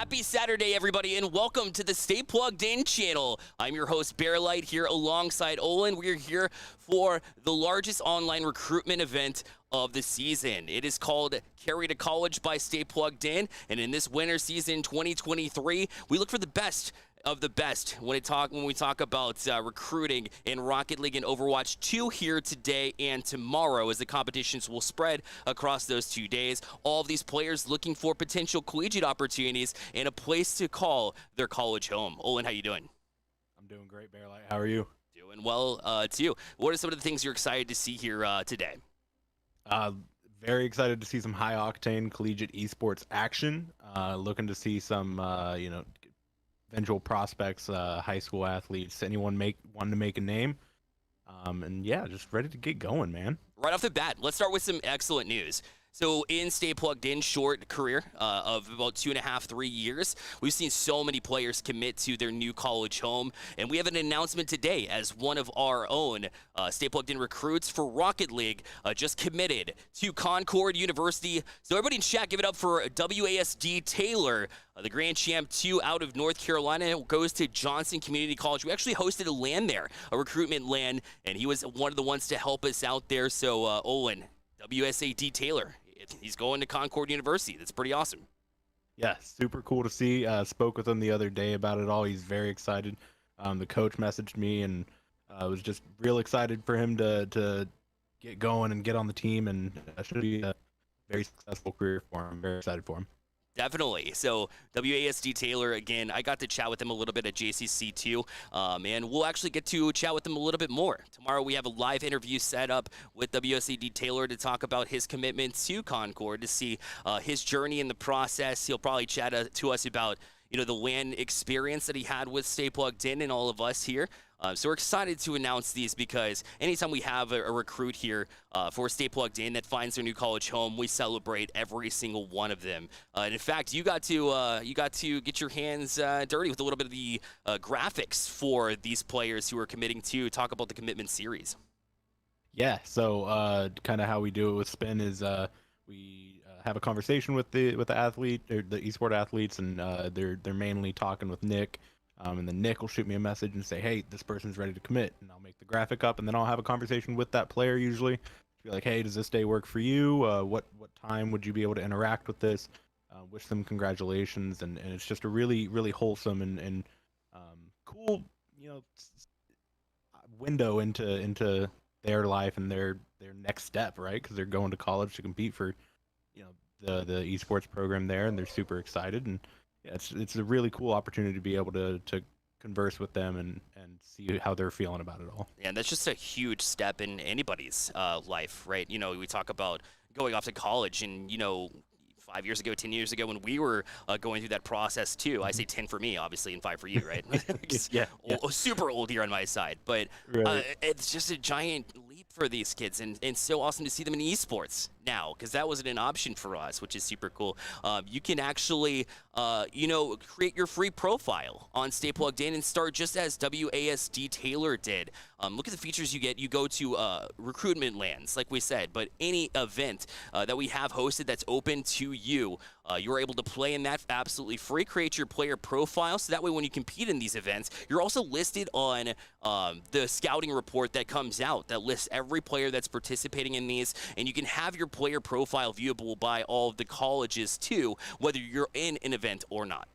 Happy Saturday, everybody, and welcome to the Stay Plugged In channel. I'm your host, Bearlight, here alongside Olin. We're here for the largest online recruitment event of the season. It is called Carry2College by Stay Plugged In, and in this winter season 2023, we look for the best of the best when we talk about recruiting in Rocket League and Overwatch 2 here today and tomorrow, as the competitions will spread across those 2 days. All of these players looking for potential collegiate opportunities and a place to call their college home. Olin, how you doing? I'm doing great, Bearlight. How are you? Doing well, too. What are some of the things you're excited to see here today? Very excited to see some high-octane collegiate esports action. Looking to see some, eventual prospects, high school athletes, anyone wanting to make a name. And yeah, just ready to get going, man. Right off the bat, let's start with some excellent news. So in Stay Plugged In short career of about 2.5, 3 years, we've seen so many players commit to their new college home. And we have an announcement today as one of our own Stay Plugged In recruits for Rocket League just committed to Concord University. So everybody in chat, give it up for WASD Taylor. The Grand Champ 2 out of North Carolina goes to Johnson Community College. We actually hosted a LAN there, a recruitment LAN, and he was one of the ones to help us out there. So Olin, WSAD Taylor, he's going to Concord University. That's pretty awesome. Yeah, super cool to see. Spoke with him the other day about it all. He's very excited. The coach messaged me and was just real excited for him to get going and get on the team, and that should be a very successful career for him. Very excited for him. Definitely. So WASD Taylor, again, I got to chat with him a little bit at JCC too, and we'll actually get to chat with him a little bit more. Tomorrow we have a live interview set up with WASD Taylor to talk about his commitment to Concord, to see his journey in the process. He'll probably chat to us about the LAN experience that he had with Stay Plugged In and all of us here. So we're excited to announce these because anytime we have a recruit here for Stay Plugged In that finds their new college home, we celebrate every single one of them. And in fact, you got to get your hands dirty with a little bit of the graphics for these players who are committing to. Talk about the commitment series. Yeah. So kind of how we do it with Spin is we have a conversation with the athlete, or the esport athletes, and they're mainly talking with Nick. And then Nick will shoot me a message and say, hey, this person's ready to commit. And I'll make the graphic up, and then I'll have a conversation with that player usually. Be like, hey, does this day work for you? What time would you be able to interact with this? Wish them congratulations. And it's just a really, really wholesome and cool, window into their life and their next step, right? Because they're going to college to compete for, the esports program there, and they're super excited. And yeah, it's a really cool opportunity to be able to converse with them and see how they're feeling about it all. Yeah, and that's just a huge step in anybody's life, right? We talk about going off to college, and 5 years ago, 10 years ago, when we were going through that process too. I say 10 for me, obviously, and 5 for you, right? yeah. Super old here on my side, but right. It's just a giant leap for these kids, and so awesome to see them in esports now, because that wasn't an option for us, which is super cool. You can actually, create your free profile on Stay Plugged In and start just as WASD Taylor did. Look at the features you get. You go to recruitment lands, like we said, but any event that we have hosted that's open to you, you're able to play in that absolutely free. Create your player profile, so that way when you compete in these events, you're also listed on the scouting report that comes out that lists every player that's participating in these, and you can have your player profile viewable by all of the colleges too, whether you're in an event or not.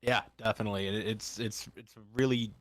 Yeah, definitely. It's really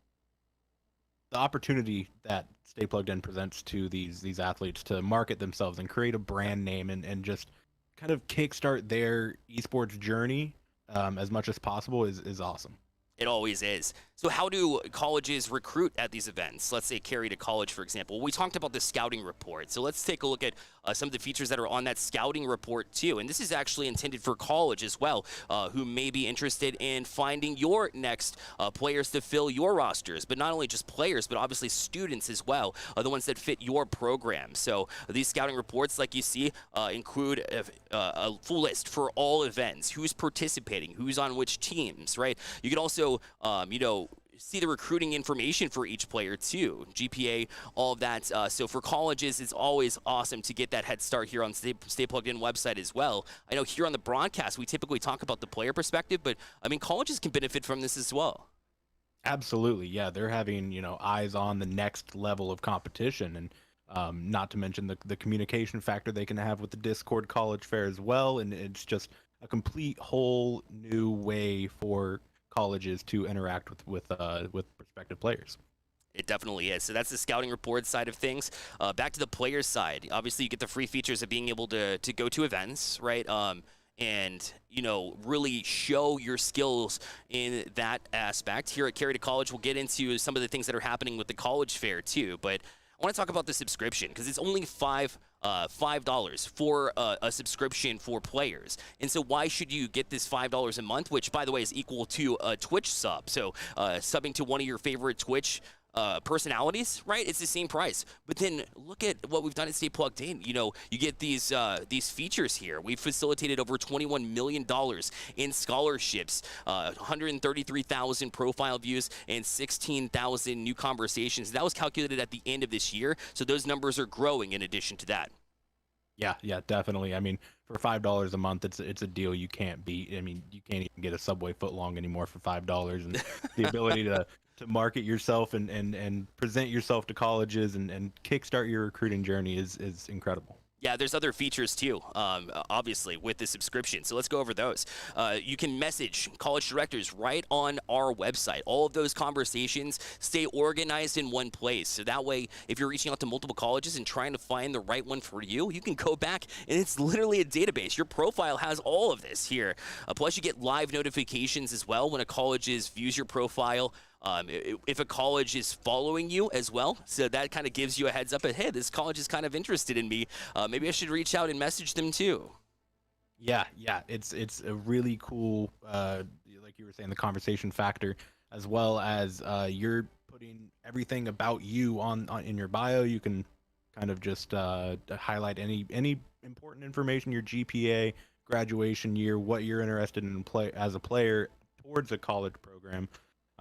the opportunity that Stay Plugged In presents to these athletes to market themselves and create a brand name and just kind of kickstart their esports journey as much as possible is awesome. It always is. So how do colleges recruit at these events? Let's say Carry2College, for example. We talked about the scouting report. So let's take a look at some of the features that are on that scouting report too. And this is actually intended for college as well, who may be interested in finding your next players to fill your rosters. But not only just players, but obviously students as well, the ones that fit your program. So these scouting reports, like you see, include a full list for all events, who's participating, who's on which teams, right? You can also, see the recruiting information for each player too, GPA, all of that. So for colleges, it's always awesome to get that head start here on Stay Plugged In website as well. I know here on the broadcast, we typically talk about the player perspective, but I mean, colleges can benefit from this as well. Absolutely, yeah. They're having, eyes on the next level of competition, and not to mention the communication factor they can have with the Discord college fair as well. And it's just a complete whole new way for colleges to interact with prospective players. It definitely is. So that's the scouting report side of things. Back to the players side. Obviously, you get the free features of being able to go to events, right? And really show your skills in that aspect. Here at Carry2College, we'll get into some of the things that are happening with the college fair too. But I want to talk about the subscription because it's only $5 for a subscription for players. And so why should you get this $5 a month, which, by the way, is equal to a Twitch sub? So subbing to one of your favorite Twitch personalities, right? It's the same price. But then look at what we've done at Stay Plugged In. You get these features here. We've facilitated over $21 million in scholarships, 133,000 profile views, and 16,000 new conversations. That was calculated at the end of this year. So those numbers are growing in addition to that. Yeah, definitely. I mean, for $5 a month, it's a deal you can't beat. I mean, you can't even get a Subway footlong anymore for $5, and the ability to market yourself and present yourself to colleges and kickstart your recruiting journey is incredible. Yeah, there's other features too, obviously, with the subscription. So let's go over those. You can message college directors right on our website. All of those conversations stay organized in one place. So that way, if you're reaching out to multiple colleges and trying to find the right one for you, you can go back and it's literally a database. Your profile has all of this here. Plus, you get live notifications as well when a college views your profile. If a college is following you as well, so that kind of gives you a heads up that, hey, this college is kind of interested in me. Maybe I should reach out and message them too. Yeah, it's a really cool, like you were saying, the conversation factor, as well as you're putting everything about you on in your bio. You can kind of just highlight any important information, your GPA, graduation year, what you're interested in as a player towards a college program.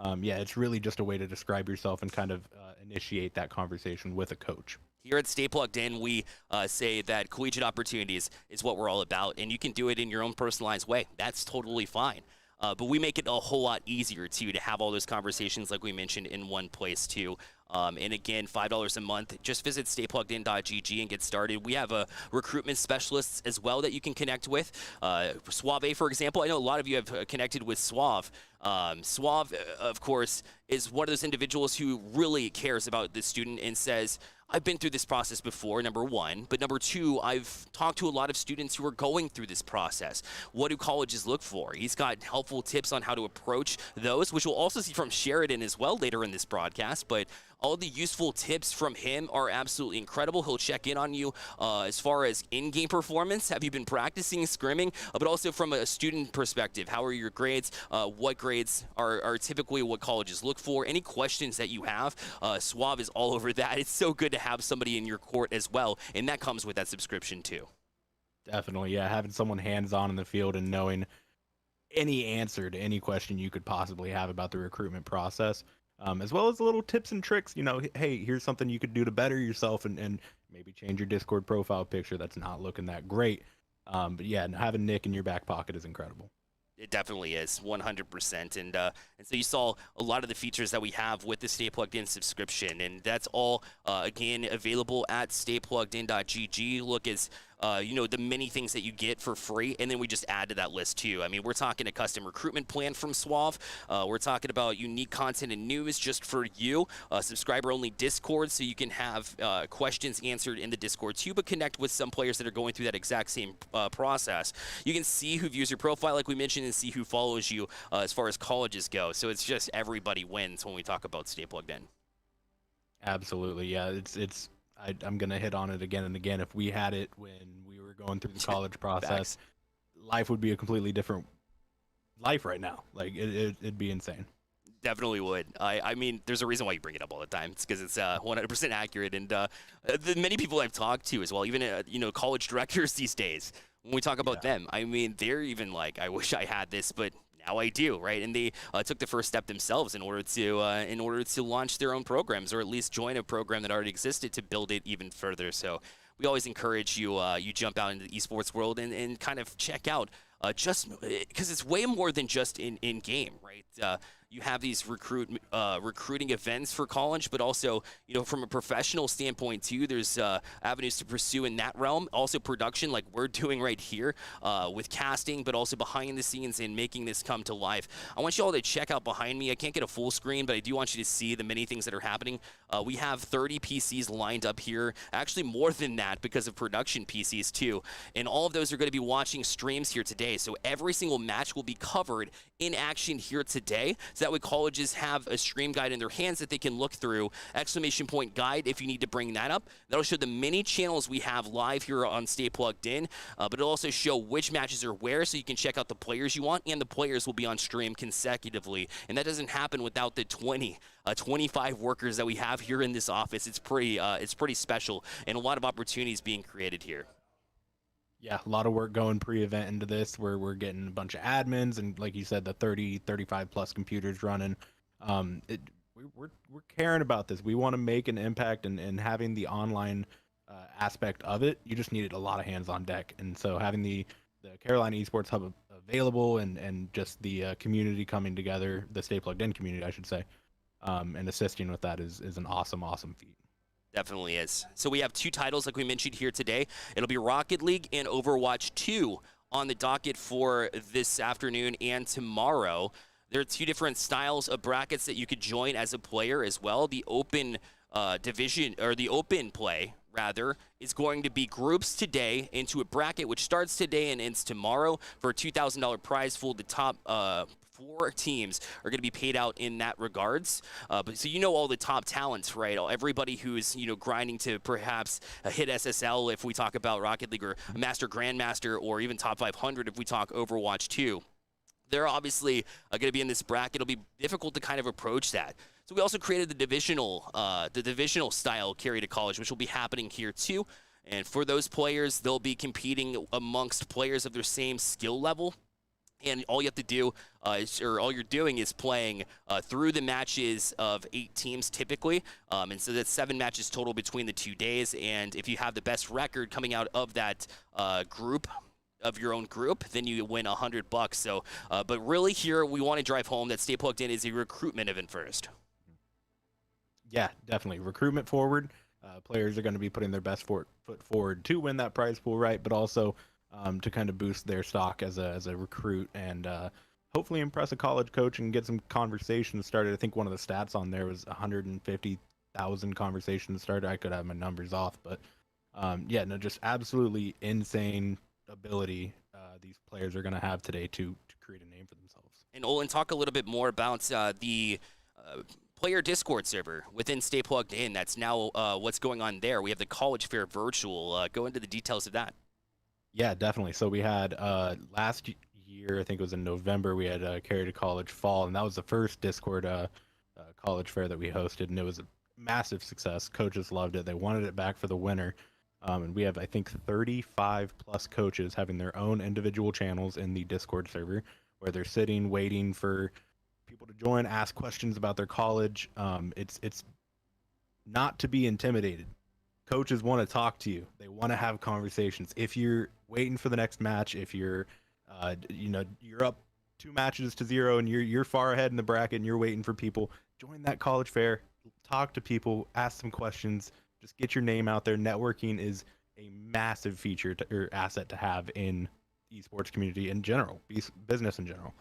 It's really just a way to describe yourself and kind of initiate that conversation with a coach. Here at Stay Plugged In, we say that collegiate opportunities is what we're all about, and you can do it in your own personalized way. That's totally fine. But we make it a whole lot easier, too, to have all those conversations, like we mentioned, in one place, too. And again, $5 a month. Just visit staypluggedin.gg and get started. We have recruitment specialists as well that you can connect with. Suave, for example. I know a lot of you have connected with Suave. Suave, of course, is one of those individuals who really cares about the student and says, I've been through this process before, number one. But number two, I've talked to a lot of students who are going through this process. What do colleges look for? He's got helpful tips on how to approach those, which we'll also see from Sheridan as well later in this broadcast. But all the useful tips from him are absolutely incredible. He'll check in on you as far as in-game performance. Have you been practicing scrimming? But also from a student perspective, how are your grades? What grades are typically what colleges look for? Any questions that you have? Suave is all over that. It's so good to have somebody in your court as well, and that comes with that subscription too. Definitely, yeah. Having someone hands-on in the field and knowing any answer to any question you could possibly have about the recruitment process. As well as little tips and tricks, hey, here's something you could do to better yourself and maybe change your Discord profile picture that's not looking that great. But yeah, having Nick in your back pocket is incredible. It definitely is, 100%. And so you saw a lot of the features that we have with the Stay Plugged In subscription, and that's all, again, available at staypluggedin.gg. Look as the many things that you get for free, and then we just add to that list too. I mean, we're talking a custom recruitment plan from Suave. We're talking about unique content and news just for you. Subscriber-only Discord, so you can have questions answered in the Discord too, but connect with some players that are going through that exact same process. You can see who views your profile, like we mentioned, and see who follows you as far as colleges go. So it's just everybody wins when we talk about Stay Plugged In. Absolutely, yeah. I'm going to hit on it again and again. If we had it when we were going through the college process, life would be a completely different life right now. Like, it'd be insane. Definitely would. I mean, there's a reason why you bring it up all the time. It's because it's 100% accurate. And the many people I've talked to as well, even, college directors these days, when we talk about them, I mean, they're even like, I wish I had this, but now I do, right? And they took the first step themselves in order to launch their own programs, or at least join a program that already existed to build it even further. So we always encourage you you jump out into the esports world and kind of check out just because it's way more than just in game, right? You have these recruiting events for college, but also, from a professional standpoint too, there's avenues to pursue in that realm. Also production, like we're doing right here with casting, but also behind the scenes and making this come to life. I want you all to check out behind me. I can't get a full screen, but I do want you to see the many things that are happening. We have 30 PCs lined up here, actually more than that because of production PCs too. And all of those are going to be watching streams here today. So every single match will be covered in action here today. So that way colleges have a stream guide in their hands that they can look through. Exclamation point guide if you need to bring that up. That'll show the many channels we have live here on Stay Plugged In, but it'll also show which matches are where, so you can check out the players you want, and the players will be on stream consecutively. And that doesn't happen without the 25 workers that we have here in this office. It's pretty special, and a lot of opportunities being created here. Yeah, a lot of work going pre-event into this, where we're getting a bunch of admins and, like you said, the 35 plus computers running. We're caring about this. We want to make an impact, and having the online aspect of it, you just needed a lot of hands on deck. And so having the Carolina Esports Hub available, and just the community coming together, the Stay Plugged In community, I should say, and assisting with that is an awesome feat. Definitely is. So we have two titles, like we mentioned here today. It'll be Rocket League and Overwatch 2 on the docket for this afternoon and tomorrow. There are two different styles of brackets that you could join as a player as well. The open division, or the open play, rather, is going to be groups today into a bracket which starts today and ends tomorrow for a $2,000 prize pool. The top 4 teams are going to be paid out in that regards. But so all the top talents, right? Everybody who's grinding to perhaps hit SSL if we talk about Rocket League, or Master Grandmaster, or even top 500 if we talk Overwatch 2. They're obviously going to be in this bracket. It'll be difficult to kind of approach that. So we also created the divisional style Carry2College, which will be happening here too. And for those players, they'll be competing amongst players of their same skill level. And all you have to do, all you're doing is playing through the matches of 8 teams typically. And so that's 7 matches total between the 2 days. And if you have the best record coming out of that group, of your own group, then you win $100. So, but really here, we want to drive home that Stay Plugged In is a recruitment event first. Yeah, definitely. Recruitment forward. Players are going to be putting their best foot forward to win that prize pool, right? But also to kind of boost their stock as a recruit, and hopefully impress a college coach and get some conversations started. I think one of the stats on there was 150,000 conversations started. I could have my numbers off, but yeah, no, just absolutely insane ability these players are going to have today to create a name for themselves. And Olin, talk a little bit more about the player Discord server within Stay Plugged In. That's now what's going on there. We have the College Fair Virtual. Go into the details of that. Yeah, definitely. So we had last year, I think it was in November, we had Carry2College Fall, and that was the first Discord college fair that we hosted, and it was a massive success. Coaches loved it. They wanted it back for the winter. And we have, I think, 35 plus coaches having their own individual channels in the Discord server, where they're sitting, waiting for people to join, ask questions about their college. It's not to be intimidated. Coaches want to talk to you. They want to have conversations. If you're waiting for the next match, if you're, you're up 2 matches to 0 and you're far ahead in the bracket and you're waiting for people, join that college fair, talk to people, ask some questions. Just get your name out there. Networking is a massive feature or asset to have in esports community in general, business in general.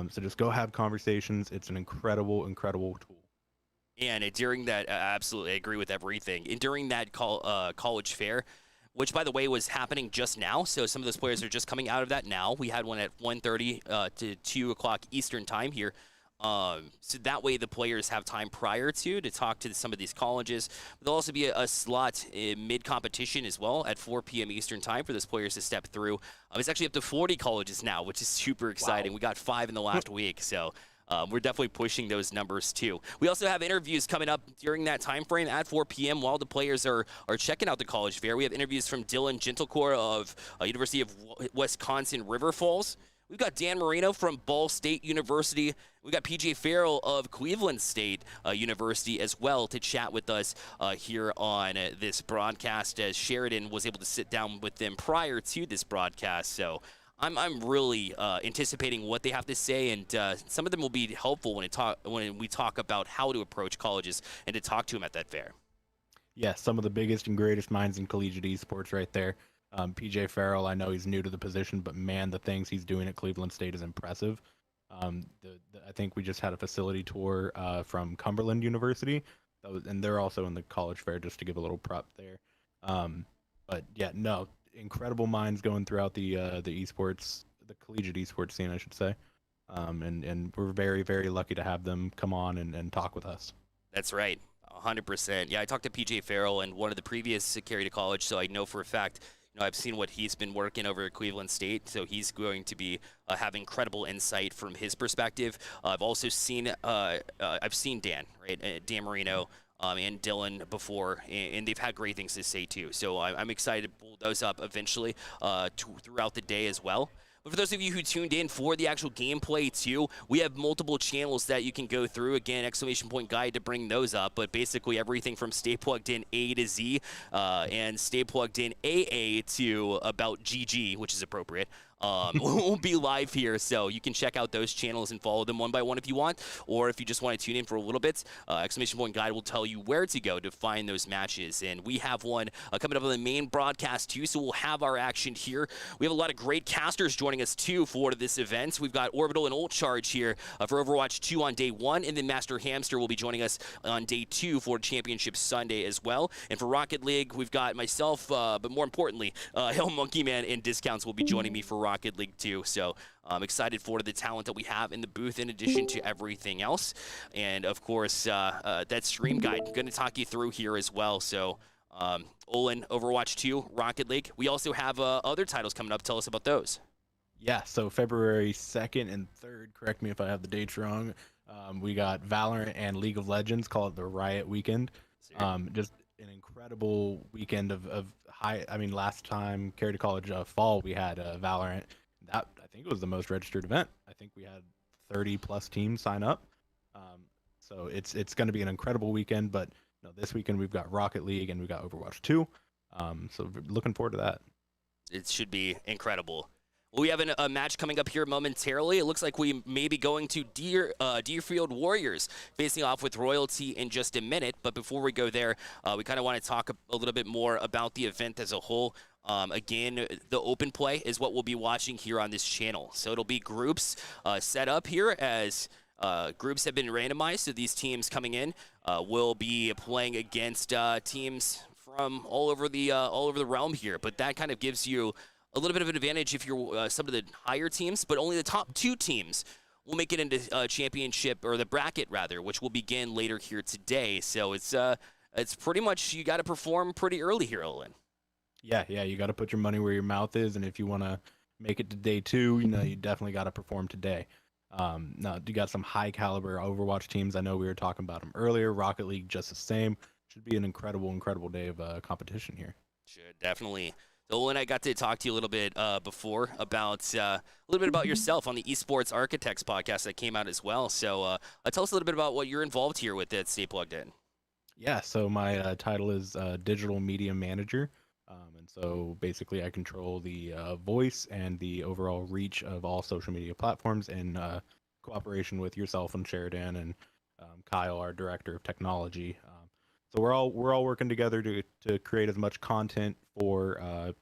So just go have conversations. It's an incredible tool. And during that, absolutely, I agree with everything. And during that college fair, which, by the way, was happening just now, so some of those players are just coming out of that now. We had one at 1:30 to 2 o'clock Eastern time here. So that way the players have time prior to talk to some of these colleges. There'll also be a slot in mid-competition as well at 4 p.m. Eastern time for those players to step through. It's actually up to 40 colleges now, which is super exciting. Wow. We got 5 in the last week, so we're definitely pushing those numbers too. We also have interviews coming up during that time frame at 4 p.m. while the players are checking out the college fair. We have interviews from Dylan Gentlecore of University of Wisconsin River Falls. We've got Dan Marino from Ball State University. We got PJ Farrell of Cleveland State University as well to chat with us here on this broadcast, as Sheridan was able to sit down with them prior to this broadcast. So I'm really anticipating what they have to say, and some of them will be helpful when we talk about how to approach colleges and to talk to them at that fair. Yeah, some of the biggest and greatest minds in collegiate esports right there. PJ Farrell, I know he's new to the position, but man, the things he's doing at Cleveland State is impressive. I think we just had a facility tour from Cumberland University, and they're also in the college fair, just to give a little prep there. But yeah, no, incredible minds going throughout the esports, the collegiate esports scene, I should say. And we're very, very lucky to have them come on and talk with us. That's right. 100%. Yeah, I talked to PJ Farrell and one of the previous Carry2College, so I know for a fact, I've seen what he's been working over at Cleveland State, so he's going to be having incredible insight from his perspective. I've also seen Dan, right, Dan Marino, and Dylan before, and they've had great things to say too. So I'm excited to pull those up eventually throughout the day as well. But for those of you who tuned in for the actual gameplay too, we have multiple channels that you can go through. Again, exclamation point guide to bring those up. But basically everything from Stay Plugged In A to Z and Stay Plugged In AA to about GG, which is appropriate. Will be live here, so you can check out those channels and follow them one by one if you want, or if you just want to tune in for a little bit, exclamation point guide will tell you where to go to find those matches. And we have one coming up on the main broadcast too, so we'll have our action here. We have a lot of great casters joining us too for this event. We've got Orbital and Ult Charge here for Overwatch 2 on day 1, and then Master Hamster will be joining us on day 2 for Championship Sunday as well. And for Rocket League, we've got myself, but more importantly, Hell Monkey Man and Discounts will be joining me for Rocket League too. So I'm excited for the talent that we have in the booth in addition to everything else. And of course, that stream guide, I'm going to talk you through here as well. So Olin, Overwatch 2, Rocket League. We also have other titles coming up. Tell us about those. Yeah, so February 2nd and 3rd, correct me if I have the dates wrong, we got Valorant and League of Legends, call it the Riot Weekend. Just an incredible weekend of high. I mean, last time Carry2College fall, we had Valorant. That, I think, it was the most registered event. I think we had 30 plus teams sign up. So it's going to be an incredible weekend. But this weekend we've got Rocket League and we've got Overwatch 2. So looking forward to that. It should be incredible. Well, we have a match coming up here momentarily. It looks like we may be going to Deerfield Warriors facing off with Royalty in just a minute. But before we go there, we kind of want to talk a little bit more about the event as a whole. Again, the open play is what we'll be watching here on this channel. So it'll be groups set up here as groups have been randomized. So these teams coming in will be playing against teams from all over the realm here. But that kind of gives you a little bit of an advantage if you're some of the higher teams, but only the top 2 teams will make it into championship, or the bracket rather, which will begin later here today. So it's pretty much, you got to perform pretty early here, Olin. Yeah, you got to put your money where your mouth is, and if you want to make it to day 2, you definitely got to perform today. Now, you got some high caliber Overwatch teams. I know we were talking about them earlier. Rocket League just the same. Should be an incredible day of competition here. Should definitely. Olin, I got to talk to you a little bit before about a little bit about yourself on the Esports Architects podcast that came out as well. So tell us a little bit about what you're involved here with at Stay Plugged In. Yeah, so my title is Digital Media Manager. And so basically I control the voice and the overall reach of all social media platforms in cooperation with yourself and Sheridan and Kyle, our director of technology. So we're all working together to create as much content for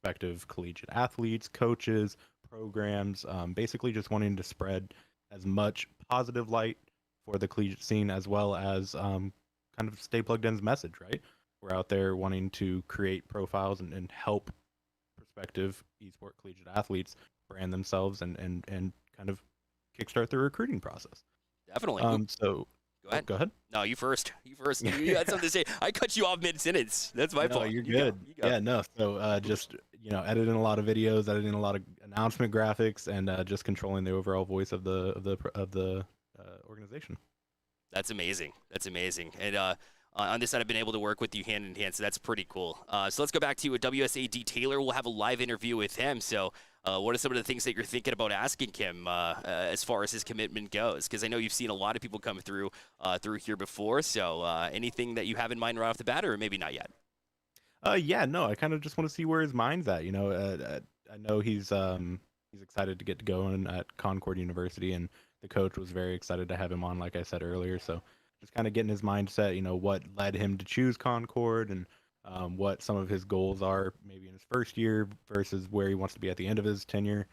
respective collegiate athletes, coaches, programs, basically just wanting to spread as much positive light for the collegiate scene as well as kind of Stay Plugged In's message, right? We're out there wanting to create profiles and help prospective esport collegiate athletes brand themselves and kind of kickstart their recruiting process. Definitely. So go ahead. No, you first. You had something to say. I cut you off mid-sentence. That's my fault. You're good. You go. Yeah, no. So just editing a lot of videos, editing a lot of announcement graphics, and just controlling the overall voice of the organization. That's amazing. And on this side, I've been able to work with you hand in hand, so that's pretty cool. So let's go back to WSAD Taylor. We'll have a live interview with him. So what are some of the things that you're thinking about asking him as far as his commitment goes? Because I know you've seen a lot of people come through here before. So anything that you have in mind right off the bat, or maybe not yet? Yeah, no, I kind of just want to see where his mind's at. I know he's excited to get to going at Concord University, and the coach was very excited to have him on, like I said earlier. So just kind of getting his mindset, what led him to choose Concord, and what some of his goals are, maybe in his first year versus where he wants to be at the end of his tenure.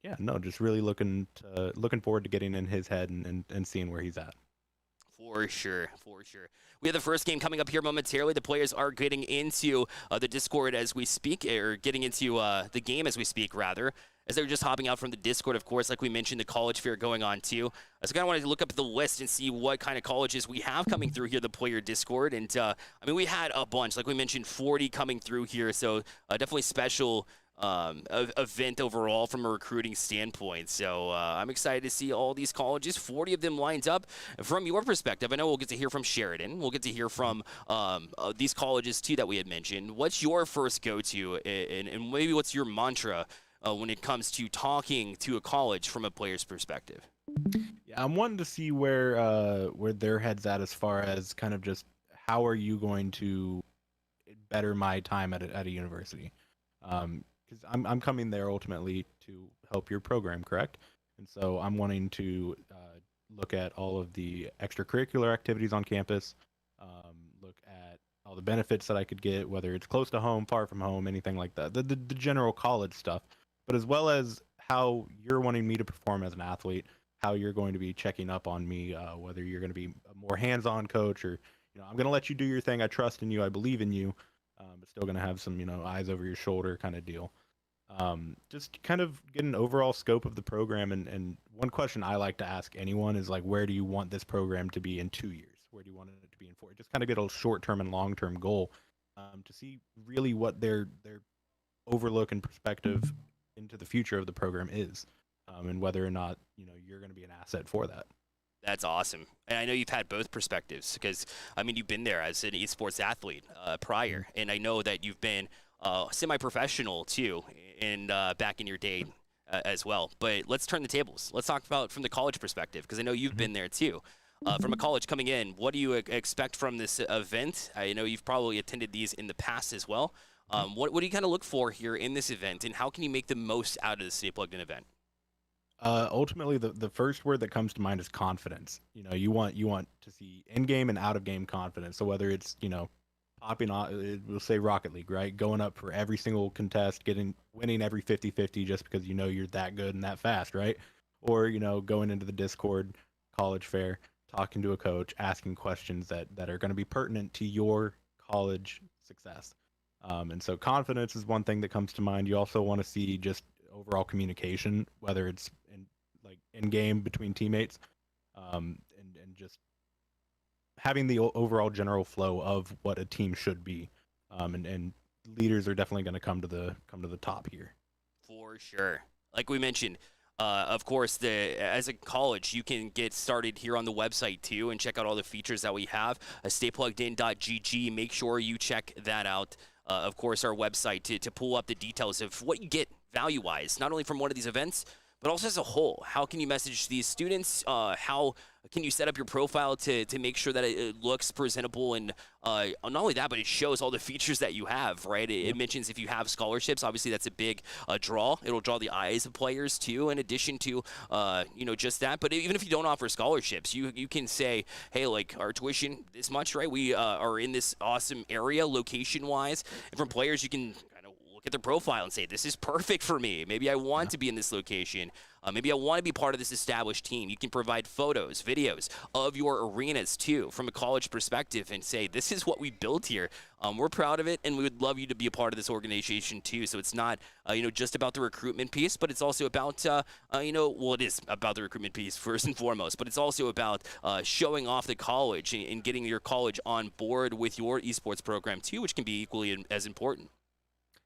Yeah, no, just really looking forward to getting in his head and seeing where he's at. For sure, for sure. We have the first game coming up here momentarily. The players are getting into the Discord as we speak, or getting into the game as we speak, rather. As they're just hopping out from the Discord, of course, like we mentioned, the college fair going on too. So I kind of wanted to look up the list and see what kind of colleges we have coming through here, the player Discord. And I mean, we had a bunch, like we mentioned, 40 coming through here. So definitely special event overall from a recruiting standpoint. So I'm excited to see all these colleges, 40 of them lined up. From your perspective, I know we'll get to hear from Sheridan. We'll get to hear from these colleges too that we had mentioned. What's your first go-to, and maybe what's your mantra when it comes to talking to a college from a player's perspective? Yeah, I'm wanting to see where their heads at as far as kind of just how are you going to better my time at a university. Because I'm coming there ultimately to help your program, correct? And so I'm wanting to look at all of the extracurricular activities on campus, look at all the benefits that I could get, whether it's close to home, far from home, anything like that, the general college stuff, but as well as how you're wanting me to perform as an athlete, how you're going to be checking up on me, whether you're going to be a more hands-on coach, or I'm going to let you do your thing. I trust in you. I believe in you. But still going to have some, eyes over your shoulder kind of deal. Just kind of get an overall scope of the program. And one question I like to ask anyone is like, where do you want this program to be in 2 years? Where do you want it to be in 4? Just kind of get a short-term and long-term goal to see really what their overlook and perspective into the future of the program is, and whether or not, you're going to be an asset for that. That's awesome. And I know you've had both perspectives because, I mean, you've been there as an esports athlete prior, and I know that you've been semi-professional too, and back in your day as well. But let's turn the tables. Let's talk about from the college perspective because I know you've been there too. From a college coming in, what do you expect from this event? I know you've probably attended these in the past as well. What do you kind of look for here in this event, and how can you make the most out of the Stay Plugged In event? Ultimately, the first word that comes to mind is confidence. You want to see in-game and out-of-game confidence. So whether it's popping on, we'll say Rocket League, right? Going up for every single contest, winning every 50-50 just because you're that good and that fast, right? Or going into the Discord, college fair, talking to a coach, asking questions that are going to be pertinent to your college success. And so confidence is one thing that comes to mind. You also want to see just overall communication, whether it's in game between teammates, and just having the overall general flow of what a team should be. And leaders are definitely going to come to the top here. For sure. Like we mentioned, of course, as a college, you can get started here on the website too and check out all the features that we have. StayPluggedIn.gg. Make sure you check that out. Of course, our website to pull up the details of what you get value-wise, not only from one of these events, but also as a whole. How can you message these students? How can you set up your profile to make sure that it looks presentable? And not only that, but it shows all the features that you have, right? It mentions if you have scholarships, obviously that's a big draw. It'll draw the eyes of players too, in addition to, just that. But even if you don't offer scholarships, you can say, hey, like our tuition this much, right? We are in this awesome area location-wise. And from players, you can look at their profile and say, this is perfect for me. Maybe I want to be in this location. Maybe I want to be part of this established team. You can provide photos, videos of your arenas too, from a college perspective, and say, this is what we built here. We're proud of it, and we would love you to be a part of this organization too. So it's not, just about the recruitment piece, but it's also about, it is about the recruitment piece first and foremost, but it's also about showing off the college and getting your college on board with your esports program too, which can be equally as important.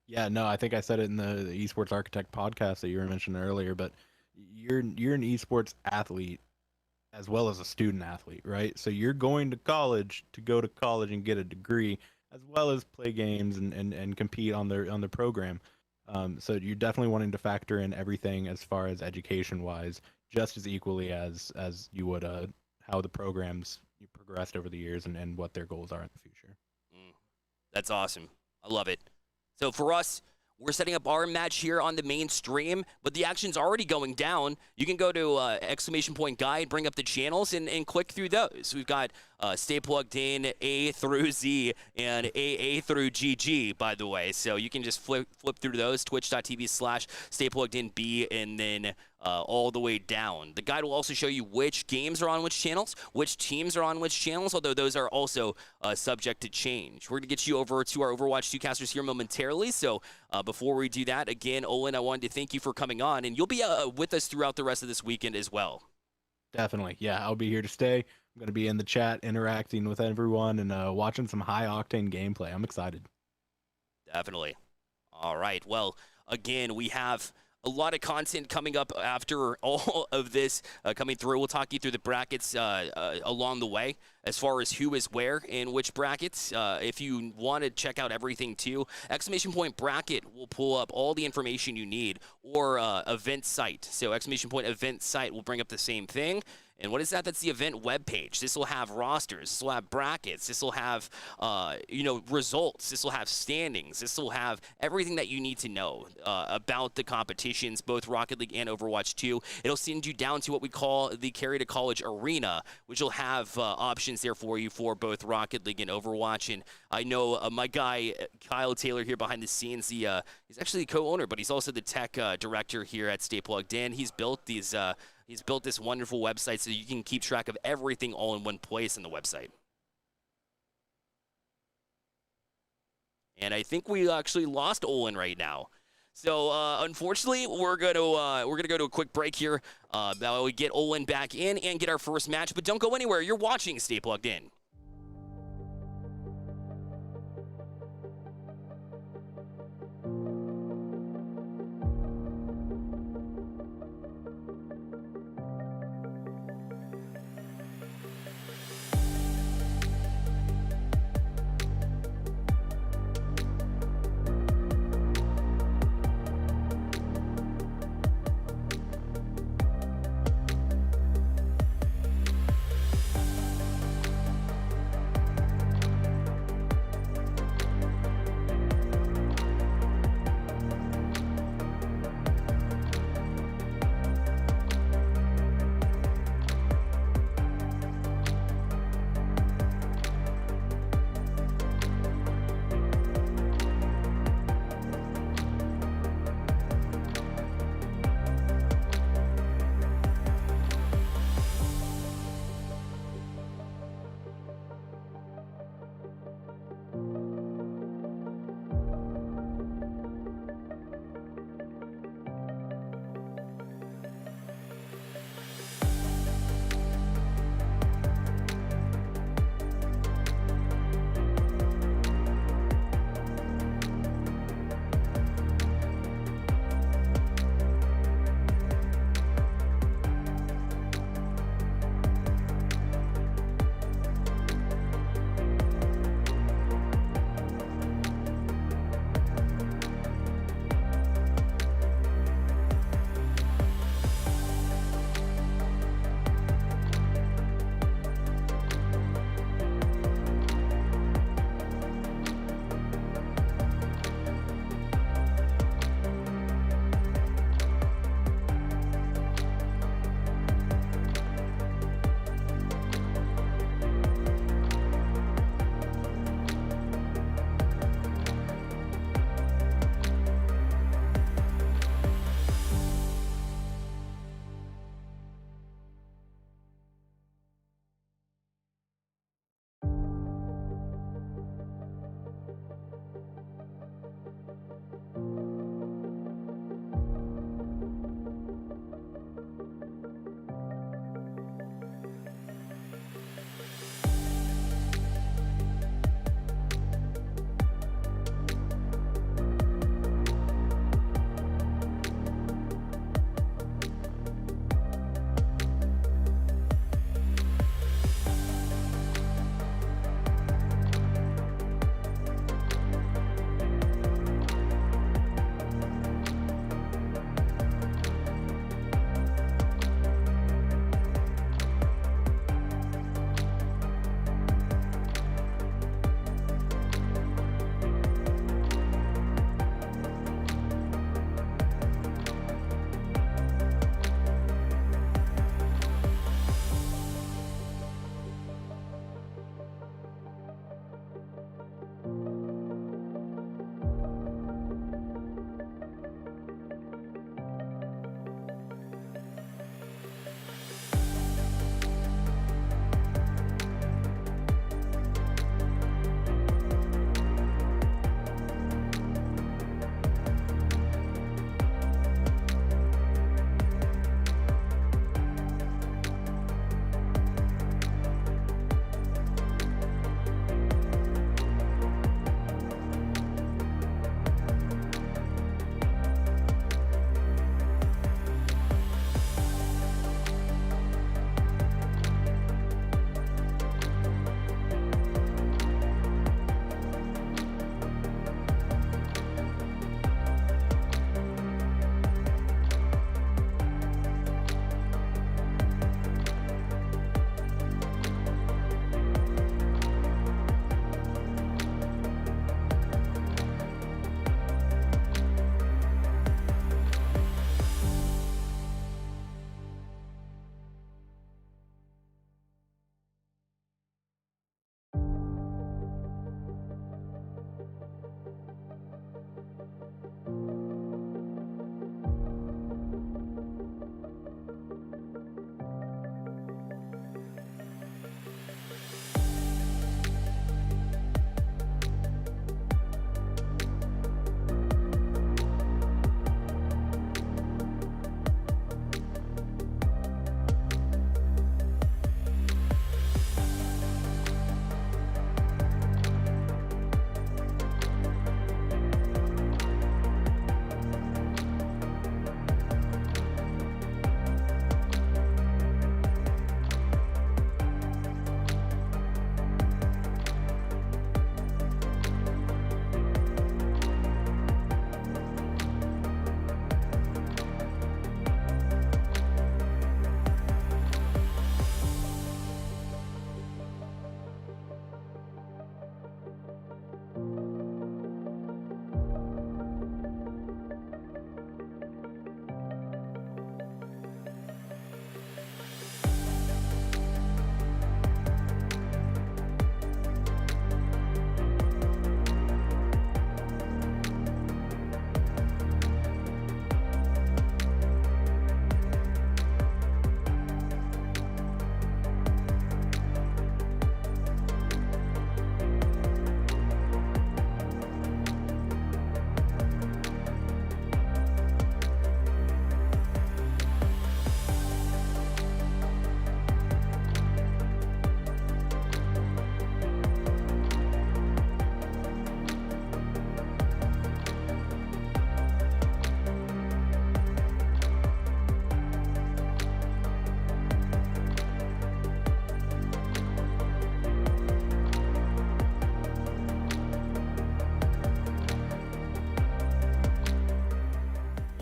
Yeah, no, I think I said it in the Esports Architect podcast that you were mentioning earlier, but you're an esports athlete as well as a student athlete, right? So you're going to college to go to college and get a degree, as well as play games and compete on the program. So you're definitely wanting to factor in everything as far as education wise, just as equally as you would how the programs you progressed over the years and what their goals are in the future. That's awesome. I love it. So for us, we're setting up our match here on the main stream, but the action's already going down. You can go to exclamation point guide, bring up the channels, and click through those. We've got Stay Plugged In, A through Z, and AA through GG, by the way. So you can just flip through those, twitch.tv/Stay Plugged In B, and then all the way down. The guide will also show you which games are on which channels, which teams are on which channels, although those are also subject to change. We're going to get you over to our Overwatch 2 casters here momentarily. So before we do that, again, Olin, I wanted to thank you for coming on, and you'll be with us throughout the rest of this weekend as well. Definitely. Yeah, I'll be here to stay. I'm going to be in the chat interacting with everyone and watching some high-octane gameplay. I'm excited. Definitely. All right. Well, again, we have a lot of content coming up after all of this coming through. We'll talk you through the brackets along the way as far as who is where in which brackets. If you want to check out everything too, exclamation point bracket will pull up all the information you need, or event site. So exclamation point event site will bring up the same thing. And what is that? That's the event webpage. This will have rosters. This will have brackets. This will have, results. This will have standings. This will have everything that you need to know about the competitions, both Rocket League and Overwatch 2. It'll send you down to what we call the Carry2College Arena, which will have options there for you for both Rocket League and Overwatch. And I know my guy, Kyle Taylor, here behind the scenes, he's actually the co-owner, but he's also the tech director here at Stay Plugged In. He's built these... He's built this wonderful website so you can keep track of everything all in one place in the website. And I think we actually lost Olin right now. So unfortunately, we're gonna go to a quick break here. That we get Olin back in and get our first match. But don't go anywhere. You're watching Stay Plugged In.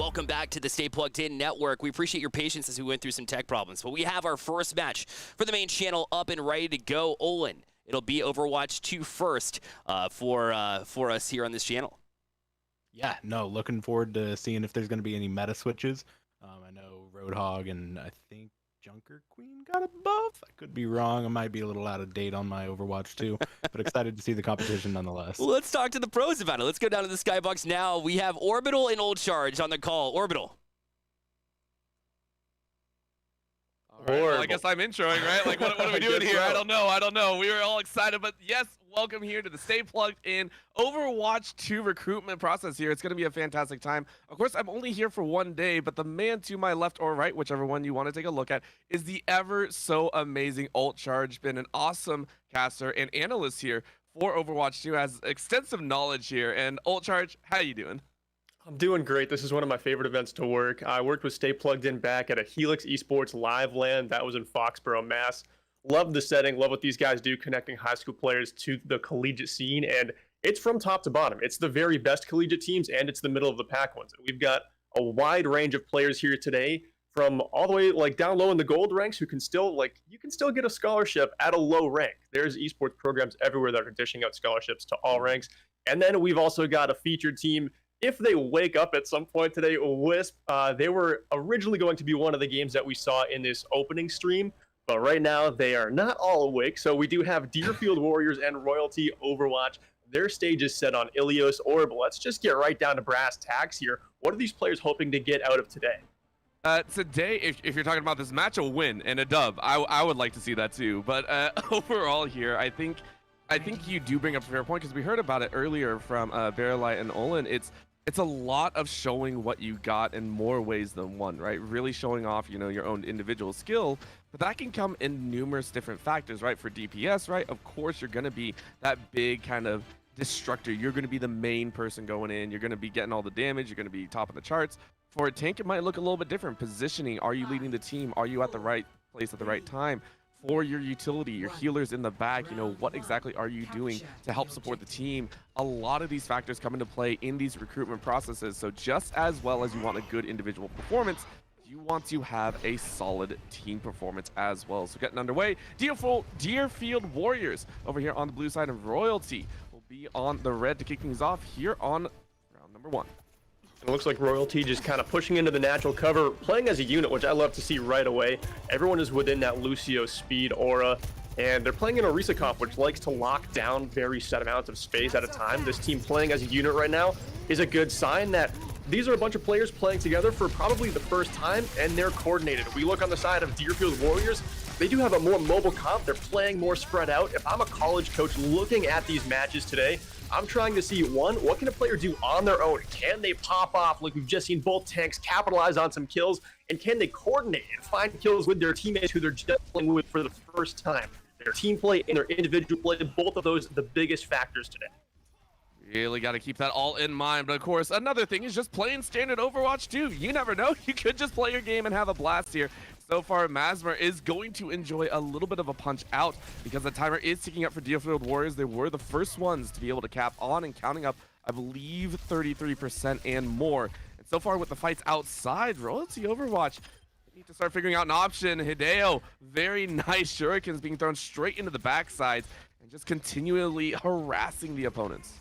Welcome back to the Stay Plugged In Network. We appreciate your patience as we went through some tech problems, but we have our first match for the main channel up and ready to go. Olin, it'll be Overwatch 2 first for us here on this channel. Yeah, no, looking forward to seeing if there's going to be any meta switches. I know Roadhog and I think Junker Queen got a buff. I could be wrong. I might be a little out of date on my Overwatch 2, but excited to see the competition nonetheless. Well, let's talk to the pros about it. Let's go down to the skybox now. We have Orbital and Old Charge on the call. Orbital. All right, well, I guess I'm introing, right? Like, what are we doing here? I don't know. We were all excited, but yes, welcome here to the Stay Plugged In Overwatch 2 recruitment process here. It's going to be a fantastic time. Of course, I'm only here for one day, but the man to my left or right, whichever one you want to take a look at, is the ever so amazing Ult Charge. Been an awesome caster and analyst here for Overwatch 2, has extensive knowledge here. And Ult Charge, how you doing? I'm doing great. This is one of my favorite events to work. I worked with Stay Plugged In back at a Helix Esports live land. That was in Foxborough, Mass. Love the setting. Love what these guys do, connecting high school players to the collegiate scene. And it's from top to bottom. It's the very best collegiate teams, and it's the middle of the pack ones. We've got a wide range of players here today, from all the way like down low in the gold ranks, who can still you can still get a scholarship at a low rank. There's esports programs everywhere that are dishing out scholarships to all ranks. And then we've also got a featured team. If they wake up at some point today, Wisp, they were originally going to be one of the games that we saw in this opening stream, but right now they are not all awake. So we do have Deerfield Warriors and Royalty Overwatch. Their stage is set on Ilios Orb. Let's just get right down to brass tacks here. What are these players hoping to get out of today? Today, if you're talking about this match, a win and a dub. I would like to see that too. But overall here, I think you do bring up a fair point, because we heard about it earlier from Barrelite and Olin. It's a lot of showing what you got in more ways than one, right? Really showing off, your own individual skill, but that can come in numerous different factors, right? For DPS, right? Of course, you're going to be that big kind of destructor. You're going to be the main person going in. You're going to be getting all the damage. You're going to be top of the charts. For a tank, it might look a little bit different. Positioning, are you leading the team? Are you at the right place at the right time? For your utility, your healers in the back, what exactly are you doing to help support the team? A lot of these factors come into play in these recruitment processes. So just as well as you want a good individual performance, you want to have a solid team performance as well. So getting underway, Deerfield Warriors over here on the blue side of Royalty will be on the red to kick things off here on round number 1. It looks like Royalty just kind of pushing into the natural cover, playing as a unit, which I love to see right away. Everyone is within that Lucio speed aura, and they're playing in Orisa comp, which likes to lock down very set amounts of space at a time. This team playing as a unit right now is a good sign that these are a bunch of players playing together for probably the first time, and they're coordinated. If we look on the side of Deerfield Warriors, they do have a more mobile comp. They're playing more spread out. If I'm a college coach looking at these matches today, I'm trying to see, one, what can a player do on their own? Can they pop off like we've just seen both tanks capitalize on some kills? And can they coordinate and find kills with their teammates who they're just playing with for the first time? Their team play and their individual play, both of those are the biggest factors today. Really got to keep that all in mind. But of course, another thing is just playing standard Overwatch 2. You never know. You could just play your game and have a blast here. So far, Masmer is going to enjoy a little bit of a punch out, because the timer is ticking up for Deerfield Warriors. They were the first ones to be able to cap on and counting up, I believe, 33% and more. And so far with the fights outside, Royalty Overwatch, they need to start figuring out an option. Hideo, very nice shurikens being thrown straight into the backsides and just continually harassing the opponents.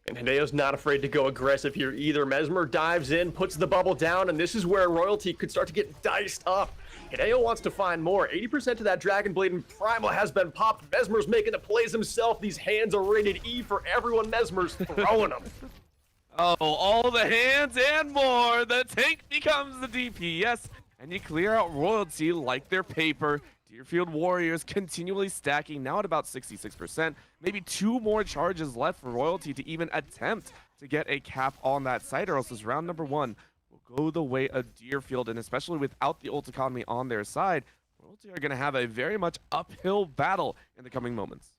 And Hideo's not afraid to go aggressive here either. Mesmer dives in, puts the bubble down, and this is where Royalty could start to get diced up. Hideo wants to find more. 80% of that Dragon Blade and Primal has been popped. Mesmer's making the plays himself. These hands are rated E for everyone. Mesmer's throwing them. Oh, all the hands and more. The tank becomes the DPS, and you clear out Royalty like their paper. Deerfield Warriors continually stacking, now at about 66%. Maybe 2 more charges left for Royalty to even attempt to get a cap on that site, or else this round number 1 will go the way of Deerfield. And especially without the ult economy on their side, Royalty are going to have a very much uphill battle in the coming moments.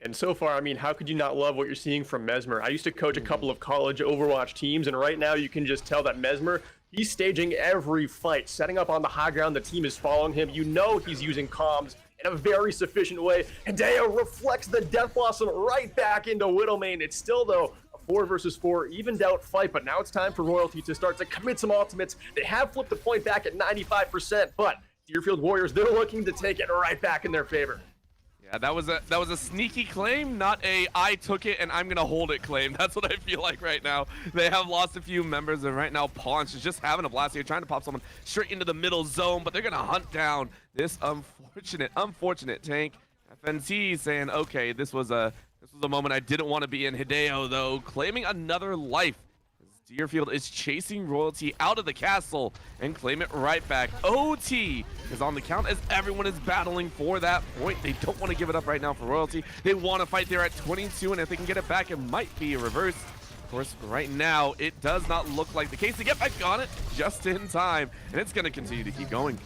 And so far, I mean, how could you not love what you're seeing from Mesmer? I used to coach a couple of college Overwatch teams, and right now you can just tell that Mesmer, he's staging every fight, setting up on the high ground. The team is following him. You know he's using comms in a very sufficient way. Hideo reflects the Death Blossom right back into Widowmane. It's still, though, a 4 versus 4 evened out fight, but now it's time for Royalty to start to commit some ultimates. They have flipped the point back at 95%, but Deerfield Warriors, they're looking to take it right back in their favor. Yeah, that was a sneaky claim, not a I took it and I'm gonna hold it claim. That's what I feel like right now. They have lost a few members, and right now Paunch is just having a blast here, trying to pop someone straight into the middle zone, but they're gonna hunt down this unfortunate tank. FNT saying, okay, this was a moment I didn't want to be in. Hideo though claiming another life. Deerfield is chasing Royalty out of the castle and claim it right back. OT is on the count as everyone is battling for that point. They don't want to give it up right now for Royalty. They want to fight there at 22, and if they can get it back, it might be a reverse. Of course, right now, it does not look like the case. They get back on it just in time, and it's going to continue to keep going.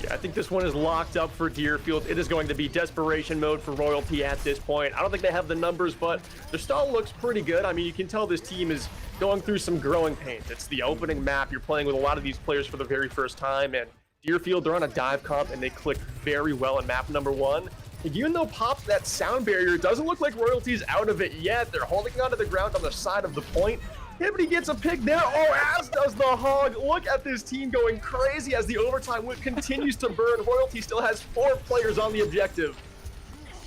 Yeah, I think this one is locked up for Deerfield. It is going to be desperation mode for Royalty at this point. I don't think they have the numbers, but their stall looks pretty good. I mean, you can tell this team is going through some growing pains. It's the opening map. You're playing with a lot of these players for the very first time, and Deerfield, they're on a dive comp, and they click very well in map number 1. Even though Pop's that sound barrier, it doesn't look like Royalty's out of it yet. They're holding onto the ground on the side of the point. Hibbity gets a pick there. Oh, as does the Hog. Look at this team going crazy as the overtime whip continues to burn. Royalty still has 4 players on the objective.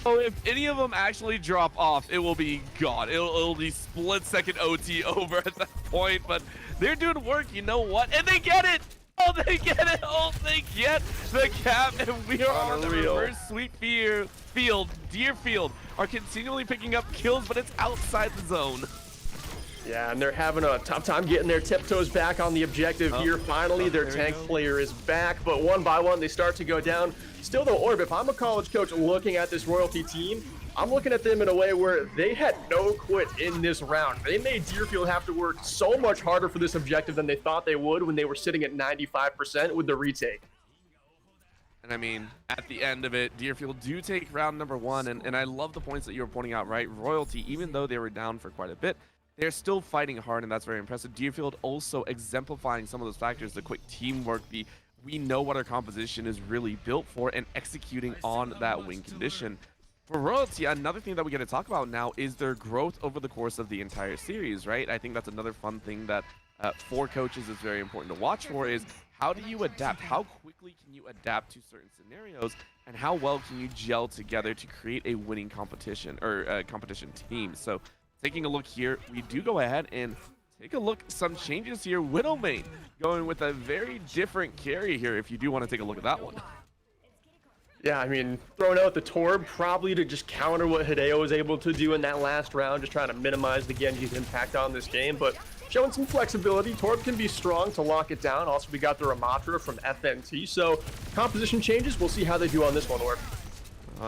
So if any of them actually drop off, it will be gone. It'll be split-second OT over at that point, but they're doing work, you know what? And they get it! Oh, they get it! Oh, they get the cap, and we are on the reverse sweep field. Deerfield are continually picking up kills, but it's outside the zone. Yeah, and they're having a tough time getting their tiptoes back on the objective here. Finally, their tank player is back, but one by one, they start to go down. Still though, Orb, if I'm a college coach looking at this Royalty team, I'm looking at them in a way where they had no quit in this round. They made Deerfield have to work so much harder for this objective than they thought they would when they were sitting at 95% with the retake. And I mean, at the end of it, Deerfield do take round number 1, and I love the points that you were pointing out, right? Royalty, even though they were down for quite a bit, they're still fighting hard, and that's very impressive. Deerfield also exemplifying some of those factors, the quick teamwork, we know what our composition is really built for, and executing on that win condition. For Royalty, another thing that we get to talk about now is their growth over the course of the entire series, right? I think that's another fun thing that for coaches is very important to watch for, is how do you adapt? How quickly can you adapt to certain scenarios, and how well can you gel together to create a winning competition or competition team? So taking a look here, we do go ahead and take a look. Some changes here. Widowmane going with a very different carry here, if you do want to take a look at that one. Yeah, I mean, throwing out the Torb probably to just counter what Hideo was able to do in that last round, just trying to minimize the Genji's impact on this game, but showing some flexibility. Torb can be strong to lock it down. Also, we got the Ramatra from FNT, so composition changes. We'll see how they do on this one, Orb.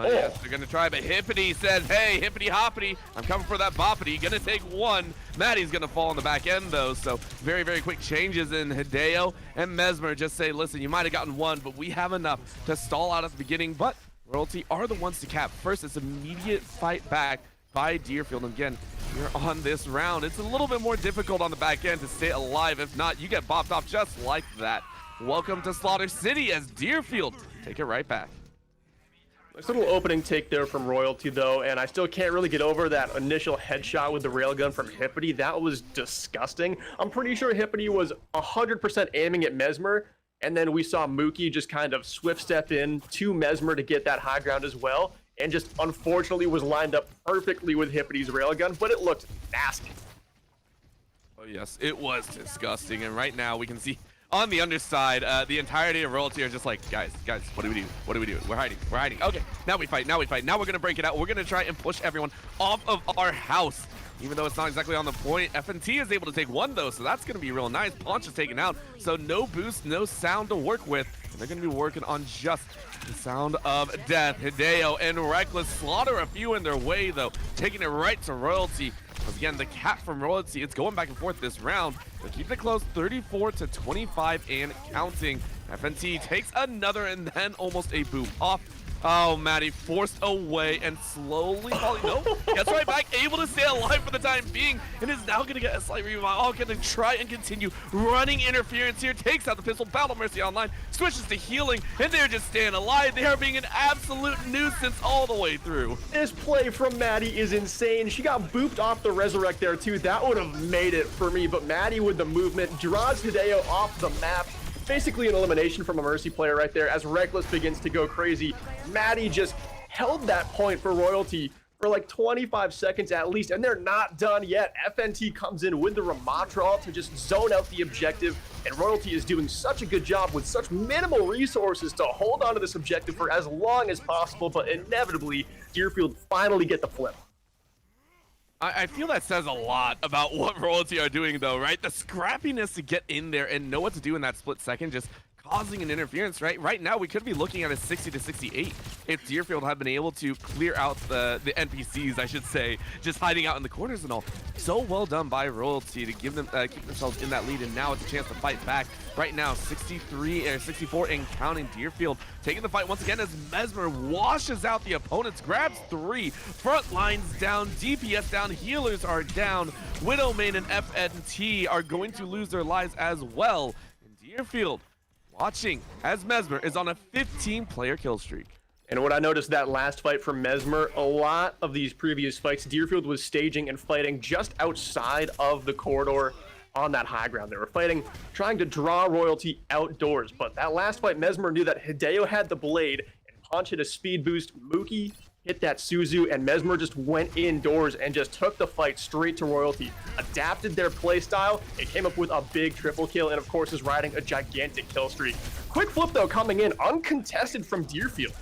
Yes, they're going to try, but Hippity says, hey, hippity hoppity, I'm coming for that boppity. Going to take one. Maddie's going to fall on the back end, though, so very, very quick changes in Hideo and Mesmer just say, listen, you might have gotten one, but we have enough to stall out at the beginning, but Royalty are the ones to cap first. It's immediate fight back by Deerfield. And again, you're on this round. It's a little bit more difficult on the back end to stay alive. If not, you get bopped off just like that. Welcome to Slaughter City as Deerfield take it right back. Nice little opening take there from Royalty, though, and I still can't really get over that initial headshot with the railgun from Hippity. That was disgusting. I'm pretty sure Hippity was 100% aiming at Mesmer, and then we saw Mookie just kind of swift step in to Mesmer to get that high ground as well, and just unfortunately was lined up perfectly with Hippity's railgun, but it looked nasty. Oh yes, it was disgusting, and right now we can see on the underside, the entirety of Royalty are just like, guys, what do we do? What do we do? We're hiding. Okay, now we fight. Now we're going to break it out. We're going to try and push everyone off of our house. Even though it's not exactly on the point, FNT is able to take one, though, so that's going to be real nice. Paunch is taken out, so no boost, no sound to work with. And they're going to be working on just the sound of death. Hideo and Reckless slaughter a few in their way, though, taking it right to Royalty. Again, the cap from Royalty, it's going back and forth this round. They're keeping it close, 34-25 and counting. FNT takes another and then almost a boom off. Oh, Maddie forced away and slowly falling. Nope, gets right back, able to stay alive for the time being, and is now going to get a slight revive. Oh, going to try and continue running interference here. Takes out the pistol. Battle Mercy online. Switches to healing, and they're just staying alive. They are being an absolute nuisance all the way through. This play from Maddie is insane. She got booped off the resurrect there too. That would have made it for me, but Maddie with the movement draws Hideo off the map. Basically an elimination from a Mercy player right there as Reckless begins to go crazy. Maddie just held that point for Royalty for like 25 seconds at least, and they're not done yet. FNT comes in with the Ramatra to just zone out the objective, and Royalty is doing such a good job with such minimal resources to hold on to this objective for as long as possible, but inevitably, Deerfield finally get the flip. I feel that says a lot about what Royalty are doing, though, right? The scrappiness to get in there and know what to do in that split second, just causing an interference, right? Right now, we could be looking at a 60-68 if Deerfield had been able to clear out the NPCs, I should say, just hiding out in the corners and all. So well done by Royalty to give them keep themselves in that lead, and now it's a chance to fight back. Right now, 64 and counting. Deerfield taking the fight once again as Mesmer washes out the opponents, grabs 3. Front lines down, DPS down, healers are down. Widowmain and FNT are going to lose their lives as well. And Deerfield watching as Mesmer is on a 15-player kill streak. And what I noticed that last fight from Mesmer, a lot of these previous fights, Deerfield was staging and fighting just outside of the corridor on that high ground. They were fighting, trying to draw Royalty outdoors. But that last fight, Mesmer knew that Hideo had the blade, and Punch hit a speed boost. Mookie hit that Suzu, and Mesmer just went indoors and just took the fight straight to Royalty, adapted their play style, and came up with a big triple kill, and of course is riding a gigantic kill streak. Quick flip though coming in, uncontested from Deerfield.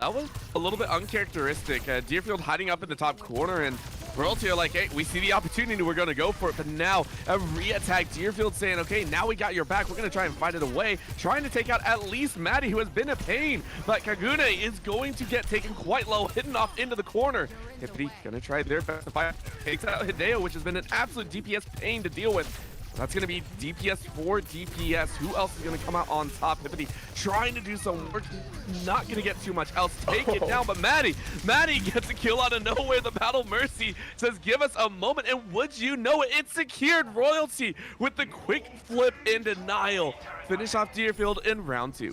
That was a little bit uncharacteristic. Deerfield hiding up in the top corner, and Royalty are like, hey, we see the opportunity, we're going to go for it. But now a re-attack. Deerfield saying, okay, now we got your back. We're going to try and fight it away, trying to take out at least Maddie, who has been a pain. But Kagune is going to get taken quite low, hidden off into the corner. Hippity going to try their best to fight. Takes out Hideo, which has been an absolute DPS pain to deal with. That's going to be DPS for DPS. Who else is going to come out on top? Hippity trying to do some work. Not going to get too much else. Take it down, but Maddie gets a kill out of nowhere. The Battle Mercy says, give us a moment. And would you know it, it secured Royalty with the quick flip in denial. Finish off Deerfield in round 2.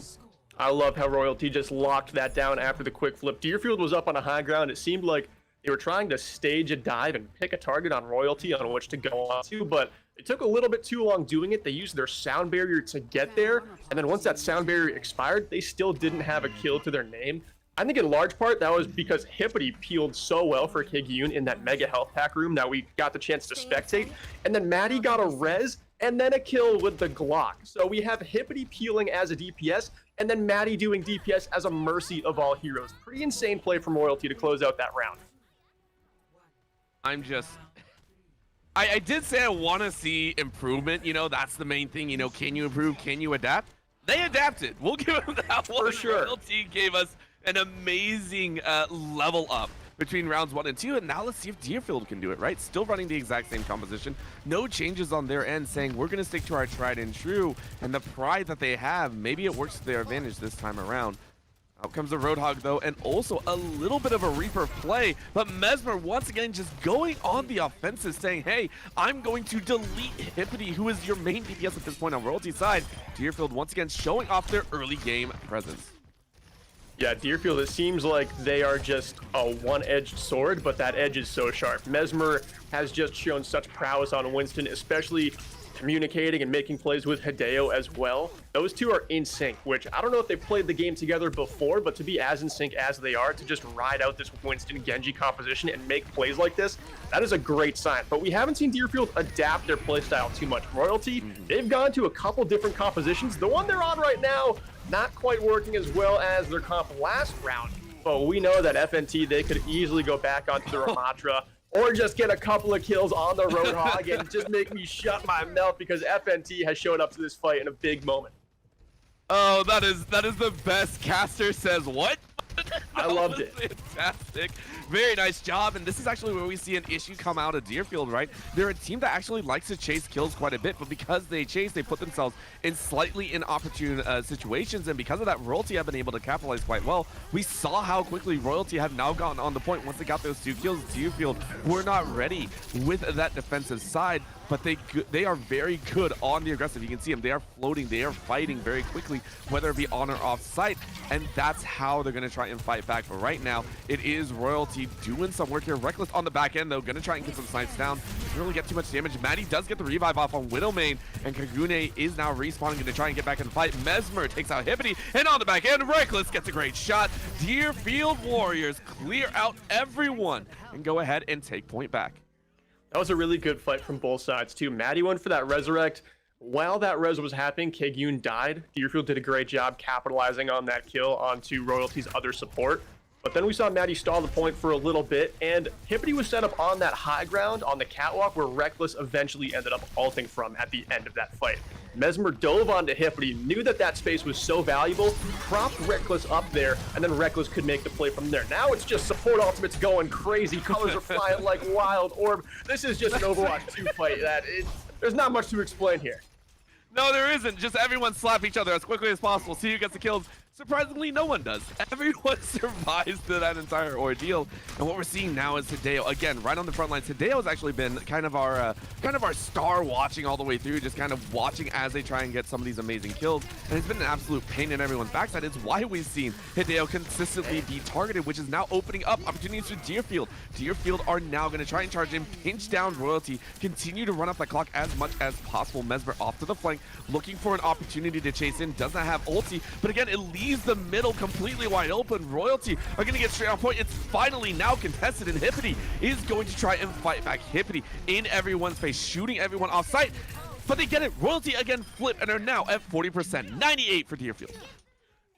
I love how Royalty just locked that down after the quick flip. Deerfield was up on a high ground. It seemed like they were trying to stage a dive and pick a target on Royalty on which to go on to, but it took a little bit too long doing it. They used their sound barrier to get there, and then once that sound barrier expired, they still didn't have a kill to their name. I think in large part that was because Hippity peeled so well for Kigyun in that mega health pack room that we got the chance to spectate, and then Maddie got a res and then a kill with the Glock. So we have Hippity peeling as a DPS, and then Maddie doing DPS as a Mercy of all heroes. Pretty insane play from Royalty to close out that round. I did say I want to see improvement. You know, that's the main thing. You know, can you improve? Can you adapt? They adapted. We'll give them that one. For sure. Royalty gave us an amazing level up between rounds 1 and 2. And now let's see if Deerfield can do it, right? Still running the exact same composition. No changes on their end, saying we're going to stick to our tried and true. And the pride that they have, maybe it works to their advantage this time around. Out comes the Roadhog, though, and also a little bit of a Reaper play. But Mesmer, once again, just going on the offensive, saying, hey, I'm going to delete Hippity, who is your main DPS at this point on Royalty's side. Deerfield, once again, showing off their early game presence. Yeah, Deerfield, it seems like they are just a one-edged sword, but that edge is so sharp. Mesmer has just shown such prowess on Winston, especially communicating and making plays with Hideo as well. Those two are in sync, which I don't know if they've played the game together before, but to be as in sync as they are, to just ride out this Winston Genji composition and make plays like this, that is a great sign. But we haven't seen Deerfield adapt their playstyle too much. Royalty, they've gone to a couple different compositions. The one they're on right now, not quite working as well as their comp last round. But we know that FNT, they could easily go back onto the Ramatra, or just get a couple of kills on the Roadhog and just make me shut my mouth, because FNT has shown up to this fight in a big moment. Oh, that is the best. Caster says what? I loved it. Fantastic. Very nice job. And this is actually where we see an issue come out of Deerfield, right? They're a team that actually likes to chase kills quite a bit, but because they chase, they put themselves in slightly inopportune situations. And because of that, Royalty have been able to capitalize quite well. We saw how quickly Royalty have now gotten on the point. Once they got those 2 kills, Deerfield were not ready with that defensive side, but they are very good on the aggressive. You can see them. They are floating. They are fighting very quickly, whether it be on or off site, and that's how they're going to try and fight back. But right now, it is Royalty doing some work here. Reckless on the back end, though, going to try and get some snipes down. Doesn't really get too much damage. Maddie does get the revive off on Widowmane, and Kagune is now respawning, going to try and get back in the fight. Mesmer takes out Hippity, and on the back end, Reckless gets a great shot. Deerfield Warriors clear out everyone and go ahead and take point back. That was a really good fight from both sides, too. Maddie went for that resurrect. While that res was happening, Kegyun died. Deerfield did a great job capitalizing on that kill onto Royalty's other support. But then we saw Maddie stall the point for a little bit, and Hippity was set up on that high ground on the catwalk where Reckless eventually ended up ulting from at the end of that fight. Mesmer dove onto Hippity, knew that that space was so valuable, propped Reckless up there, and then Reckless could make the play from there. Now it's just support ultimates going crazy. Colors are flying like wild orb. This is just an Overwatch 2 fight. There's not much to explain here. No, there isn't. Just everyone slap each other as quickly as possible. See who gets the kills. Surprisingly, no one does. Everyone survives to that entire ordeal. And what we're seeing now is Hideo, again, right on the front lines. Hideo has actually been kind of our star watching all the way through, just kind of watching as they try and get some of these amazing kills. And it's been an absolute pain in everyone's backside. It's why we've seen Hideo consistently be targeted, which is now opening up opportunities for Deerfield. Deerfield are now going to try and charge in, pinch down Royalty, continue to run up the clock as much as possible. Mesmer off to the flank, looking for an opportunity to chase in. Does not have ulti, but again, it leaves the middle completely wide open. Royalty are going to get straight on point. It's finally now contested, and Hippity is going to try and fight back. Hippity in everyone's face, shooting everyone off site, but they get it. Royalty again flip and are now at 40%, 98 for Deerfield.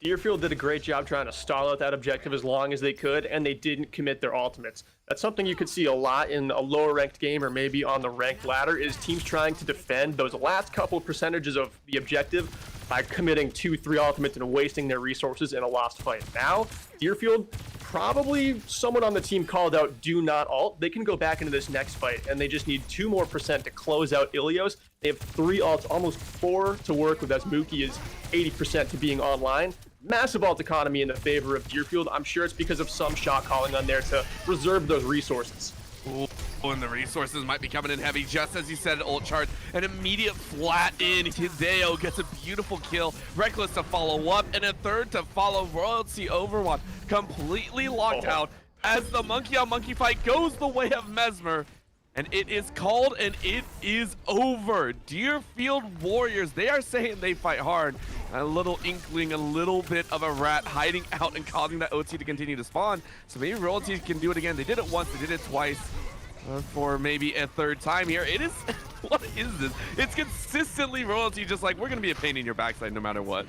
Deerfield did a great job trying to stall out that objective as long as they could, and they didn't commit their ultimates. That's something you could see a lot in a lower ranked game or maybe on the ranked ladder, is teams trying to defend those last couple percentages of the objective by committing 2-3 ultimates and wasting their resources in a lost fight. Now, Deerfield, probably someone on the team called out do not ult. They can go back into this next fight, and they just need 2 more percent to close out Ilios. They have 3 ults, almost 4 to work with, as Mookie is 80% to being online. Massive ult economy in the favor of Deerfield. I'm sure it's because of some shot calling on there to reserve those resources. Ooh, and the resources might be coming in heavy, just as you said, ult charge. An immediate flat in. Hideo gets a beautiful kill. Reckless to follow up, and a third to follow. Royalty Overwatch completely locked out as the monkey on monkey fight goes the way of Mesmer. And it is called, and it is over. Deerfield Warriors, they are saying they fight hard. A little inkling, a little bit of a rat hiding out and causing that OT to continue to spawn. So maybe Royalty can do it again. They did it once, they did it twice. For maybe a third time here. It is, what is this? It's consistently Royalty just like, we're gonna be a pain in your backside no matter what.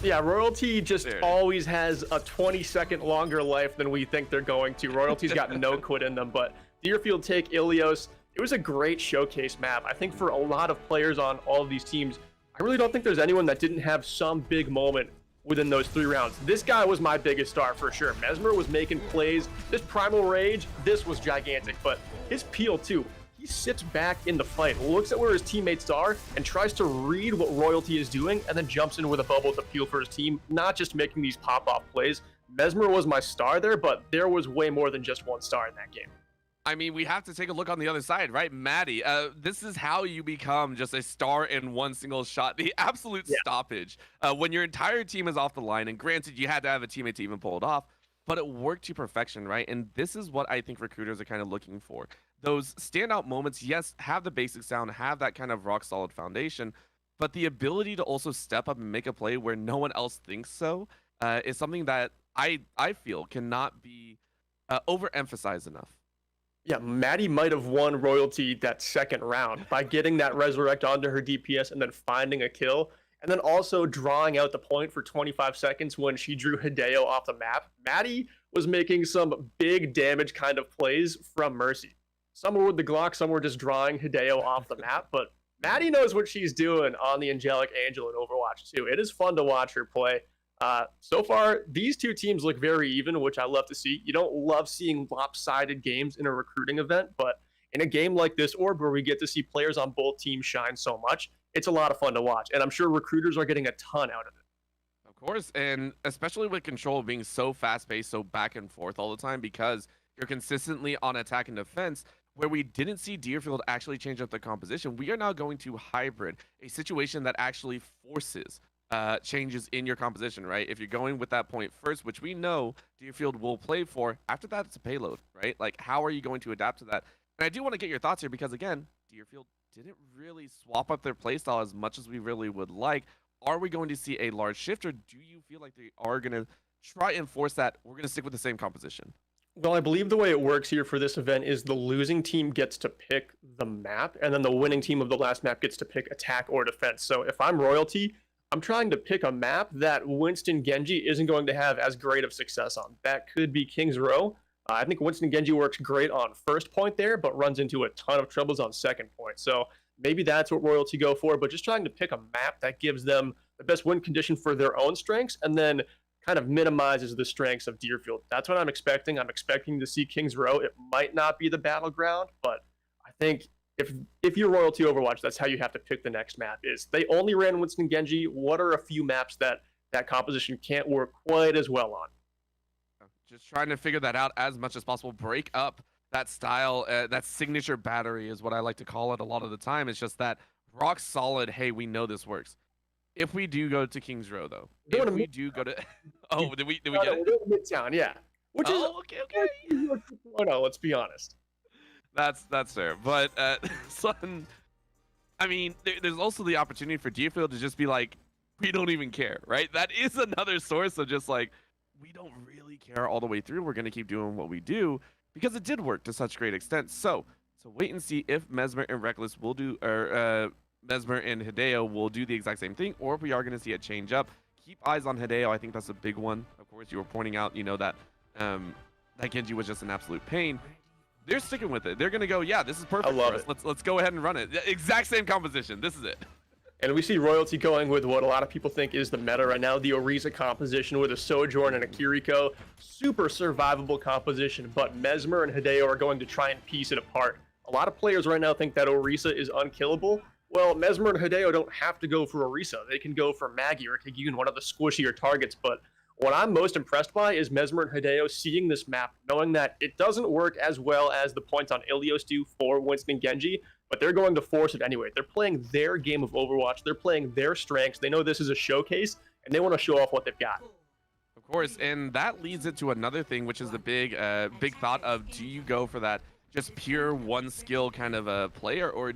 Yeah, Royalty just always has a 20-second longer life than we think they're going to. Royalty's got no quit in them, but Deerfield take Ilios. It was a great showcase map. I think for a lot of players on all of these teams, I really don't think there's anyone that didn't have some big moment within those 3 rounds. This guy was my biggest star for sure. Mesmer was making plays. This Primal Rage, this was gigantic, but his peel too. He sits back in the fight, looks at where his teammates are, and tries to read what Royalty is doing, and then jumps in with a bubble to peel for his team, not just making these pop-off plays. Mesmer was my star there, but there was way more than just one star in that game. I mean, we have to take a look on the other side, right? Maddie, this is how you become just a star in one single shot. The absolute stoppage. When your entire team is off the line, and granted, you had to have a teammate to even pull it off, but it worked to perfection, right? And this is what I think recruiters are kind of looking for. Those standout moments, yes, have the basic sound, have that kind of rock-solid foundation, but the ability to also step up and make a play where no one else thinks so is something that I feel cannot be overemphasized enough. Yeah, Maddie might have won Royalty that second round by getting that resurrect onto her DPS and then finding a kill, and then also drawing out the point for 25 seconds when she drew Hideo off the map. Maddie was making some big damage kind of plays from Mercy. Some were with the Glock, some were just drawing Hideo off the map, but Maddie knows what she's doing on the Angelic Angel in Overwatch too. It is fun to watch her play. So far, these two teams look very even, which I love to see. You don't love seeing lopsided games in a recruiting event, but in a game like this, or where we get to see players on both teams shine so much, it's a lot of fun to watch. And I'm sure recruiters are getting a ton out of it. Of course, and especially with control being so fast-paced, so back and forth all the time, because you're consistently on attack and defense, where we didn't see Deerfield actually change up the composition. We are now going to hybrid, a situation that actually forces changes in your composition, right? If you're going with that point first, which we know Deerfield will play for, after that it's a payload, right? Like, how are you going to adapt to that? And I do want to get your thoughts here because, again, Deerfield didn't really swap up their playstyle as much as we really would like. Are we going to see a large shift, or do you feel like they are going to try and force that we're going to stick with the same composition? Well, I believe the way it works here for this event is the losing team gets to pick the map, and then the winning team of the last map gets to pick attack or defense. So if I'm Royalty, I'm trying to pick a map that Winston Genji isn't going to have as great of success on. That could be King's Row. I think Winston Genji works great on first point there, but runs into a ton of troubles on second point. So maybe that's what Royalty go for, but just trying to pick a map that gives them the best win condition for their own strengths, and then kind of minimizes the strengths of Deerfield. That's what I'm expecting. I'm expecting to see King's Row. It might not be the battleground, but I think if you're Royalty Overwatch, that's how you have to pick the next map. Is they only ran Winston Genji. What are a few maps that composition can't work quite as well on? Just trying to figure that out as much as possible. Break up that style, that signature battery is what I like to call it a lot of the time. It's just that rock solid, hey, we know this works. If we do go to King's Row, though, if we do go to... Oh, did we get it? Midtown, yeah. Which is okay. No, let's be honest. That's fair. But, son, I mean, there's also the opportunity for Deerfield to just be like, we don't even care, right? That is another source of just like, we don't really care all the way through. We're going to keep doing what we do because it did work to such great extent. So wait and see if Mesmer and Reckless will do, or Mesmer and Hideo will do the exact same thing, or if we are going to see a change up. Keep eyes on Hideo. I think that's a big one. Of course, you were pointing out, that that Genji was just an absolute pain. They're sticking with it. They're going to go, yeah, this is perfect I love for us. Let's go ahead and run it. The exact same composition. This is it. And we see Royalty going with what a lot of people think is the meta right now, the Orisa composition with a Sojourn and a Kiriko. Super survivable composition, but Mesmer and Hideo are going to try and piece it apart. A lot of players right now think that Orisa is unkillable. Well, Mesmer and Hideo don't have to go for Orisa. They can go for Maggie or Kigune, one of the squishier targets. But what I'm most impressed by is Mesmer and Hideo seeing this map, knowing that it doesn't work as well as the points on Ilios do for Winston Genji, but they're going to force it anyway. They're playing their game of Overwatch. They're playing their strengths. They know this is a showcase, and they want to show off what they've got. Of course, and that leads it to another thing, which is the big thought of, do you go for that just pure one skill kind of a player, or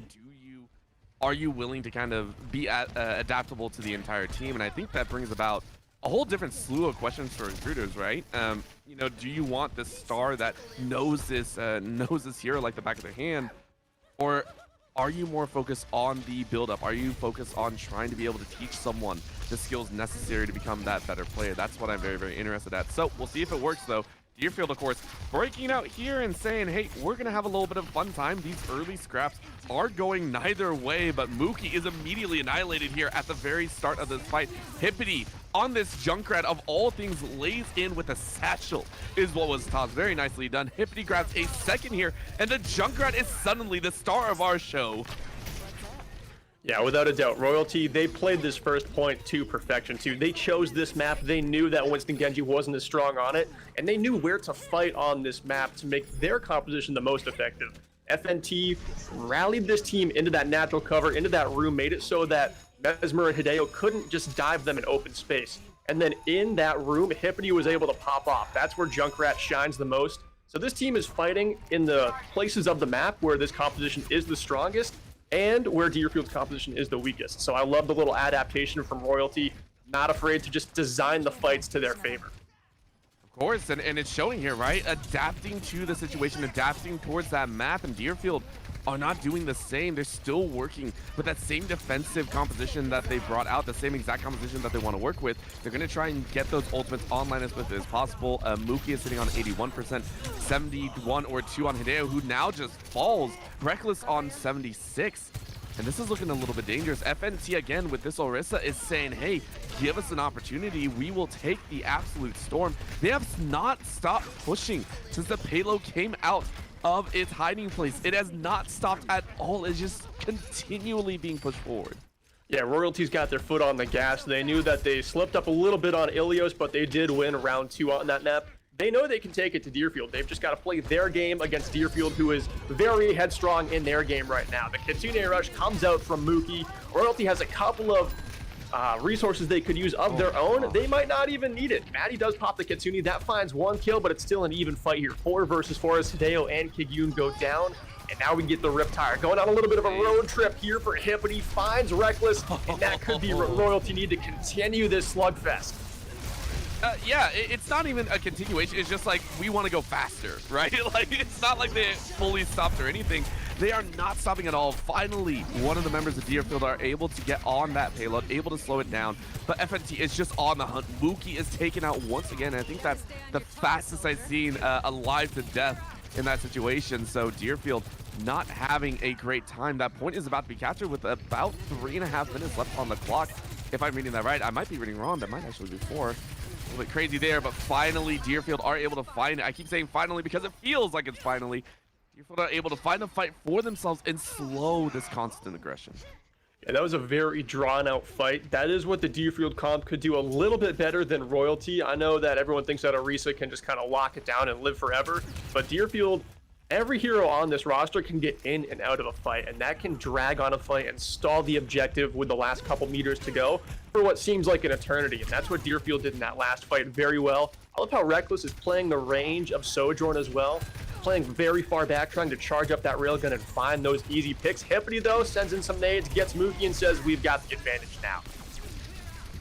are you willing to kind of be adaptable to the entire team? And I think that brings about a whole different slew of questions for recruiters, right? Do you want this star that knows this hero like the back of their hand, or are you more focused on the build-up? Are you focused on trying to be able to teach someone the skills necessary to become that better player? That's what I'm very, very interested at. So we'll see if it works, though. Deerfield, of course, breaking out here and saying, hey, we're going to have a little bit of fun time. These early scraps are going neither way, but Mookie is immediately annihilated here at the very start of this fight. Hippity on this Junkrat, of all things, lays in with a satchel is what was tossed. Very nicely done. Hippity grabs a second here, and the Junkrat is suddenly the star of our show. Yeah, without a doubt. Royalty, they played this first point to perfection, too. They chose this map. They knew that Winston Genji wasn't as strong on it, and they knew where to fight on this map to make their composition the most effective. FNT rallied this team into that natural cover, into that room, made it so that Mesmer and Hideo couldn't just dive them in open space. And then in that room, Hippity was able to pop off. That's where Junkrat shines the most. So this team is fighting in the places of the map where this composition is the strongest, and where Deerfield's composition is the weakest. So I love the little adaptation from Royalty, not afraid to just design the fights to their favor. Of course, and it's showing here, right? Adapting to the situation, adapting towards that map, and Deerfield are not doing the same. They're still working with that same defensive composition that they brought out, the same exact composition that they want to work with. They're going to try and get those ultimates online as quickly as possible. Mookie is sitting on 81%, 71 or 2 on Hideo, who now just falls. Reckless on 76. And this is looking a little bit dangerous. FNT again with this Orisa is saying, hey, give us an opportunity. We will take the absolute storm. They have not stopped pushing since the payload came out of its hiding place. It has not stopped at all. It's just continually being pushed forward. Yeah, Royalty's got their foot on the gas. They knew that they slipped up a little bit on Ilios, but they did win round 2 on that map. They know they can take it to Deerfield. They've just got to play their game against Deerfield, who is very headstrong in their game right now. The Kitsune Rush comes out from Mookie. Royalty has a couple of resources they could use of their own. They might not even need it. Maddie does pop the Kitsune. That finds 1 kill, but it's still an even fight here. 4 versus 4 as Hideo and Kigyun go down. And now we can get the Riptire. Going on a little bit of a road trip here for Hippity. Finds Reckless, and that could be Royalty need to continue this slugfest. Yeah, it's not even a continuation. It's just like, we want to go faster, right? Like, it's not like they fully stopped or anything. They are not stopping at all. Finally, one of the members of Deerfield are able to get on that payload, able to slow it down. But FNT is just on the hunt. Mookie is taken out once again. I think that's the fastest I've seen alive to death in that situation. So Deerfield not having a great time. That point is about to be captured with about 3.5 minutes left on the clock. If I'm reading that right, I might be reading wrong. That might actually be 4. A little bit crazy there, but finally Deerfield are able to find it. I keep saying finally because it feels like it's finally. Deerfield are able to find a fight for themselves and slow this constant aggression. Yeah, that was a very drawn-out fight. That is what the Deerfield comp could do a little bit better than Royalty. I know that everyone thinks that Orisa can just kind of lock it down and live forever, but Deerfield, every hero on this roster can get in and out of a fight, and that can drag on a fight and stall the objective with the last couple meters to go for what seems like an eternity, and that's what Deerfield did in that last fight very well. I love how Reckless is playing the range of Sojourn as well, playing very far back, trying to charge up that railgun and find those easy picks. Hippity, though, sends in some nades, gets Mookie, and says, we've got the advantage now.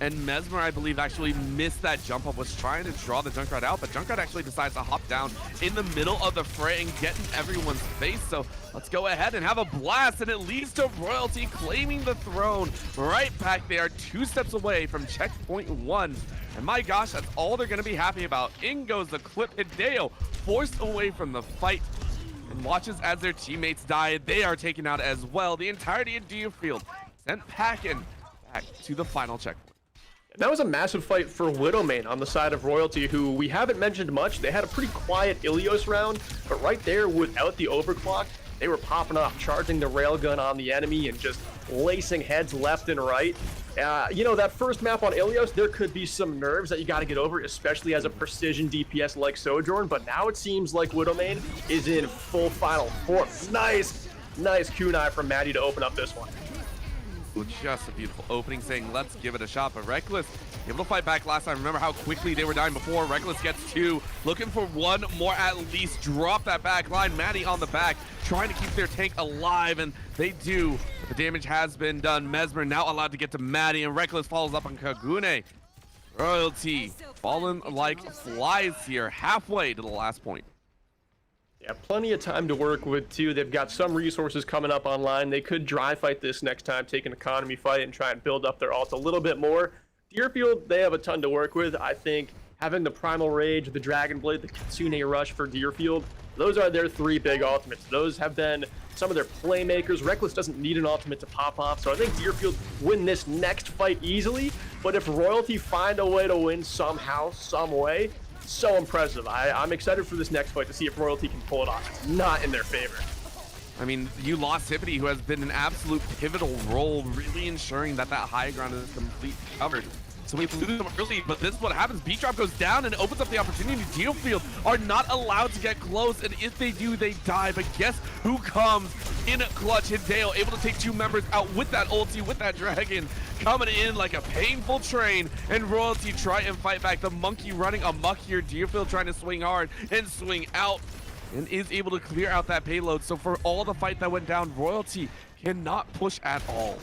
And Mesmer, I believe, actually missed that jump up, was trying to draw the Junkrat out, but Junkrat actually decides to hop down in the middle of the fray and get in everyone's face. So let's go ahead and have a blast, and it leads to Royalty claiming the throne right back there, 2 steps away from checkpoint 1. And my gosh, that's all they're going to be happy about. In goes the clip. Hideo forced away from the fight and watches as their teammates die. They are taken out as well. The entirety of Deerfield sent packing back to the final checkpoint. That was a massive fight for Widowmane on the side of Royalty, who we haven't mentioned much. They had a pretty quiet Ilios round, but right there, without the overclock, they were popping off, charging the railgun on the enemy and just lacing heads left and right. You know, that first map on Ilios, there could be some nerves that you got to get over, especially as a precision DPS like Sojourn, but now it seems like Widowmane is in full final form. Nice kunai from Maddie to open up this one. Just a beautiful opening, saying let's give it a shot. But Reckless able to fight back last time. Remember how quickly they were dying before. Reckless gets 2, looking for 1 more at least. Drop that back line. Maddie on the back, trying to keep their tank alive, and they do. But the damage has been done. Mesmer now allowed to get to Maddie, and Reckless follows up on Kagune. Royalty falling like flies here, halfway to the last point. Yeah, plenty of time to work with, too. They've got some resources coming up online. They could dry fight this next time, take an economy fight, and try and build up their ult a little bit more. Deerfield, they have a ton to work with. I think having the Primal Rage, the Dragon Blade, the Kitsune Rush for Deerfield, those are their 3 big ultimates. Those have been some of their playmakers. Reckless doesn't need an ultimate to pop off, so I think Deerfield win this next fight easily. But if Royalty find a way to win somehow, some way, so impressive. I'm excited for this next fight to see if Royalty can pull it off. It's not in their favor. I mean, you lost Hippity, who has been an absolute pivotal role, really ensuring that that high ground is completely covered. So we lose them early, but this is what happens. B-Drop goes down and opens up the opportunity. Deerfield are not allowed to get close, and if they do, they die. But guess who comes in a clutch? Hideo able to take 2 members out with that ulti, with that dragon, coming in like a painful train, and Royalty try and fight back. The monkey running amok here. Deerfield trying to swing hard and swing out, and is able to clear out that payload. So for all the fight that went down, Royalty cannot push at all.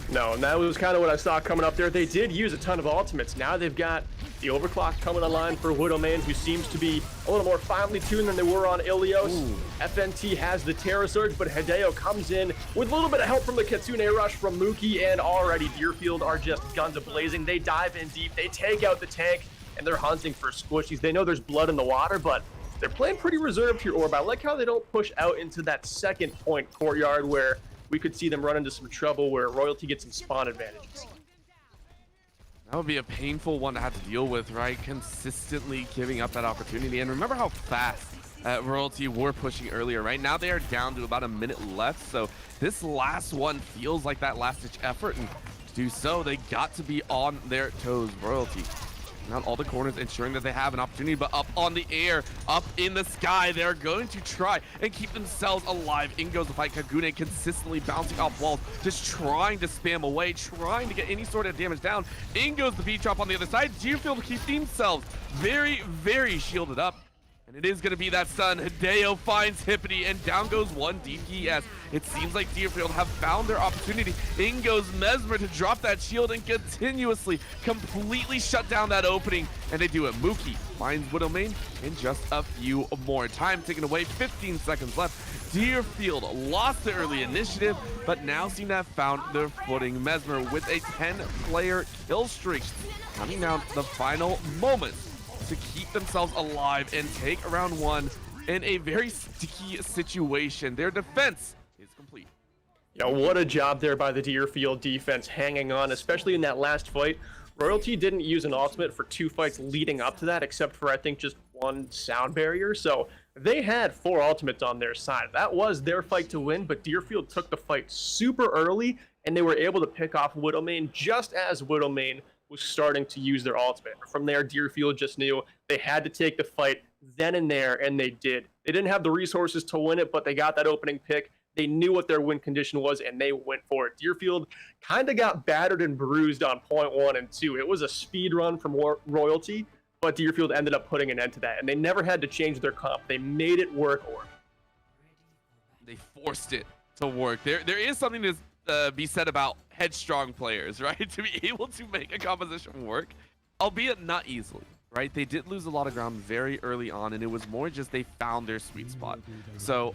No, and that was kind of what I saw coming up there. They did use a ton of ultimates. Now they've got the overclock coming online for Widowmane, who seems to be a little more finely tuned than they were on Ilios. Ooh. FNT has the Terra Surge, but Hideo comes in with a little bit of help from the Kitsune Rush from Mookie, and already Deerfield are just guns a-blazing. They dive in deep, they take out the tank, and they're hunting for squishies. They know there's blood in the water, but they're playing pretty reserved here, Orb. I like how they don't push out into that second point courtyard where we could see them run into some trouble where Royalty gets some spawn advantages. That would be a painful one to have to deal with, right? Consistently giving up that opportunity. And remember how fast Royalty were pushing earlier, right? Now they are down to about a minute left. So this last one feels like that last-ditch effort. And to do so, they got to be on their toes. Royalty around all the corners, ensuring that they have an opportunity, but up on the air, up in the sky, they're going to try and keep themselves alive. In goes the fight. Kagune consistently bouncing off walls, just trying to spam away, trying to get any sort of damage down. In goes the beat drop on the other side. Deerfield keeping themselves very, very shielded up. And it is going to be that stun. Hideo finds Hippity, and down goes one DPS. It seems like Deerfield have found their opportunity. In goes Mesmer to drop that shield and continuously, completely shut down that opening. And they do it. Mookie finds Widowmain in just a few more. Time taken away, 15 seconds left. Deerfield lost the early initiative, but now seem to have found their footing. Mesmer with a 10-player kill streak. Coming down to the final moments to keep themselves alive and take round one in a very sticky situation. Their defense is complete. Yeah, what a job there by the Deerfield defense, hanging on, especially in that last fight. Royalty didn't use an ultimate for 2 fights leading up to that, except for, I think, just 1 sound barrier. So they had 4 ultimates on their side. That was their fight to win, but Deerfield took the fight super early, and they were able to pick off Widowmain just as Widowmain was starting to use their ultimate. From there, Deerfield just knew they had to take the fight then and there, and they did. They didn't have the resources to win it, but they got that opening pick. They knew what their win condition was, and they went for it. Deerfield kind of got battered and bruised on point 1 and 2. It was a speed run from Royalty, but Deerfield ended up putting an end to that, and they never had to change their comp. They made it work. They forced it to work. There is something to be said about headstrong players, right? To be able to make a composition work, albeit not easily, right? They did lose a lot of ground very early on, and it was more just they found their sweet spot. So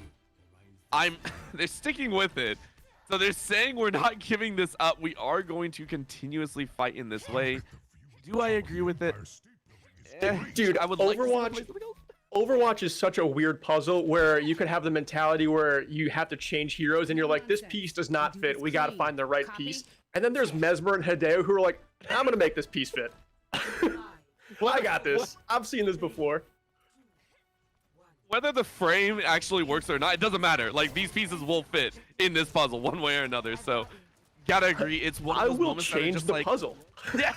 they're sticking with it. So they're saying we're not giving this up. We are going to continuously fight in this way. Do I agree with it? Dude, I would Overwatch is such a weird puzzle where you could have the mentality where you have to change heroes and you're like, this piece does not fit. We got to find the right piece. And then there's Mesmer and Hideo who are like, I'm going to make this piece fit. Well, I got this. I've seen this before. Whether the frame actually works or not, it doesn't matter. Like, these pieces will fit in this puzzle one way or another. So, gotta agree. It's one of those moments that are just I will change the puzzle. Yeah.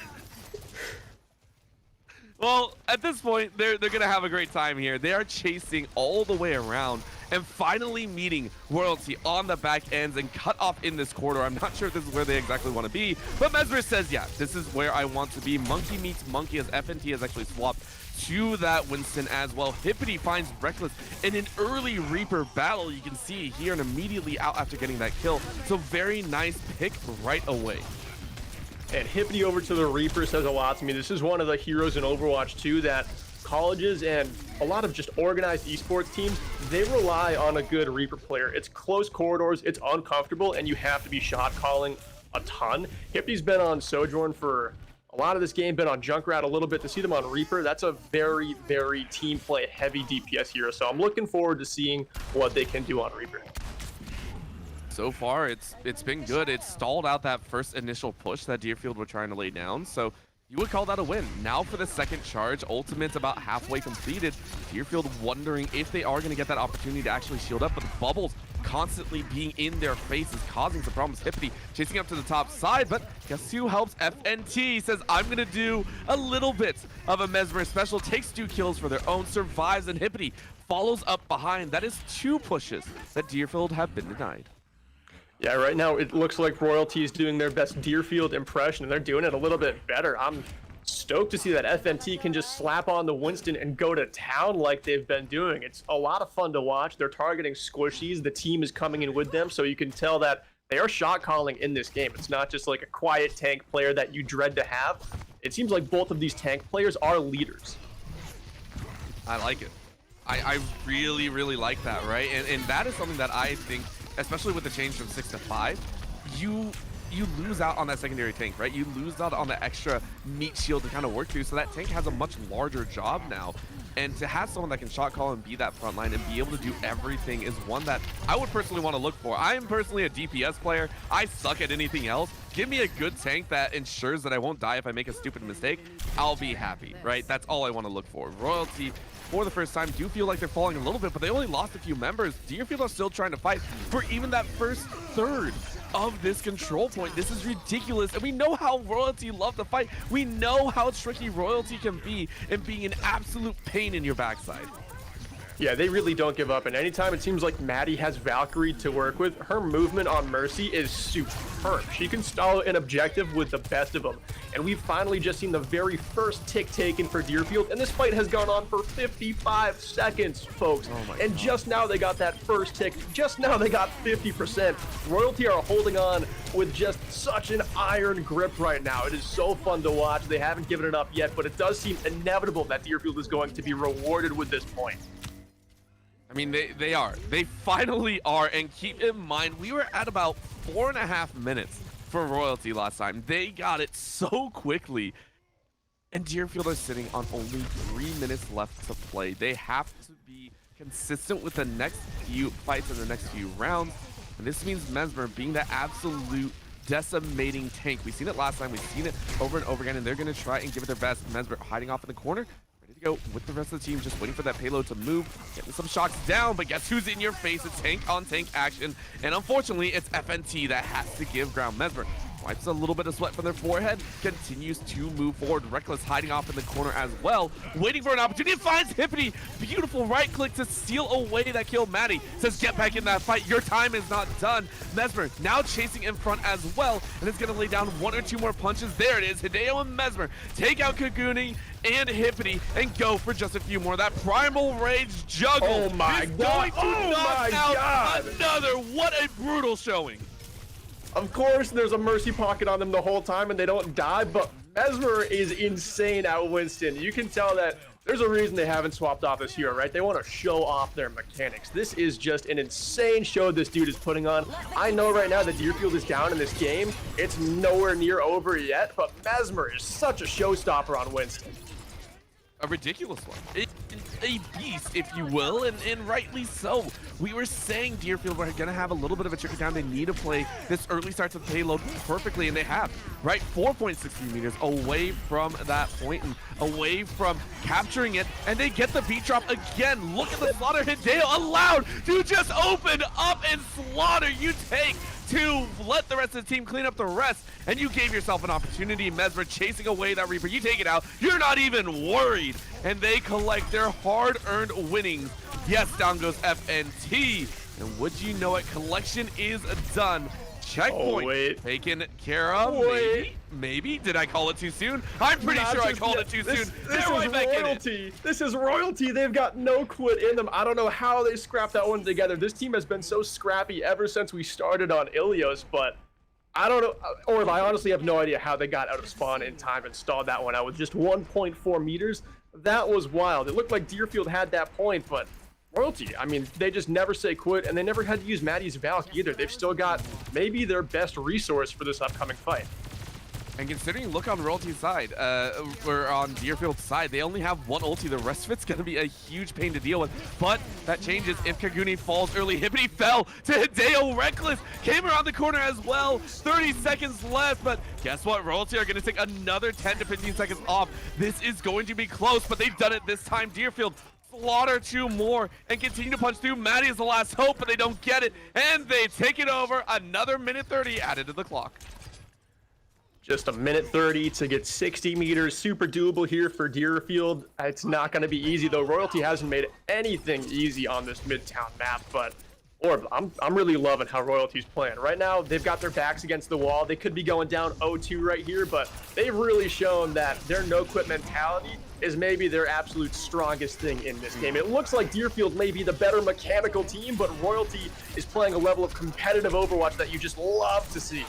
Well, at this point, they're going to have a great time here. They are chasing all the way around and finally meeting Royalty on the back ends and cut off in this corridor. I'm not sure if this is where they exactly want to be, but Mesmer says, yeah, this is where I want to be. Monkey meets Monkey as FNT has actually swapped to that Winston as well. Hippity finds Reckless in an early Reaper battle. You can see here and immediately out after getting that kill. So very nice pick right away. And Hippity over to the Reaper says a lot to me. This is one of the heroes in Overwatch 2 that colleges and a lot of just organized esports teams, they rely on a good Reaper player. It's close corridors, it's uncomfortable, and you have to be shot calling a ton. Hippity's been on Sojourn for a lot of this game, been on Junkrat a little bit. To see them on Reaper, that's a very, very team play heavy DPS hero. So I'm looking forward to seeing what they can do on Reaper. So far, it's been good. It stalled out that first initial push that Deerfield were trying to lay down. So you would call that a win. Now for the second charge, ultimate's about halfway completed. Deerfield wondering if they are going to get that opportunity to actually shield up, but the bubbles constantly being in their faces, causing some problems. Hippity chasing up to the top side, but guess who helps? FNT says, I'm going to do a little bit of a Mesmer special, takes 2 kills for their own, survives, and Hippity follows up behind. That is 2 pushes that Deerfield have been denied. Yeah, right now it looks like Royalty is doing their best Deerfield impression, and they're doing it a little bit better. I'm stoked to see that FNT can just slap on the Winston and go to town like they've been doing. It's a lot of fun to watch. They're targeting squishies. The team is coming in with them, so you can tell that they are shot calling in this game. It's not just like a quiet tank player that you dread to have. It seems like both of these tank players are leaders. I like it. I really, really like that, right? And that is something that I think, especially with the change from 6 to 5, you lose out on that secondary tank, right? You lose out on the extra meat shield to kind of work through, so that tank has a much larger job now. And to have someone that can shot call and be that front line and be able to do everything is one that I would personally want to look for. I am personally a DPS player. I suck at anything else. Give me a good tank that ensures that I won't die if I make a stupid mistake. I'll be happy, right? That's all I want to look for. Royalty, for the first time, do feel like they're falling a little bit, but they only lost a few members. Deerfield are still trying to fight for even that first third of this control point. This is ridiculous, and we know how Royalty love to fight. We know how tricky Royalty can be in being an absolute pain in your backside. Yeah, they really don't give up, and anytime it seems like Maddie has Valkyrie to work with, her movement on Mercy is superb. She can stall an objective with the best of them, and we've finally just seen the very first tick taken for Deerfield, and this fight has gone on for 55 seconds, folks. And just now they got that first tick. Just now they got 50%. Royalty are holding on with just such an iron grip right now. It is so fun to watch. They haven't given it up yet, but it does seem inevitable that Deerfield is going to be rewarded with this point. I mean, they are. They finally are. And keep in mind, we were at about 4.5 minutes for Royalty last time. They got it so quickly. And Deerfield are sitting on only 3 minutes left to play. They have to be consistent with the next few fights and the next few rounds. And this means Mesmer being the absolute decimating tank. We've seen it last time. We've seen it over and over again. And they're going to try and give it their best. Mesmer hiding off in the corner, to go with the rest of the team, just waiting for that payload to move, getting some shots down, but guess who's in your face? It's tank on tank action, and unfortunately it's FNT that has to give ground. Mesmer wipes a little bit of sweat from their forehead, continues to move forward. Reckless hiding off in the corner as well, waiting for an opportunity, finds Hippity. Beautiful right click to steal away that kill. Maddie says, get back in that fight, your time is not done. Mesmer now chasing in front as well, and is gonna lay down 1 or 2 more punches. There it is, Hideo and Mesmer take out Kaguni and Hippity and go for just a few more. That primal rage juggle Oh my is God. going to knock out God. another. What a brutal showing. Of course, there's a mercy pocket on them the whole time and they don't die, but Mesmer is insane at Winston. You can tell that there's a reason they haven't swapped off this hero, right? They want to show off their mechanics. This is just an insane show this dude is putting on. I know right now that Deerfield is down in this game. It's nowhere near over yet, but Mesmer is such a showstopper on Winston. A ridiculous one. A beast, if you will, and rightly so. We were saying Deerfield were going to have a little bit of a tricky time. They need to play this early start to the payload perfectly, and they have, right? 4.60 meters away from that point and away from capturing it, and they get the beat drop again. Look at the slaughter. Hideo allowed to just open up and slaughter. You take to let the rest of the team clean up the rest, and you gave yourself an opportunity. Mesmer chasing away that Reaper. You take it out. You're not even worried, and they collect their hard-earned winnings. Yes, down goes FNT, and would you know it, collection is done. Checkpoint taken care of. Maybe. Did I call it too soon? I'm pretty sure I called it too soon. This is Royalty. This is Royalty. They've got no quit in them. I don't know how they scrapped that one together. This team has been so scrappy ever since we started on Ilios, but I don't know, or I honestly have no idea how they got out of spawn in time and stalled that one out with just 1.4 meters. That was wild. It looked like Deerfield had that point, but Royalty, I mean, they just never say quit, and they never had to use Maddie's Valk either. They've still got maybe their best resource for this upcoming fight. And considering, look on Royalty's side, or on Deerfield's side, they only have one ulti. The rest of it's going to be a huge pain to deal with. But that changes if Kaguni falls early. Hippity fell to Hideo. Reckless came around the corner as well. 30 seconds left, but guess what? Royalty are going to take another 10 to 15 seconds off. This is going to be close, but they've done it this time. Deerfield slaughter 2 more and continue to punch through. Maddie is the last hope, but they don't get it, and they take it over. Another minute 30 added to the clock. Just a minute 30 to get 60 meters. Super doable here for Deerfield. It's not going to be easy, though. Royalty hasn't made anything easy on this Midtown map, but Orb, I'm really loving how Royalty's playing. Right now, they've got their backs against the wall. They could be going down 0-2 right here, but they've really shown that their no-quit mentality is maybe their absolute strongest thing in this game. It looks like Deerfield may be the better mechanical team, but Royalty is playing a level of competitive Overwatch that you just love to see.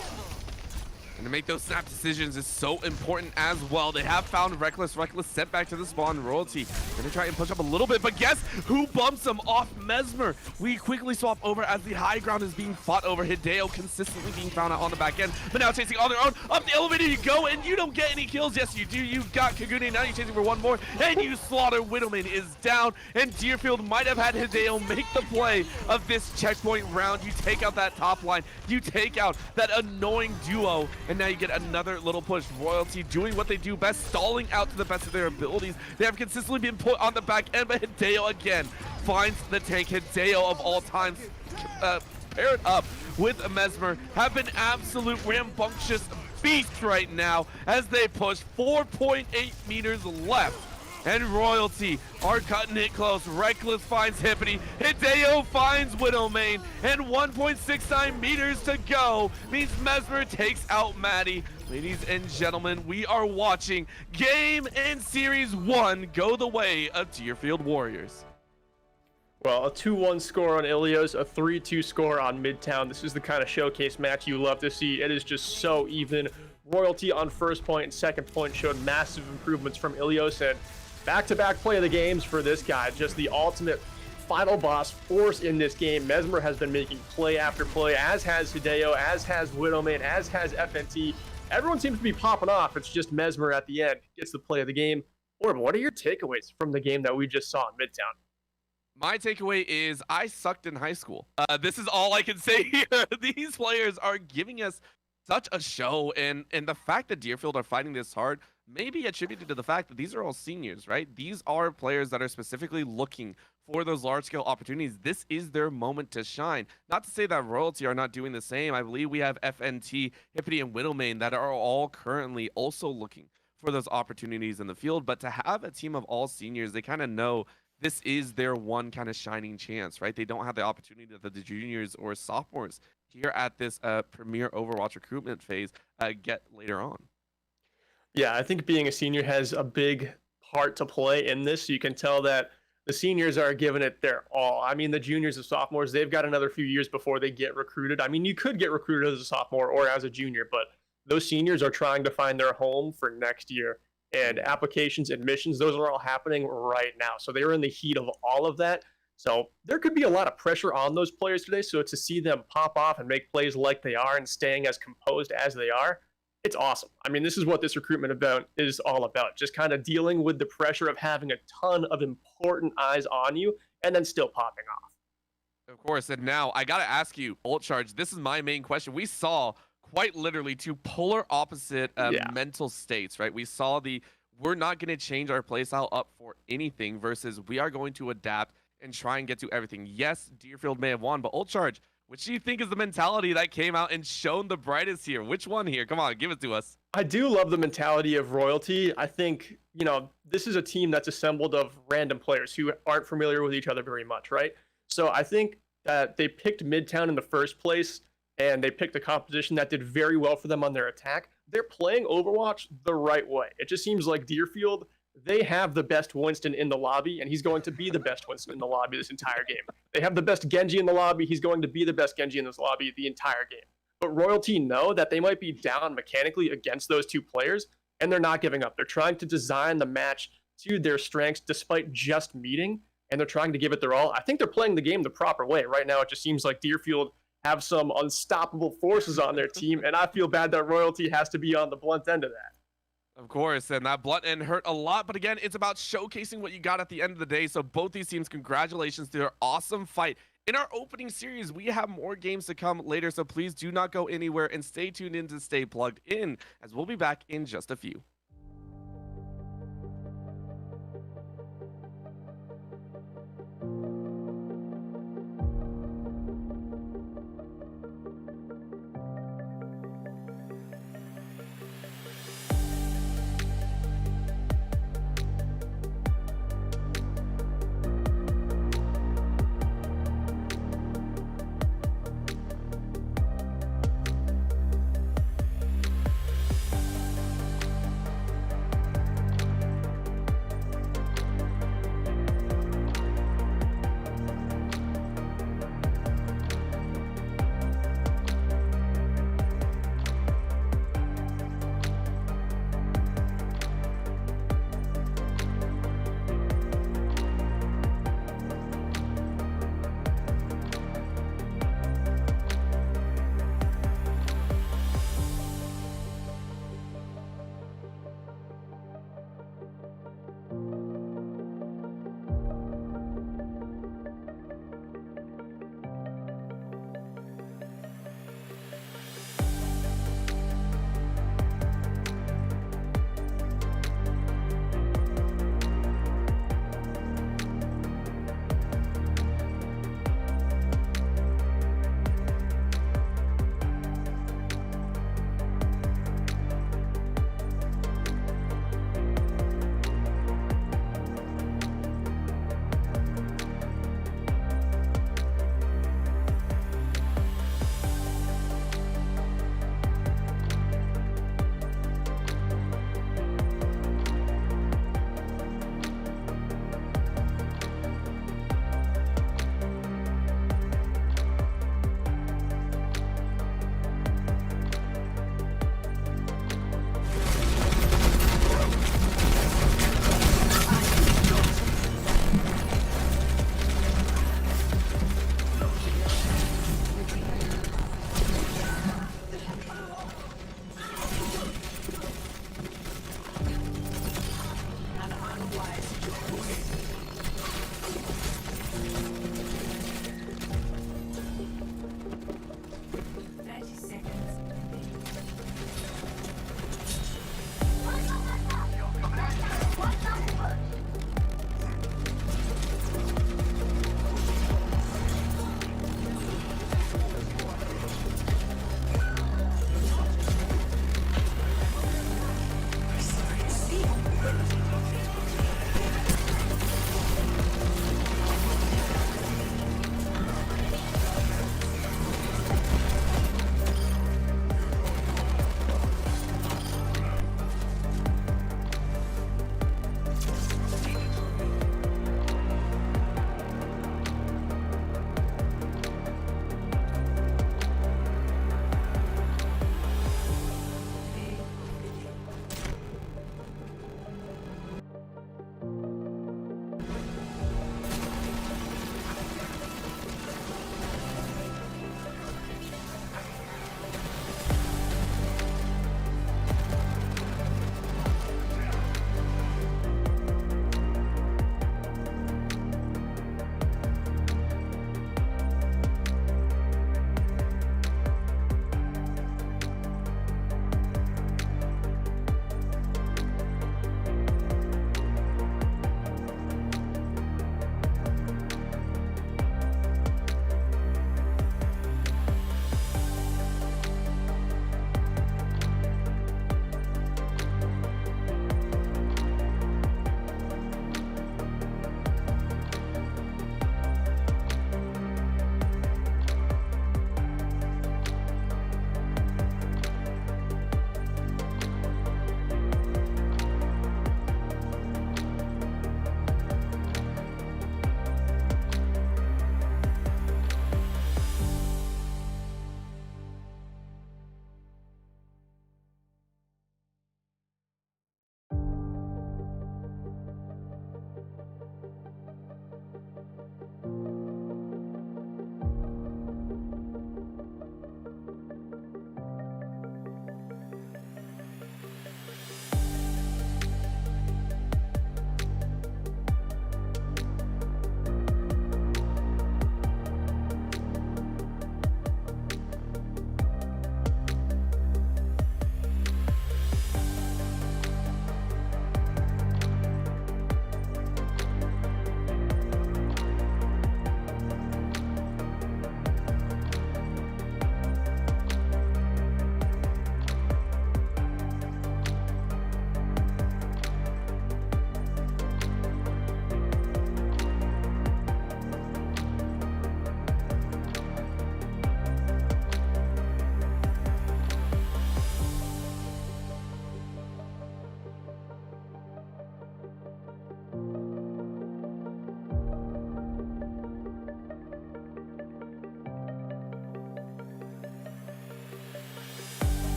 And to make those snap decisions is so important as well. They have found Reckless. Reckless sent back to the spawn. Royalty gonna try and push up a little bit, but guess who bumps him off? Mesmer. We quickly swap over as the high ground is being fought over. Hideo consistently being found out on the back end, but now chasing on their own. Up the elevator you go, and you don't get any kills. Yes, you do. You got Kagune. Now you're chasing for one more, and you slaughter. Widowman is down, and Deerfield might have had Hideo make the play of this checkpoint round. You take out that top line. You take out that annoying duo, and now you get another little push. Royalty doing what they do best, stalling out to the best of their abilities. They have consistently been put on the back end, but Hideo again finds the tank. Hideo of all time paired up with Mesmer have been absolute rambunctious beasts right now as they push 4.8 meters left. And Royalty are cutting it close. Reckless finds Hippity. Hideo finds Widowmane. And 1.69 meters to go means Mesmer takes out Maddie. Ladies and gentlemen, we are watching Game and Series 1 go the way of Deerfield Warriors. Well, a 2-1 score on Ilios, a 3-2 score on Midtown. This is the kind of showcase match you love to see. It is just so even. Royalty on first point and second point showed massive improvements from Ilios, and back-to-back play of the games for this guy. Just the ultimate final boss force in this game. Mesmer has been making play after play, as has Hideo, as has Widowmane, as has FNT. Everyone seems to be popping off. It's just Mesmer at the end gets the play of the game. Orb, what are your takeaways from the game that we just saw in Midtown? My takeaway is I sucked in high school. This is all I can say here. These players are giving us such a show, and the fact that Deerfield are fighting this hard may be attributed to the fact that these are all seniors, right? These are players that are specifically looking for those large-scale opportunities. This is their moment to shine. Not to say that Royalty are not doing the same. I believe we have FNT, Hippity, and Widowmane that are all currently also looking for those opportunities in the field. But to have a team of all seniors, they kind of know this is their one kind of shining chance, right? They don't have the opportunity that the juniors or sophomores here at this premier Overwatch recruitment phase get later on. Yeah, I think being a senior has a big part to play in this. You can tell that the seniors are giving it their all. I mean, the juniors and sophomores, they've got another few years before they get recruited. I mean, you could get recruited as a sophomore or as a junior, but those seniors are trying to find their home for next year. And applications, admissions, those are all happening right now. So they're in the heat of all of that. So there could be a lot of pressure on those players today. So to see them pop off and make plays like they are and staying as composed as they are, it's awesome. I mean, this is what this recruitment event is all about. Just kind of dealing with the pressure of having a ton of important eyes on you and then still popping off. Of course, and now I got to ask you, Bolt Charge, this is my main question. We saw quite literally two polar opposite mental states, right? We saw we're not going to change our playstyle up for anything versus we are going to adapt and try and get to everything. Yes, Deerfield may have won, but Bolt Charge, which do you think is the mentality that came out and shown the brightest here? Which one here? Come on, give it to us. I do love the mentality of Royalty. I think, this is a team that's assembled of random players who aren't familiar with each other very much, right? So I think that they picked Midtown in the first place, and they picked a composition that did very well for them on their attack. They're playing Overwatch the right way. It just seems like Deerfield, they have the best Winston in the lobby, and he's going to be the best Winston in the lobby this entire game. They have the best Genji in the lobby. He's going to be the best Genji in this lobby the entire game. But Royalty know that they might be down mechanically against those two players, and they're not giving up. They're trying to design the match to their strengths despite just meeting, and they're trying to give it their all. I think they're playing the game the proper way. Right now, it just seems like Deerfield have some unstoppable forces on their team, and I feel bad that Royalty has to be on the blunt end of that. Of course, and that blunt end hurt a lot, but again, it's about showcasing what you got at the end of the day. So both these teams, congratulations to their awesome fight. In our opening series, we have more games to come later, so please do not go anywhere and stay tuned in to stay plugged in, as we'll be back in just a few.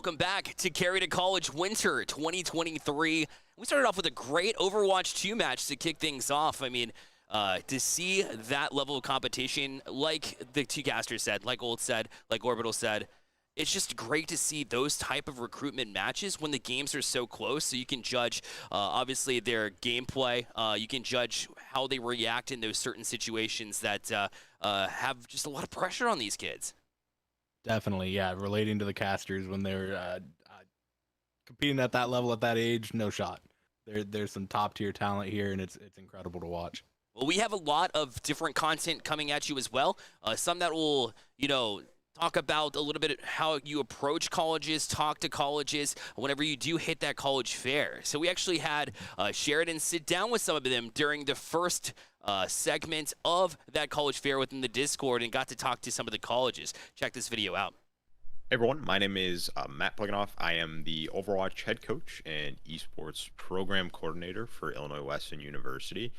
welcome back to Carry2College Winter 2023. We started off with a great Overwatch 2 match to kick things off. I mean, to see that level of competition, like the two casters said, like Old said, like Orbital said, it's just great to see those type of recruitment matches when the games are so close, so you can judge, obviously, their gameplay. You can judge how they react in those certain situations that have just a lot of pressure on these kids. Definitely, yeah. Relating to the casters when they're competing at that level at that age, no shot. There's some top tier talent here, and it's incredible to watch. Well, we have a lot of different content coming at you as well. Some that will, talk about a little bit how you approach colleges, talk to colleges whenever you do hit that college fair. So we actually had Sheridan sit down with some of them during the first segment of that college fair within the Discord and got to talk to some of the colleges. Check this video out. Hey everyone, my name is Matt Pluganoff. I am the Overwatch head coach and esports program coordinator for Illinois Wesleyan University.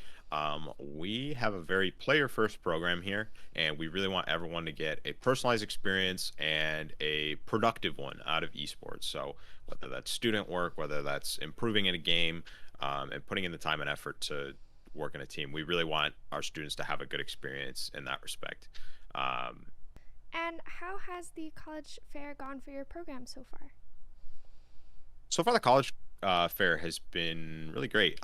We have a very player-first program here, and we really want everyone to get a personalized experience and a productive one out of esports. So whether that's student work, whether that's improving in a game, and putting in the time and effort to work in a team, we really want our students to have a good experience in that respect. And how has the college fair gone for your program so far? So far, the college fair has been really great.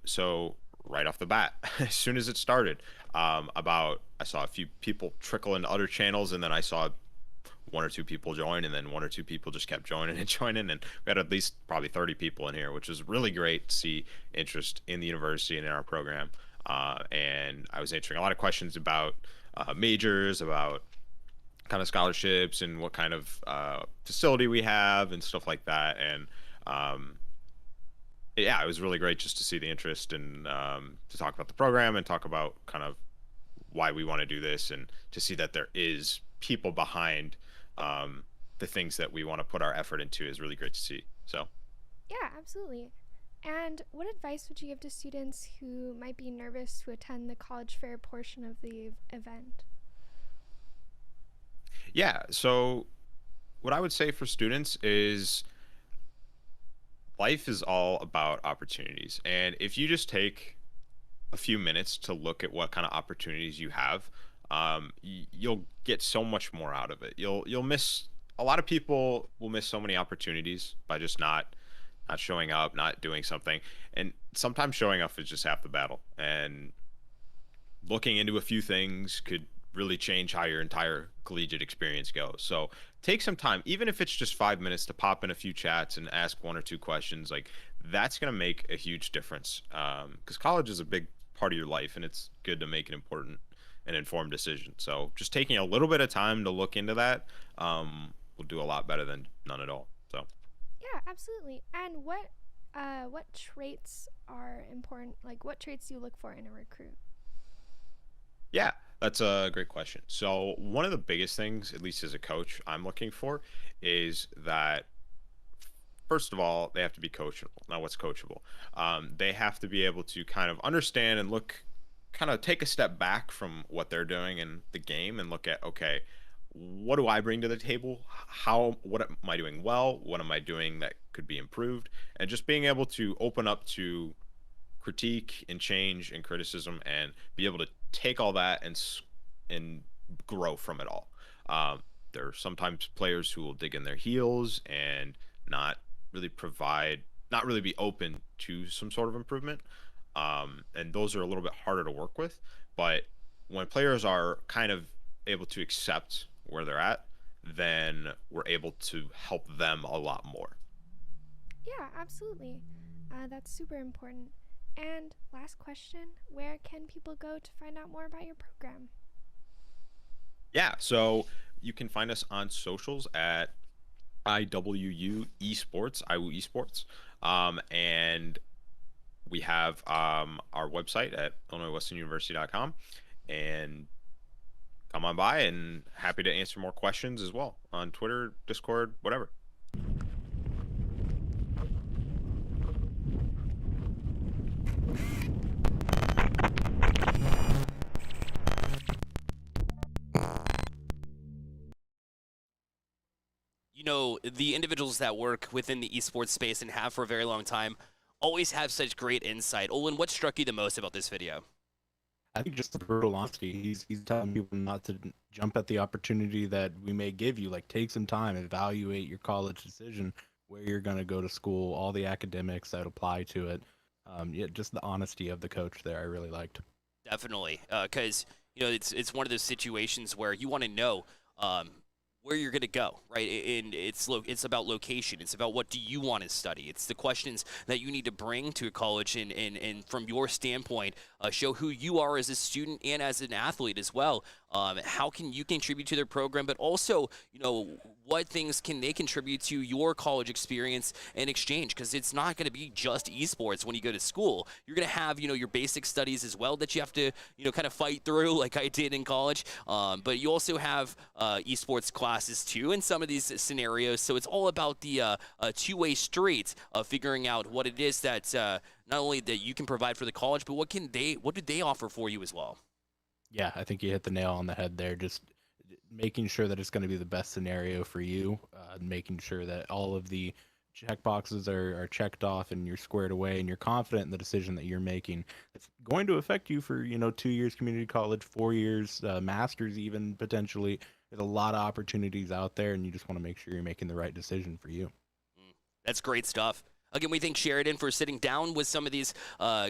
So right off the bat, as soon as it started, I saw a few people trickle into other channels, and then I saw one or two people join, and then one or two people just kept joining, and we had at least probably 30 people in here, which was really great to see interest in the university and in our program. And I was answering a lot of questions about majors, about kind of scholarships and what kind of facility we have and stuff like that. And yeah, it was really great just to see the interest and to talk about the program and talk about kind of why we want to do this, and to see that there is people behind the things that we want to put our effort into is really great to see. So yeah, absolutely. And what advice would you give to students who might be nervous to attend the college fair portion of the event? yeah, so what I would say for students is life is all about opportunities. And if you just take a few minutes to look at what kind of opportunities you have, you'll get so much more out of it. You'll miss, a lot of people will miss so many opportunities by just not showing up, not doing something. And sometimes showing up is just half the battle. And looking into a few things could really change how your entire collegiate experience goes. So take some time, even if it's just 5 minutes, to pop in a few chats and ask one or two questions. Like, that's going to make a huge difference, because college is a big part of your life, and it's good to make an important and informed decision. So just taking a little bit of time to look into that will do a lot better than none at all. So Yeah, absolutely. And what traits are important? Like, what traits do you look for in a recruit? yeah, that's a great question. So one of the biggest things, at least as a coach, I'm looking for is that, first of all, they have to be coachable. Now, what's coachable? They have to be able to kind of understand and kind of take a step back from what they're doing in the game and look at, okay, what do I bring to the table? What am I doing well? What am I doing that could be improved? And just being able to open up to critique and change and criticism, and be able to take all that and grow from it all. There are sometimes players who will dig in their heels and not really be open to some sort of improvement. And those are a little bit harder to work with. But when players are kind of able to accept where they're at, then we're able to help them a lot more. Yeah, absolutely. That's super important. And last question, where can people go to find out more about your program? Yeah, so you can find us on socials at IWU Esports, IWU Esports. And we have our website at IllinoisWesleyanUniversity.com. And come on by, and happy to answer more questions as well on Twitter, Discord, whatever. you know, the individuals that work within the esports space and have for a very long time always have such great insight. Olin, what struck you the most about this video? I think just the brutal honesty. He's telling people not to jump at the opportunity that we may give you. Like, take some time, evaluate your college decision, where you're going to go to school, all the academics that apply to it. Yeah, just the honesty of the coach there, I really liked. Definitely, because you know it's one of those situations where you want to know where you're going to go, right? And it's about location. It's about what do you want to study. It's the questions that you need to bring to a college and from your standpoint, show who you are as a student and as an athlete as well. How can you contribute to their program, but also, you know, what things can they contribute to your college experience and exchange? Because it's not going to be just esports when you go to school. You're going to have, you know, your basic studies as well that you have to, you know, kind of fight through like I did in college. But you also have esports classes too in some of these scenarios. So it's all about the two-way street of figuring out what it is that not only that you can provide for the college, but what do they offer for you as well? Yeah, I think you hit the nail on the head there. Just making sure that it's going to be the best scenario for you, making sure that all of the check boxes are checked off and you're squared away and you're confident in the decision that you're making. It's going to affect you for, you know, 2 years community college, 4 years, masters even potentially. There's a lot of opportunities out there, and you just want to make sure you're making the right decision for you. That's great stuff. Again, we thank Sheridan for sitting down with some of these,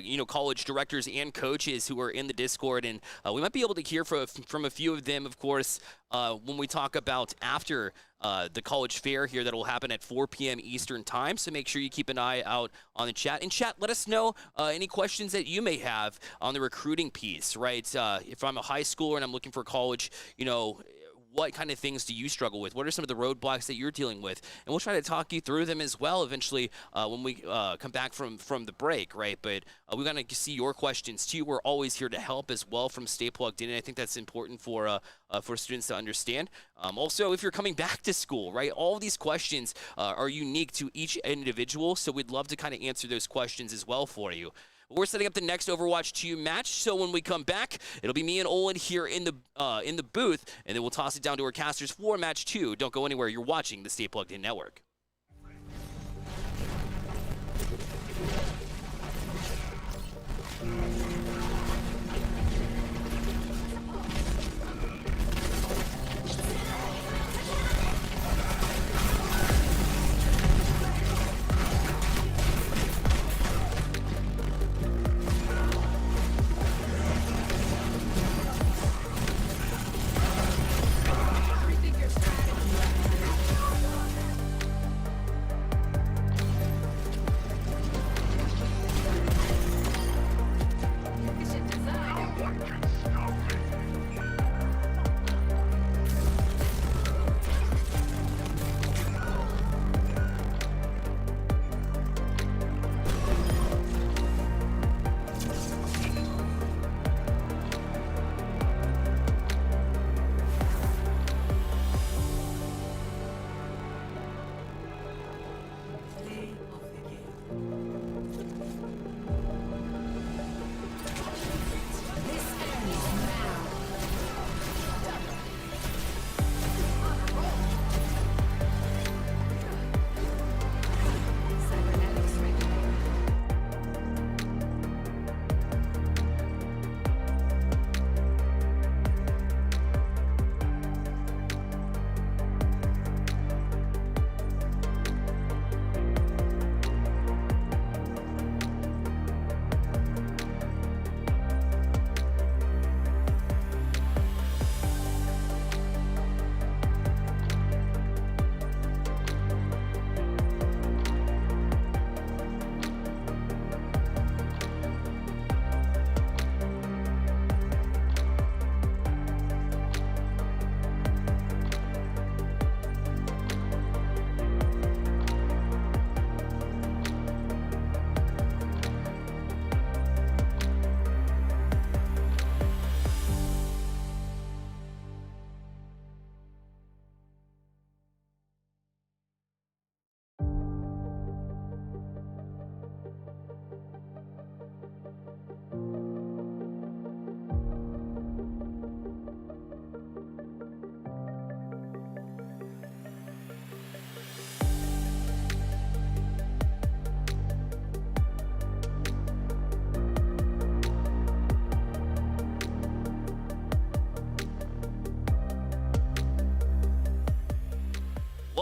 you know, college directors and coaches who are in the Discord, and we might be able to hear from a few of them, of course, when we talk about after the college fair here that will happen at 4 p.m. Eastern time. So make sure you keep an eye out on the chat. And chat, let us know any questions that you may have on the recruiting piece, right? If I'm a high schooler and I'm looking for college, you know, what kind of things do you struggle with? What are some of the roadblocks that you're dealing with? And we'll try to talk you through them as well eventually when we come back from the break, right? But we want to see your questions too. We're always here to help as well from Stay Plugged In. And I think that's important for students to understand. Also, if you're coming back to school, right? All of these questions are unique to each individual. So we'd love to kind of answer those questions as well for you. We're setting up the next Overwatch 2 match, so when we come back, it'll be me and Olin here in the booth, and then we'll toss it down to our casters for match 2. Don't go anywhere. You're watching the Stay Plugged In Network.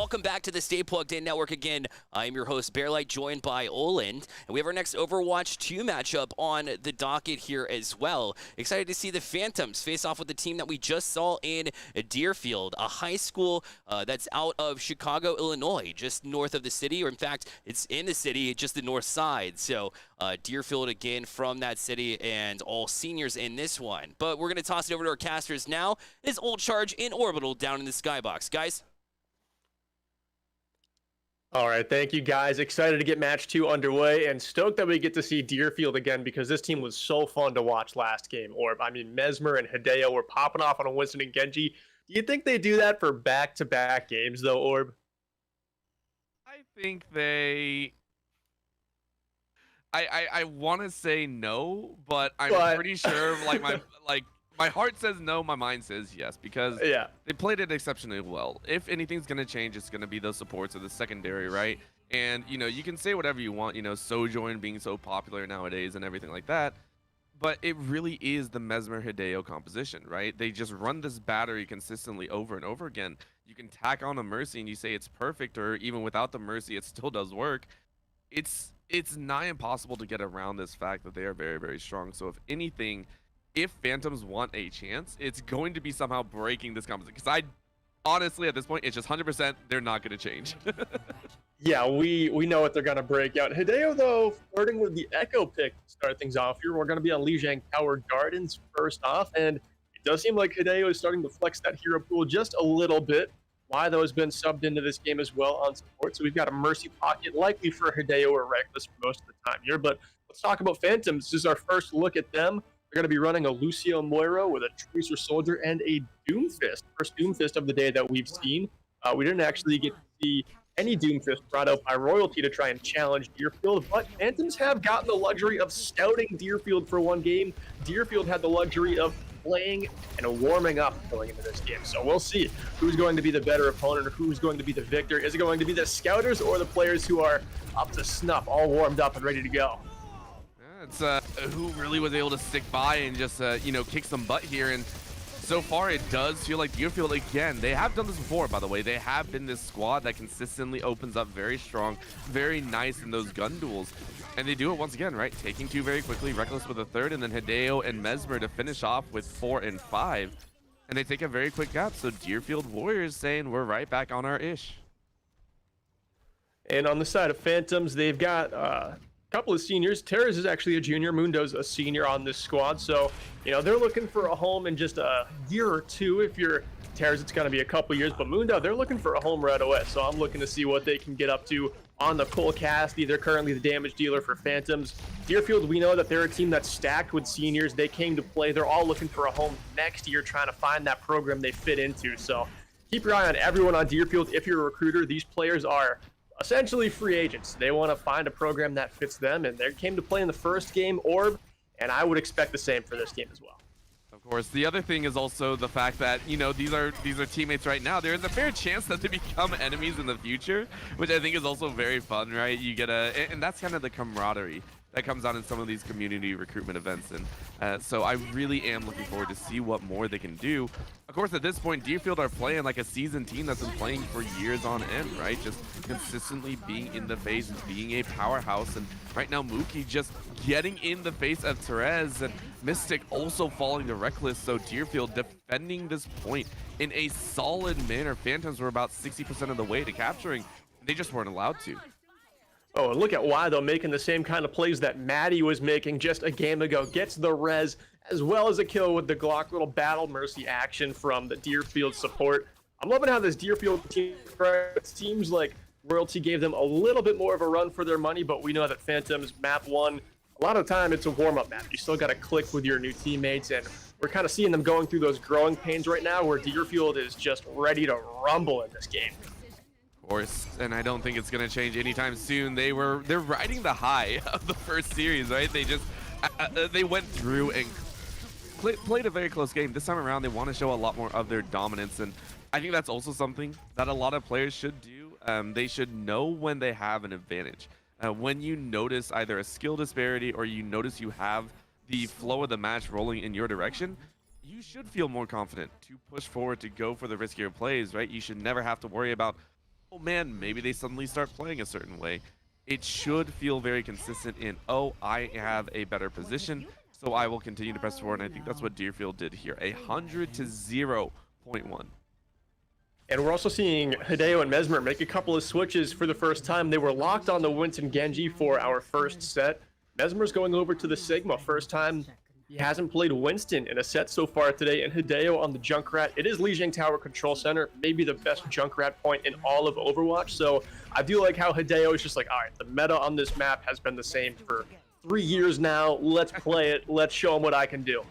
Welcome back to the Stay Plugged In Network again. I'm your host, Bearlight, joined by Olin. And we have our next Overwatch 2 matchup on the docket here as well. Excited to see the Phantoms face off with the team that we just saw in Deerfield, a high school that's out of Chicago, Illinois, just north of the city, or in fact, it's in the city, just the north side. So Deerfield again from that city, and all seniors in this one. But we're going to toss it over to our casters now. This Old Charge in Orbital down in the skybox. Guys? All right, thank you guys. Excited to get match 2 underway and stoked that we get to see Deerfield again because this team was so fun to watch last game. Or, I mean, Mesmer and Hideo were popping off on a Winston and Genji. Do you think they do that for back-to-back games, though, Orb? I think they. I want to say no, but I'm pretty sure my heart says no, my mind says yes, because they played it exceptionally well. If anything's going to change, it's going to be those supports or the secondary, right? And, you can say whatever you want, Sojourn being so popular nowadays and everything like that, but it really is the Mesmer Hideo composition, right? They just run this battery consistently over and over again. You can tack on a Mercy and you say it's perfect, or even without the Mercy, it still does work. It's nigh impossible to get around this fact that they are very, very strong. So if anything, if Phantoms want a chance, it's going to be somehow breaking this composition. Because honestly, at this point, it's just 100% they're not going to change. Yeah, we know what they're going to break out. Hideo, though, flirting with the Echo pick to start things off here. We're going to be on Lijiang Tower Gardens first off, and it does seem like Hideo is starting to flex that hero pool just a little bit. Waido has been subbed into this game as well on support, so we've got a Mercy pocket, likely for Hideo or Reckless for most of the time here. But let's talk about Phantoms. This is our first look at them. They're going to be running a Lucio Moiro with a Tracer Soldier and a Doomfist. First Doomfist of the day that we've seen. We didn't actually get to see any Doomfist brought out by Royalty to try and challenge Deerfield, but Phantoms have gotten the luxury of scouting Deerfield for one game. Deerfield had the luxury of playing and warming up going into this game. So we'll see who's going to be the better opponent or who's going to be the victor. Is it going to be the scouters or the players who are up to snuff, all warmed up and ready to go? It's who really was able to stick by and just kick some butt here, and so far it does feel like Deerfield again. They have done this before, by the way. They have been this squad that consistently opens up very strong, very nice in those gun duels, and they do it once again, right? Taking 2 very quickly, Reckless with a 3rd, and then Hideo and Mesmer to finish off with 4 and 5, and they take a very quick gap. So Deerfield Warriors saying we're right back on our ish. And on the side of Phantoms, they've got couple of seniors. Terrace is actually a junior. Mundo's a senior on this squad. So, they're looking for a home in just a year or two. If you're Terrace, it's going to be a couple years. But Mundo, they're looking for a home right away. So I'm looking to see what they can get up to on the Cole Cassidy. They're currently the damage dealer for Phantoms. Deerfield, we know that they're a team that's stacked with seniors. They came to play. They're all looking for a home next year, trying to find that program they fit into. So keep your eye on everyone on Deerfield. If you're a recruiter, these players are essentially free agents. They want to find a program that fits them, and they came to play in the first game, Orb, and I would expect the same for this game as well. Of course, the other thing is also the fact that, these are teammates right now. There is a fair chance that they become enemies in the future, which I think is also very fun, right? You get and that's kind of the camaraderie that comes out in some of these community recruitment events. And so I really am looking forward to see what more they can do. Of course, at this point, Deerfield are playing like a seasoned team that's been playing for years on end, right? Just consistently being in the face and being a powerhouse. And right now, Mookie just getting in the face of Therese, and Mystic also falling to Reckless. So Deerfield defending this point in a solid manner. Phantoms were about 60% of the way to capturing. They just weren't allowed to. Oh, and look at Waido making the same kind of plays that Maddie was making just a game ago. Gets the res as well as a kill with the Glock. Little battle mercy action from the Deerfield support. I'm loving how this Deerfield team, it seems like Royalty gave them a little bit more of a run for their money, but we know that Phantoms map 1, a lot of the time it's a warm-up map. You still got to click with your new teammates, and we're kind of seeing them going through those growing pains right now where Deerfield is just ready to rumble in this game. Course, and I don't think it's going to change anytime soon. They're riding the high of the first series, right? They just they went through and played a very close game. This time around, they want to show a lot more of their dominance, and I think that's also something that a lot of players should do. They should know when they have an advantage. When you notice either a skill disparity or you notice you have the flow of the match rolling in your direction, you should feel more confident to push forward, to go for the riskier plays, right? You should never have to worry about oh man, maybe they suddenly start playing a certain way. It should feel very consistent in, oh, I have a better position, so I will continue to press forward. And I think that's what Deerfield did here. 100-0.1. And we're also seeing Hideo and Mesmer make a couple of switches for the first time. They were locked on the Winston Genji for our first set. Mesmer's going over to the Sigma. First time he hasn't played Winston in a set so far today. And Hideo on the Junkrat. It is Lijiang Tower Control Center, maybe the best Junkrat point in all of Overwatch. So I do like how Hideo is just like, all right, the meta on this map has been the same for 3 years now. Let's play it. Let's show them what I can do.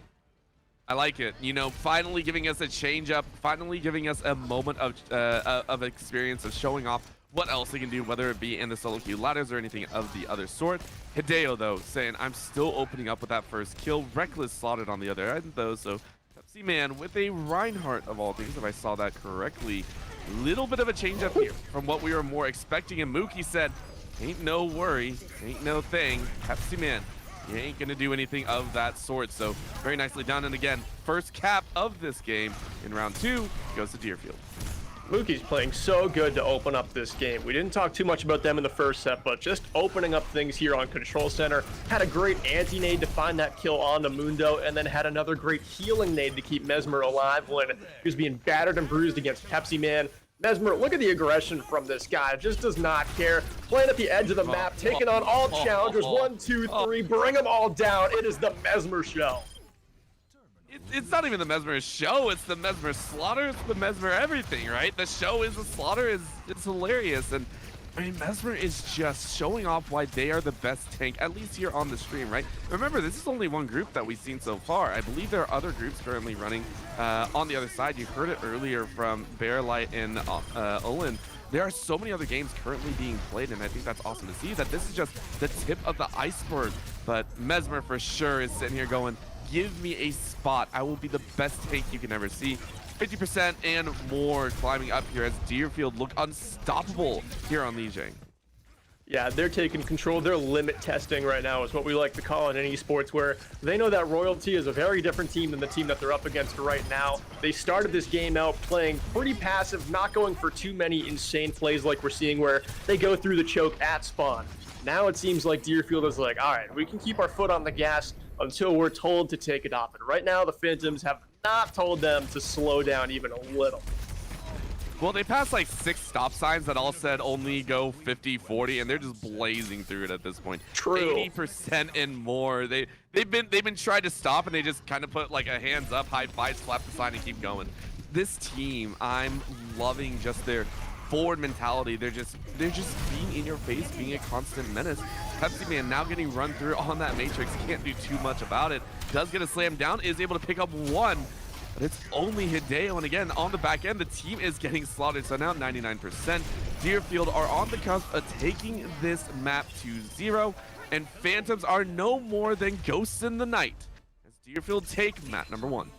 I like it. You know, finally giving us a change up, finally giving us a moment of experience of showing off what else they can do, whether it be in the solo queue ladders or anything of the other sort. Hideo, though, saying, I'm still opening up with that first kill. Reckless slotted on the other end, though, so Pepsi Man with a Reinhardt of all things, if I saw that correctly. Little bit of a change up here from what we were more expecting, and Mookie said, ain't no worry, ain't no thing. Pepsi Man, you ain't gonna do anything of that sort. So very nicely done. And again, first cap of this game in round 2 goes to Deerfield. Mookie's playing so good to open up this game. We didn't talk too much about them in the first set, but just opening up things here on Control Center. Had a great anti-nade to find that kill on the Mundo, and then had another great healing nade to keep Mesmer alive when he was being battered and bruised against Pepsi Man. Mesmer, look at the aggression from this guy. Just does not care. Playing at the edge of the map, taking on all challengers. 1, 2, 3, bring them all down. It is the Mesmer show. It's not even the Mesmer show, it's the Mesmer slaughter, it's the Mesmer everything, right? The show is the slaughter, it's hilarious. And I mean, Mesmer is just showing off why they are the best tank, at least here on the stream, right? Remember, this is only one group that we've seen so far. I believe there are other groups currently running on the other side. You heard it earlier from Bearlight and Olin. There are so many other games currently being played, and I think that's awesome to see that this is just the tip of the iceberg. But Mesmer for sure is sitting here going, give me a spot. I will be the best tank you can ever see. 50% and more climbing up here as Deerfield look unstoppable here on Lijiang. Yeah, they're taking control. They're limit testing right now is what we like to call it in esports, where they know that Royalty is a very different team than the team that they're up against right now. They started this game out playing pretty passive, not going for too many insane plays like we're seeing where they go through the choke at spawn. Now it seems like Deerfield is like, all right, we can keep our foot on the gas until we're told to take it off. And right now, the Phantoms have not told them to slow down even a little. Well, they passed like 6 stop signs that all said only go 50, 40, and they're just blazing through it at this point. True. 80% and more. They've been trying to stop, and they just kind of put like a hands up, high five, slap the sign, and keep going. This team, I'm loving just their forward mentality. They're just being in your face, being a constant menace. Pepsi Man now getting run through on that matrix, can't do too much about it. Does get a slam down, is able to pick up 1, but it's only Hideo. And again, on the back end, the team is getting slaughtered. So now 99%. Deerfield are on the cusp of taking this map to 0, and Phantoms are no more than ghosts in the night as Deerfield take map number 1.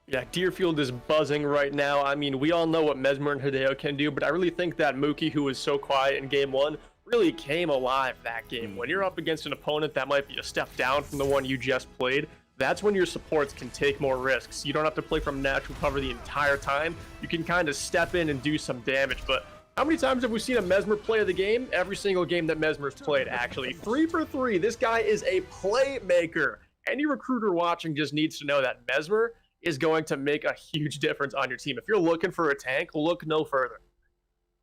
Yeah, Deerfield is buzzing right now. I mean, we all know what Mesmer and Hideo can do, but I really think that Mookie, who was so quiet in game 1, really came alive that game. When you're up against an opponent that might be a step down from the one you just played, that's when your supports can take more risks. You don't have to play from natural cover the entire time. You can kind of step in and do some damage. But how many times have we seen a Mesmer play of the game? Every single game that Mesmer's played, actually. 3 for 3. This guy is a playmaker. Any recruiter watching just needs to know that Mesmer is going to make a huge difference on your team. If you're looking for a tank, look no further.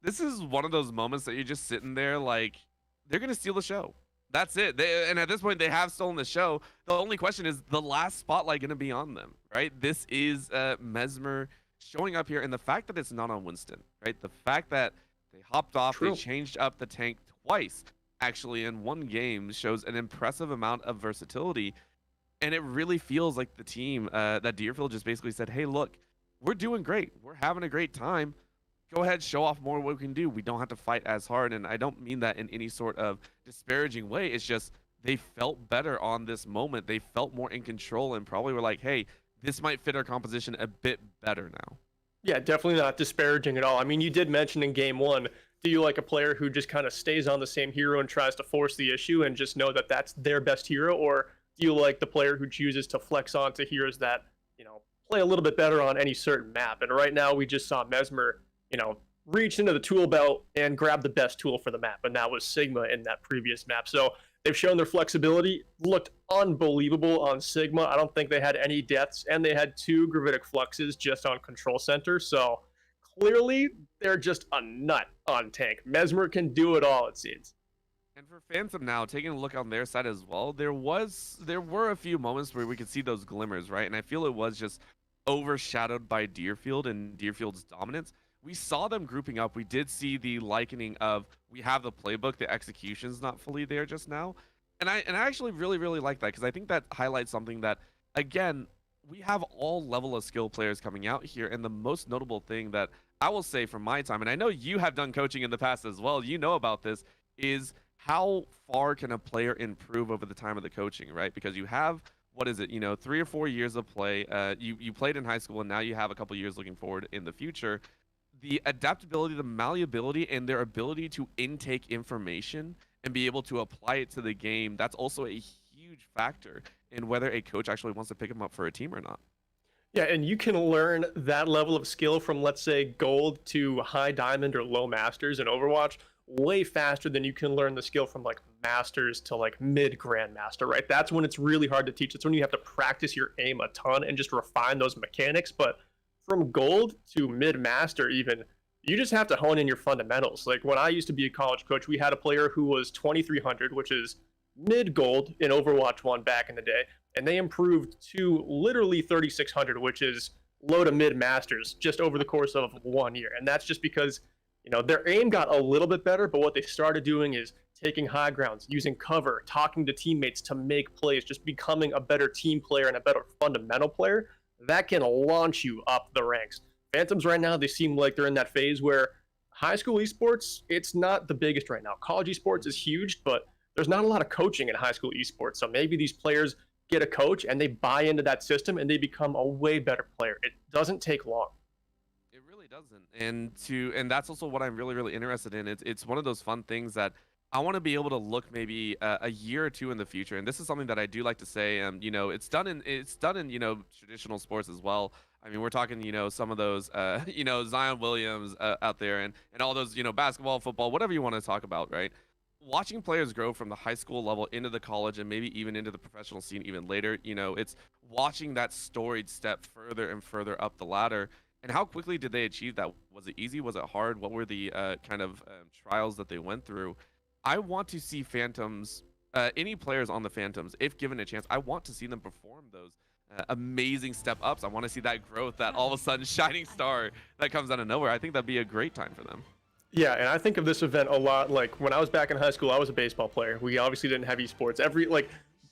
This is one of those moments that you're just sitting there like, they're going to steal the show. That's it. And at this point, they have stolen the show. The only question is the last spotlight going to be on them, right? This is Mesmer showing up here, and the fact that it's not on Winston, right? The fact that they hopped off, True. They changed up the tank twice, actually, in one game shows an impressive amount of versatility. And it really feels like the team that Deerfield just basically said, hey, look, we're doing great. We're having a great time. Go ahead, show off more what we can do. We don't have to fight as hard. And I don't mean that in any sort of disparaging way. It's just they felt better on this moment. They felt more in control and probably were like, hey, this might fit our composition a bit better now. Yeah, definitely not disparaging at all. I mean, you did mention in game 1, do you like a player who just kind of stays on the same hero and tries to force the issue and just know that that's their best hero? Or do you like the player who chooses to flex onto heroes that, play a little bit better on any certain map? And right now we just saw Mesmer, reached into the tool belt and grabbed the best tool for the map, and that was Sigma in that previous map. So they've shown their flexibility, looked unbelievable on Sigma. I don't think they had any deaths, and they had 2 gravitic fluxes just on control center. So clearly, they're just a nut on tank. Mesmer can do it all, it seems. And for Phantom now, taking a look on their side as well, there were a few moments where we could see those glimmers, right? And I feel it was just overshadowed by Deerfield and Deerfield's dominance. We saw them grouping up. We did see the likening of we have the playbook, the execution's not fully there just now. And I actually really like that, because I think that highlights something that, again, we have all level of skill players coming out here. And the most notable thing that I will say from my time, and I know you have done coaching in the past as well, you know about this, is how far can a player improve over the time of the coaching, right? Because you have, what is it, 3 or 4 years of play. You played in high school, and now you have a couple years looking forward in the future. The adaptability, the malleability, and their ability to intake information and be able to apply it to the game, that's also a huge factor in whether a coach actually wants to pick him up for a team or not. Yeah, and you can learn that level of skill from, let's say, gold to high diamond or low masters in Overwatch way faster than you can learn the skill from like masters to like mid grandmaster, right? That's when it's really hard to teach. It's when you have to practice your aim a ton and just refine those mechanics. But from gold to mid master, even, you just have to hone in your fundamentals. Like when I used to be a college coach, we had a player who was 2300, which is mid gold in Overwatch 1 back in the day, and they improved to literally 3600, which is low to mid masters, just over the course of 1 year. And that's just because their aim got a little bit better, but what they started doing is taking high grounds, using cover, talking to teammates to make plays, just becoming a better team player and a better fundamental player. That can launch you up the ranks. Phantoms right now, they seem like they're in that phase where high school esports, it's not the biggest right now. College esports is huge, but there's not a lot of coaching in high school esports. So maybe these players get a coach and they buy into that system and they become a way better player. It doesn't take long. It really doesn't. And that's also what I'm really interested in. It's one of those fun things that I want to be able to look maybe a year or two in the future. And this is something that I do like to say. It's done in traditional sports as well. I mean, we're talking some of those Zion Williams out there and all those basketball, football, whatever you want to talk about, right? Watching players grow from the high school level into the college and maybe even into the professional scene even later, it's watching that storied step further and further up the ladder. And how quickly did they achieve that? Was it easy? Was it hard? What were the trials that they went through? I want to see Phantoms, any players on the Phantoms, if given a chance, I want to see them perform those amazing step ups. I want to see that growth, that all of a sudden shining star that comes out of nowhere. I think that'd be a great time for them. Yeah, and I think of this event a lot like when I was back in high school, I was a baseball player. We obviously didn't have esports.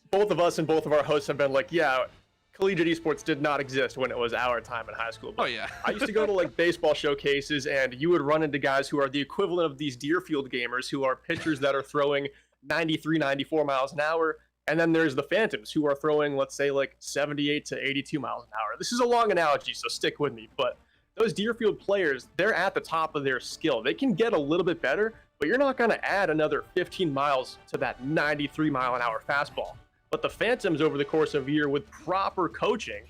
Both of us and both of our hosts have been like, yeah, collegiate esports did not exist when it was our time in high school. But oh yeah. I used to go to baseball showcases, and you would run into guys who are the equivalent of these Deerfield gamers, who are pitchers that are throwing 93, 94 miles an hour. And then there's the Phantoms, who are throwing, let's say, 78 to 82 miles an hour. This is a long analogy, so stick with me. But those Deerfield players, they're at the top of their skill. They can get a little bit better, but you're not going to add another 15 miles to that 93 mile an hour fastball. But the Phantoms, over the course of a year with proper coaching,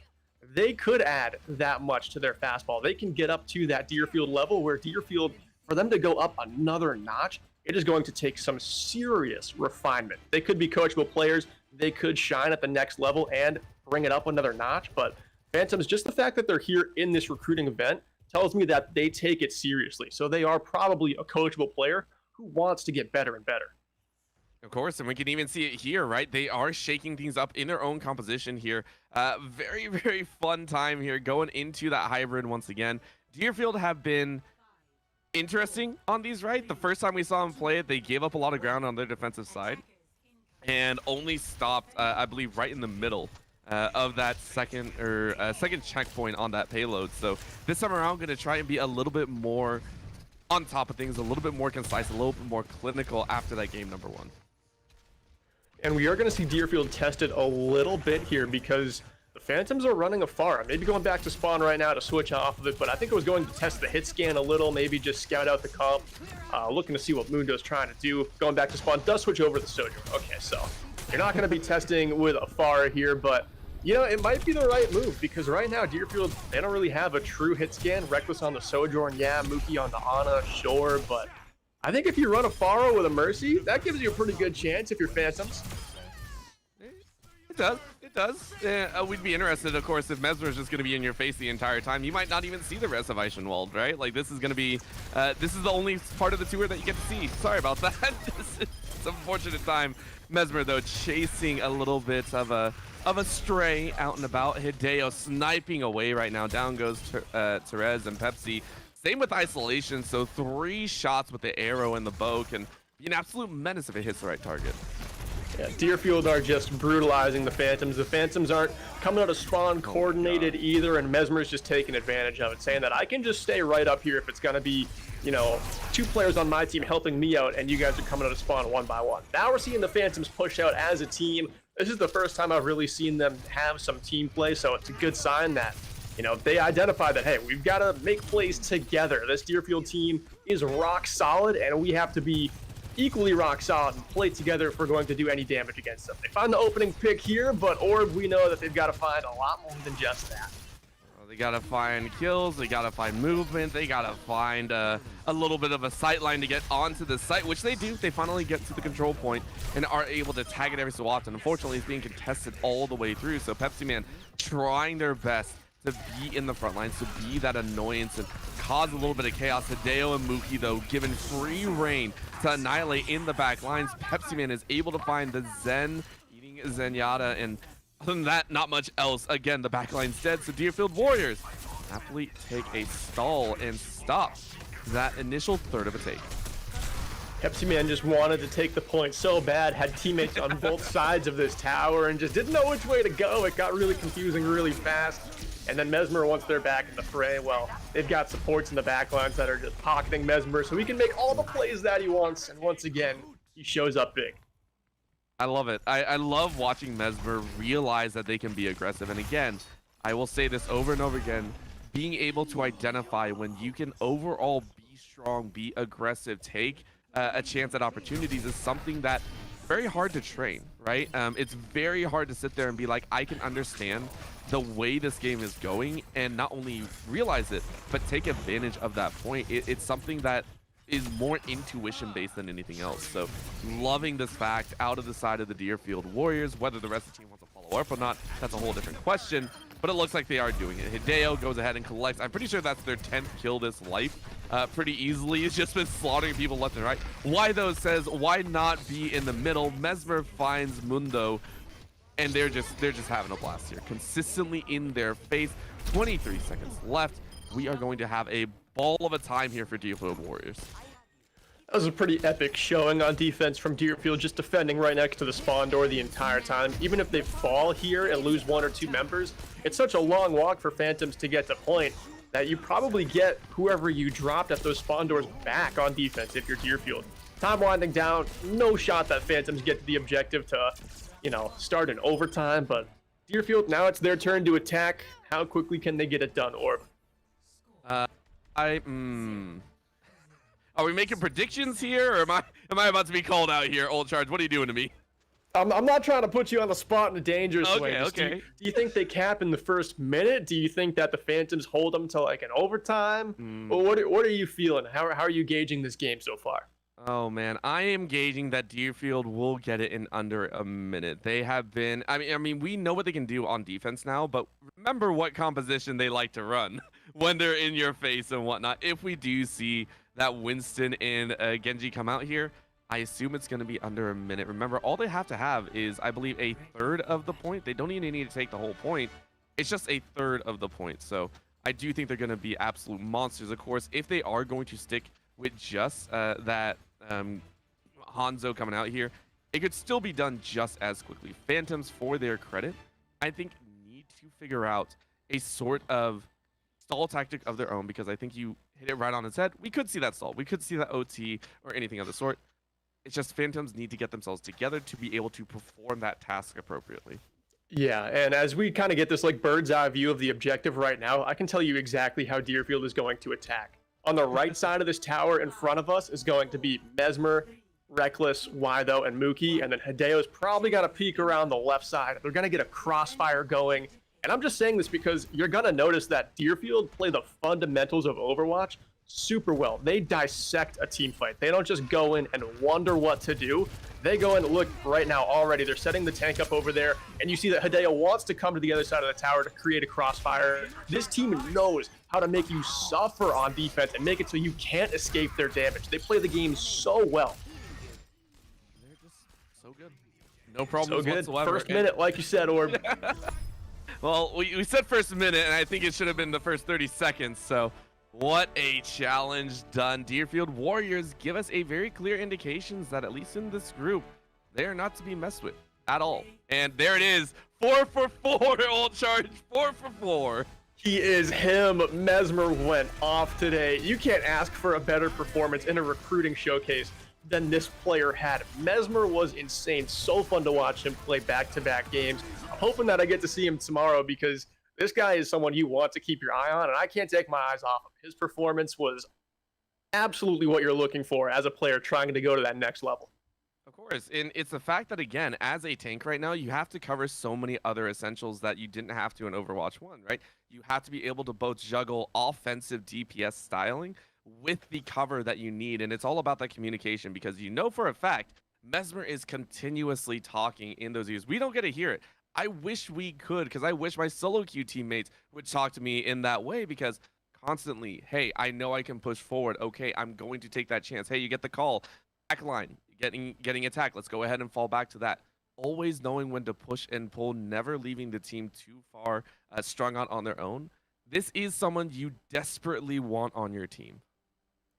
they could add that much to their fastball. They can get up to that Deerfield level, where Deerfield, for them to go up another notch, it is going to take some serious refinement. They could be coachable players. They could shine at the next level and bring it up another notch. But Phantoms, just the fact that they're here in this recruiting event tells me that they take it seriously. So they are probably a coachable player who wants to get better and better. Of course, and we can even see it here, right? They are shaking things up in their own composition here. Very fun time here going into that hybrid once again. Deerfield have been interesting on these, right? The first time we saw them play it, they gave up a lot of ground on their defensive side and only stopped, I believe, right in the middle of that second checkpoint on that payload. So this time around, going to try and be a little bit more on top of things, a little bit more concise, a little bit more clinical after that game number one. And we are going to see Deerfield tested a little bit here, because the Phantoms are running a farm. Maybe going back to spawn right now to switch off of it, but I think it was going to test the hit scan a little, maybe just scout out the comp, looking to see what Mundo's trying to do. Going back to spawn, does switch over the Sojourn. Okay, so you're not going to be testing with a FAR here, but You know, it might be the right move because right now Deerfield, they don't really have a true hit scan. Reckless on the Sojourn, yeah, Mookie on the Ana, sure, but I think if you run a Faro with a Mercy, that gives you a pretty good chance if you're Phantoms. It does. It does. We'd be interested, of course, if Mesmer is just going to be in your face the entire time. You might not even see the rest of Eichenwald, right? Like, this is going to be, this is the only part of the tour that you get to see. Sorry about that. It's an unfortunate time. Mesmer, though, chasing a little bit of a stray out and about. Hideo sniping away right now. Down goes Therese and Pepsi. Same with Isolation, so 3 shots with the arrow and the bow can be an absolute menace if it hits the right target. Yeah, Deerfield are just brutalizing the Phantoms. The Phantoms aren't coming out of spawn coordinated either, and Mesmer's just taking advantage of it, saying that I can just stay right up here if it's going to be, you know, 2 players on my team helping me out, and you guys are coming out of spawn one by one. Now we're seeing the Phantoms push out as a team. This is the first time I've really seen them have some team play, so it's a good sign that, you know, they identify that, hey, we've got to make plays together. This Deerfield team is rock solid, and we have to be equally rock solid and play together if we're going to do any damage against them. They find the opening pick here, but Orb, we know that they've got to find a lot more than just that. They gotta find kills, they gotta find movement, they gotta find a little bit of a sight line to get onto the site, which they do. They finally get to the control point and are able to tag it every so often. Unfortunately, it's being contested all the way through, so Pepsi Man trying their best to be in the front lines, to be that annoyance and cause a little bit of chaos. Hideo and Mookie, though, given free reign to annihilate in the back lines. Pepsi Man is able to find the Zen, eating Zenyatta, and other than that, not much else. Again, the backline's dead, so Deerfield Warriors happily take a stall and stop that initial third of a take. Pepsi Man just wanted to take the point so bad, had teammates on both sides of this tower, and just didn't know which way to go. It got really confusing really fast. And then Mesmer, once they're back in the fray, well, they've got supports in the backlines that are just pocketing Mesmer, so he can make all the plays that he wants. And once again, he shows up big. I love it. I love watching Mesmer realize that they can be aggressive. And again, I will say this over and over again, being able to identify when you can overall be strong, be aggressive, take a chance at opportunities is something that very hard to train, right? It's very hard to sit there and be like, I can understand the way this game is going and not only realize it, but take advantage of that point. It's something that is more intuition based than anything else. So loving this fact out of the side of the Deerfield Warriors. Whether the rest of the team wants to follow up or not, that's a whole different question, but it looks like they are doing it. Hideo goes ahead and collects, I'm pretty sure that's their 10th kill this life, pretty easily. It's just been slaughtering people left and right. Why though says, why not be in the middle? Mesmer finds Mundo, and they're just having a blast here, consistently in their face. 23 seconds left. We are going to have a ball of a time here for Deerfield Warriors. That was a pretty epic showing on defense from Deerfield, just defending right next to the spawn door the entire time. Even if they fall here and lose 1 or 2 members, it's such a long walk for Phantoms to get to point that you probably get whoever you dropped at those spawn doors back on defense if you're Deerfield. Time winding down, no shot that Phantoms get to the objective to, you know, start in overtime, but Deerfield, now it's their turn to attack. How quickly can they get it done, Orb? Are we making predictions here, or am I about to be called out here? Old Charge, what are you doing to me? I'm not trying to put you on the spot in a dangerous way. Okay. Do you think they cap in the first minute? Do you think that the Phantoms hold them to like an overtime? Or what are you feeling? How are you gauging this game so far? Oh man, I am gauging that Deerfield will get it in under a minute. They have been, I mean, we know what they can do on defense now, but remember what composition they like to run when they're in your face and whatnot. If we do see that Winston and Genji come out here, I assume it's going to be under a minute. Remember, all they have to have is, I believe, a third of the point. They don't even need to take the whole point. It's just a third of the point. So I do think they're going to be absolute monsters. Of course, if they are going to stick with just that Hanzo coming out here, it could still be done just as quickly. Phantoms, for their credit, I think need to figure out a sort of stall tactic of their own, because I think you hit it right on its head. We could see that stall. We could see that OT or anything of the sort. It's just Phantoms need to get themselves together to be able to perform that task appropriately. Yeah, and as we kind of get this like bird's eye view of the objective right now, I can tell you exactly how Deerfield is going to attack. On the right side of this tower in front of us is going to be Mesmer, Reckless, Wytho, and Mookie, and then Hideo's probably got to peek around the left side. They're going to get a crossfire going. And I'm just saying this because you're going to notice that Deerfield play the fundamentals of Overwatch super well. They dissect a team fight. They don't just go in and wonder what to do. They go in and look right now already. They're setting the tank up over there, and you see that Hideo wants to come to the other side of the tower to create a crossfire. This team knows how to make you suffer on defense and make it so you can't escape their damage. They play the game so well. They're just so good. No problems So good. whatsoever. First minute, like you said, Orb. Well, we said first minute, and I think it should have been the first 30 seconds. So what a challenge done. Deerfield Warriors give us a very clear indications that at least in this group, they are not to be messed with at all. And there it is. 4 for 4, Old Charge. 4 for 4. He is him. Mesmer went off today. You can't ask for a better performance in a recruiting showcase than this player had. Mesmer was insane. So fun to watch him play back-to-back games. I'm hoping that I get to see him tomorrow because this guy is someone you want to keep your eye on, and I can't take my eyes off him. His performance was absolutely what you're looking for as a player trying to go to that next level. Of course, and it's the fact that, again, as a tank right now, you have to cover so many other essentials that you didn't have to in Overwatch 1, right? You have to be able to both juggle offensive DPS styling with the cover that you need, and it's all about that communication because you know for a fact Mesmer is continuously talking in those ears. We don't get to hear it. I wish we could, because I wish my solo queue teammates would talk to me in that way because constantly, hey, I know I can push forward. Okay, I'm going to take that chance. Hey, you get the call. Backline, getting attacked. Let's go ahead and fall back to that. Always knowing when to push and pull, never leaving the team too far strung out on their own. This is someone you desperately want on your team.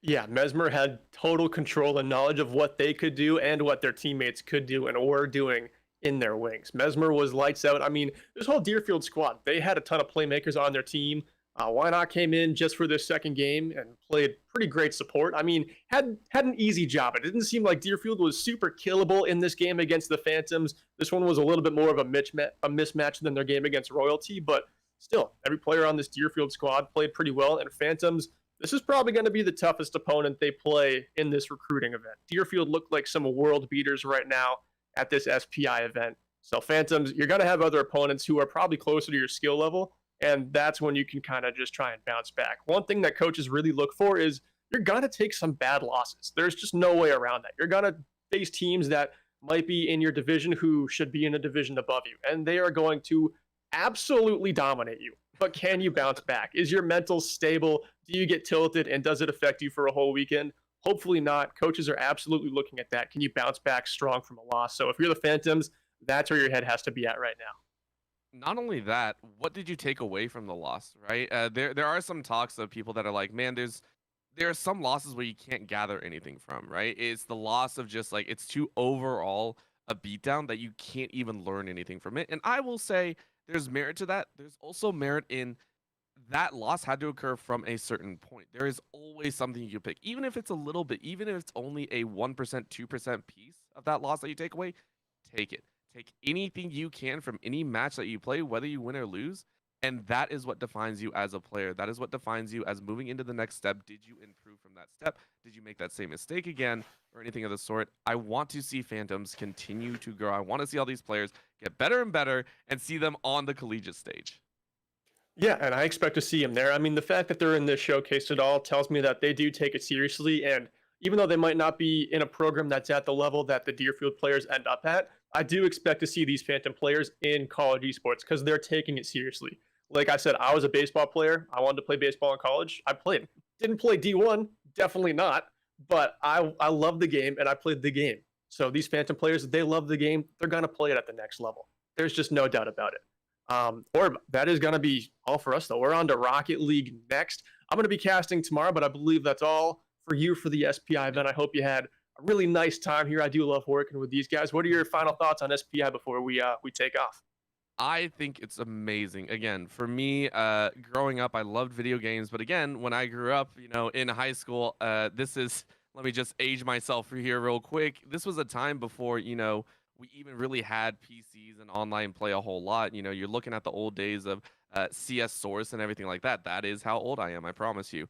Yeah, Mesmer had total control and knowledge of what they could do and what their teammates could do and were doing in their wings. Mesmer was lights out. I mean, this whole Deerfield squad, they had a ton of playmakers on their team. Why Not came in just for this second game and played pretty great support. I mean, had an easy job. It didn't seem like Deerfield was super killable in this game against the Phantoms. This one was a little bit more of a mismatch than their game against Royalty, but still, every player on this Deerfield squad played pretty well. And Phantoms, this is probably going to be the toughest opponent they play in this recruiting event. Deerfield looked like some world beaters right now at this SPI event. So Phantoms, you're going to have other opponents who are probably closer to your skill level, and that's when you can kind of just try and bounce back. One thing that coaches really look for is you're going to take some bad losses. There's just no way around that. You're going to face teams that might be in your division who should be in a division above you, and they are going to absolutely dominate you. But can you bounce back? Is your mental stable? Do you get tilted, and does it affect you for a whole weekend? Hopefully not. Coaches are absolutely looking at that. Can you bounce back strong from a loss? So if you're the Phantoms, that's where your head has to be at right now. Not only that, what did you take away from the loss, right? There are some talks of people that are like, man, there are some losses where you can't gather anything from, right? It's the loss of just like, it's too overall a beatdown that you can't even learn anything from it. And I will say there's merit to that. There's also merit in that loss had to occur from a certain point. There is always something you can pick, even if it's a little bit, even if it's only a 1%, 2% piece of that loss that you take away, take it. Take anything you can from any match that you play, whether you win or lose. And that is what defines you as a player. That is what defines you as moving into the next step. Did you improve from that step? Did you make that same mistake again or anything of the sort? I want to see Phantoms continue to grow. I want to see all these players get better and better and see them on the collegiate stage. Yeah, and I expect to see them there. I mean, the fact that they're in this showcase at all tells me that they do take it seriously. And even though they might not be in a program that's at the level that the Deerfield players end up at, I do expect to see these Phantom players in college esports because they're taking it seriously. Like I said, I was a baseball player. I wanted to play baseball in college. I played. Didn't play D1, definitely not. But I love the game, and I played the game. So these Phantom players, they love the game. They're going to play it at the next level. There's just no doubt about it. Or that is going to be all for us, though. We're on to Rocket League next. I'm going to be casting tomorrow, but I believe that's all for you for the SPI event. I hope you had a really nice time here. I do love working with these guys. What are your final thoughts on SPI before we take off? I think it's amazing. Again, for me, growing up, I loved video games. But again, when I grew up, in high school, let me just age myself here real quick. This was a time before, we even really had PCs and online play a whole lot. You're looking at the old days of CS Source and everything like that. That is how old I am, I promise you.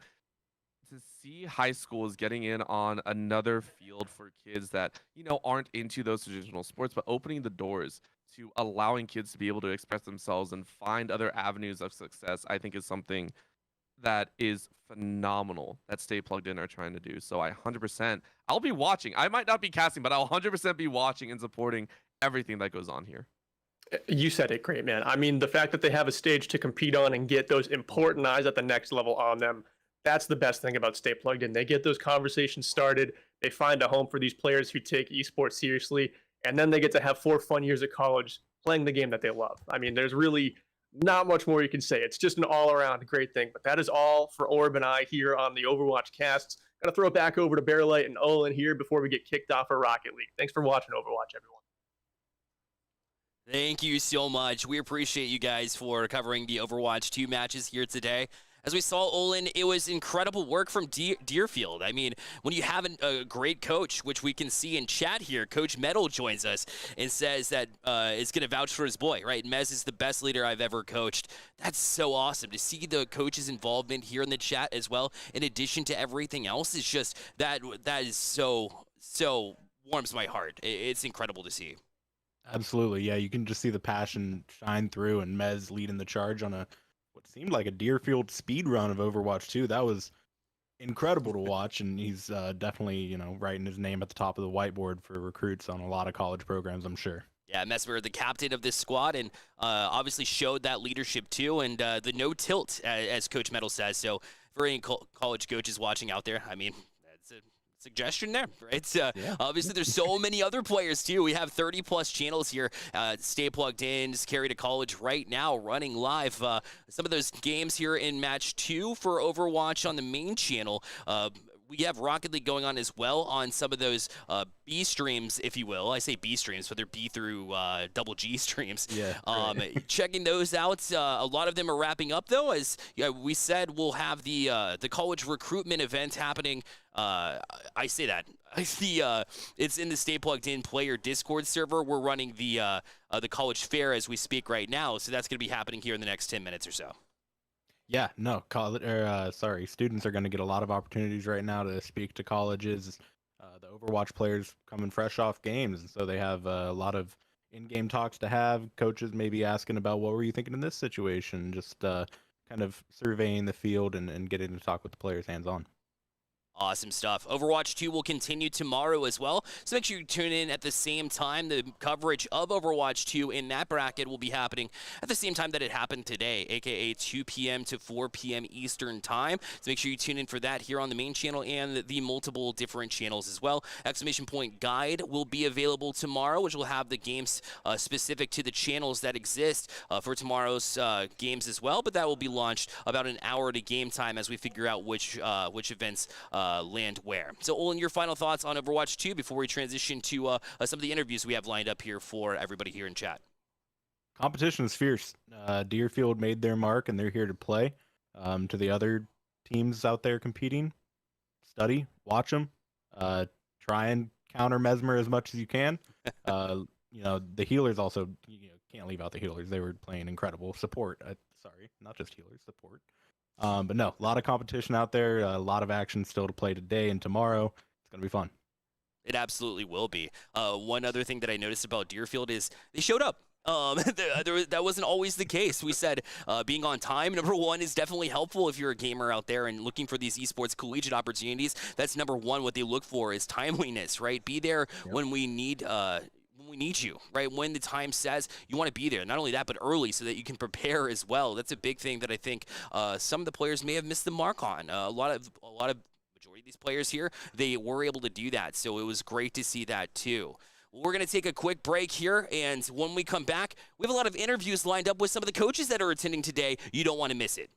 to see high schools getting in on another field for kids that, aren't into those traditional sports, but opening the doors to allowing kids to be able to express themselves and find other avenues of success, I think is something that is phenomenal that Stay Plugged In are trying to do. So I 100%, I'll be watching. I might not be casting, but I'll 100% be watching and supporting everything that goes on here. You said it great, man. I mean, the fact that they have a stage to compete on and get those important eyes at the next level on them, that's the best thing about Stay Plugged In. They get those conversations started. They find a home for these players who take esports seriously, and then they get to have 4 fun years at college playing the game that they love. I mean, there's really not much more you can say. It's just an all-around great thing. But that is all for Orb and I here on the Overwatch casts. Gotta throw it back over to Bearlight and Olin here before we get kicked off for Rocket League. Thanks for watching Overwatch, everyone. Thank you so much. We appreciate you guys for covering the Overwatch 2 matches here today. As we saw, Olin, it was incredible work from Deerfield. I mean, when you have a great coach, which we can see in chat here, Coach Metal joins us and says that is going to vouch for his boy, right? Mez is the best leader I've ever coached. That's so awesome to see the coach's involvement here in the chat as well. In addition to everything else, it's just that is so warms my heart. It's incredible to see. Absolutely, yeah. You can just see the passion shine through, and Mez leading the charge on what seemed like a Deerfield speed run of Overwatch 2. That was incredible to watch, and he's definitely, writing his name at the top of the whiteboard for recruits on a lot of college programs, I'm sure. Yeah, Mesmer, the captain of this squad, and obviously showed that leadership too, and the no tilt, as Coach Metal says. So for any college coaches watching out there, I mean, that's a suggestion there, right? Yeah. Obviously, there's so many other players too. We have 30+ channels here. Stay Plugged In, Carry2College right now running live. Some of those games here in match 2 for Overwatch on the main channel. We have Rocket League going on as well on some of those B streams, if you will. I say B streams, but they're B through double G streams. Yeah. Checking those out. A lot of them are wrapping up, though. As we said, we'll have the college recruitment event happening. I say that. It's in the Stay Plugged In player Discord server. We're running the college fair as we speak right now, so that's going to be happening here in the next 10 minutes or so. Yeah, no, students are going to get a lot of opportunities right now to speak to colleges. The Overwatch players coming fresh off games, and so they have a lot of in-game talks to have. Coaches maybe asking about what were you thinking in this situation, just kind of surveying the field and getting to talk with the players hands-on. Awesome stuff. Overwatch 2 will continue tomorrow as well, so make sure you tune in at the same time. The coverage of Overwatch 2 in that bracket will be happening at the same time that it happened today, aka 2 p.m. to 4 p.m. Eastern Time. So make sure you tune in for that here on the main channel and the multiple different channels as well. Exclamation Point Guide will be available tomorrow, which will have the games specific to the channels that exist for tomorrow's games as well, but that will be launched about an hour to game time as we figure out which events land where. So, Olin, your final thoughts on Overwatch 2 before we transition to some of the interviews we have lined up here for everybody here in chat. Competition is fierce. Deerfield made their mark, and they're here to play. To the other teams out there competing, study, watch them, try and counter Mesmer as much as you can. The healers also, can't leave out the healers. They were playing incredible support. Sorry, not just healers, support. But no, a lot of competition out there, a lot of action still to play today and tomorrow. It's going to be fun. It absolutely will be. One other thing that I noticed about Deerfield is they showed up. That wasn't always the case. We said being on time, number one, is definitely helpful if you're a gamer out there and looking for these esports collegiate opportunities. That's number one. What they look for is timeliness, right? Be there when we need you, right? When the time says you want to be there. Not only that, but early so that you can prepare as well. That's a big thing that I think some of the players may have missed the mark on. A lot of majority of these players here, they were able to do that. So it was great to see that too. We're going to take a quick break here, and when we come back, we have a lot of interviews lined up with some of the coaches that are attending today. You don't want to miss it.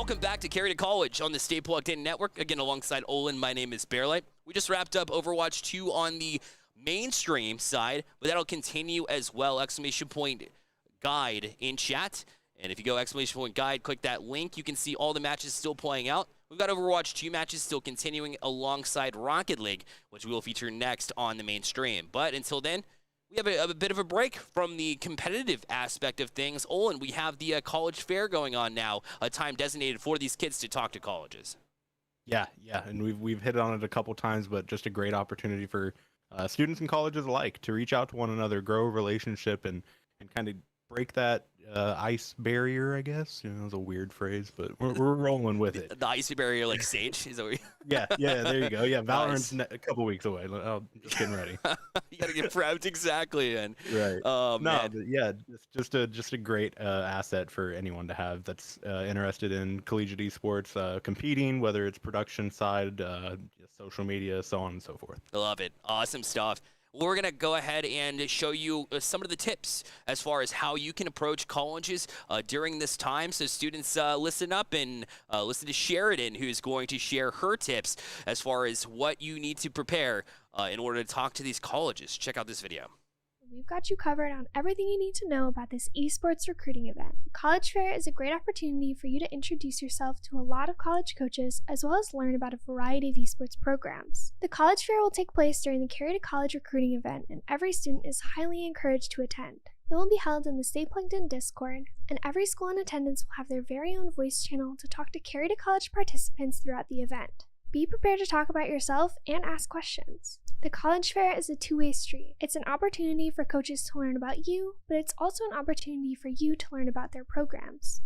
Welcome back to Carry2College on the Stay Plugged In Network. Again, alongside Olin, my name is Bearlight. We just wrapped up Overwatch 2 on the mainstream side, but that'll continue as well. Exclamation point guide in chat. And if you go exclamation point guide, click that link, you can see all the matches still playing out. We've got Overwatch 2 matches still continuing alongside Rocket League, which we will feature next on the mainstream. But until then, we have a bit of a break from the competitive aspect of things. Olin, we have the college fair going on now, a time designated for these kids to talk to colleges. Yeah, and we've hit on it a couple times, but just a great opportunity for students and colleges alike to reach out to one another, grow a relationship, and kind of break that ice barrier, I guess. You know, it's a weird phrase, but we're rolling with it. The ice barrier, like Sage? Is that what Yeah, there you go. Yeah, Valorant's Nice. a couple weeks away. I'm just getting ready. You got to get prepped, exactly. And Right. oh, No, man. but yeah, it's just a great asset for anyone to have that's interested in collegiate esports, competing, whether it's production side, social media, so on and so forth. I love it. Awesome stuff. Well, we're going to go ahead and show you some of the tips as far as how you can approach colleges during this time. So students, listen up and listen to Sheridan, who's going to share her tips as far as what you need to prepare in order to talk to these colleges. Check out this video. We've got you covered on everything you need to know about this esports recruiting event. The College Fair is a great opportunity for you to introduce yourself to a lot of college coaches as well as learn about a variety of esports programs. The College Fair will take place during the Carry2College recruiting event, and every student is highly encouraged to attend. It will be held in the Stay Plugged In Discord, and every school in attendance will have their very own voice channel to talk to Carry2College participants throughout the event. Be prepared to talk about yourself and ask questions. The College Fair is a two-way street. It's an opportunity for coaches to learn about you, but it's also an opportunity for you to learn about their programs.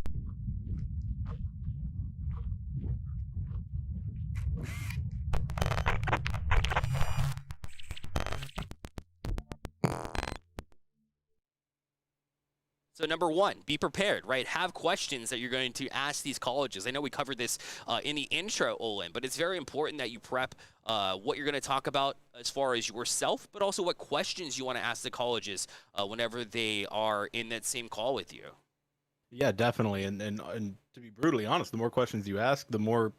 So number one, be prepared, right? Have questions that you're going to ask these colleges. I know we covered this in the intro, Olin, but it's very important that you prep what you're going to talk about as far as yourself, but also what questions you want to ask the colleges whenever they are in that same call with you. Yeah, definitely. And to be brutally honest, the more questions you ask, the more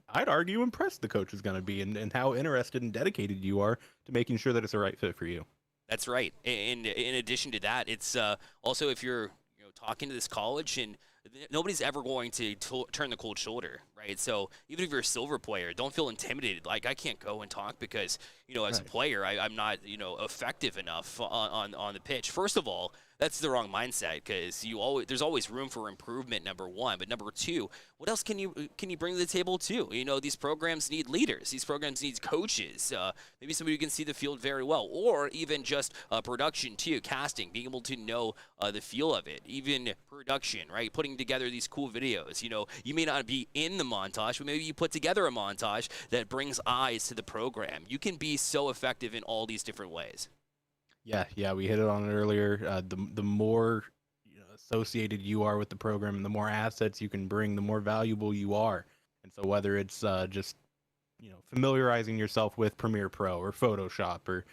I'd argue impressed the coach is going to be, and how interested and dedicated you are to making sure that it's the right fit for you. That's right. And in addition to that, it's also if you're talking to this college, and nobody's ever going to turn the cold shoulder, right? So even if you're a silver player, don't feel intimidated. Like, I can't go and talk because, as a player, I'm not, effective enough on the pitch. First of all, that's the wrong mindset, because there's always room for improvement, number one. But number two, what else can you bring to the table too? These programs need leaders. These programs need coaches. Maybe somebody who can see the field very well, or even just production too, casting, being able to know the feel of it, even production, right? Putting together these cool videos. You may not be in the montage, but maybe you put together a montage that brings eyes to the program. You can be so effective in all these different ways. Yeah, we hit it on it earlier. The more associated you are with the program, and the more assets you can bring, the more valuable you are. And so whether it's just familiarizing yourself with Premiere Pro or Photoshop, or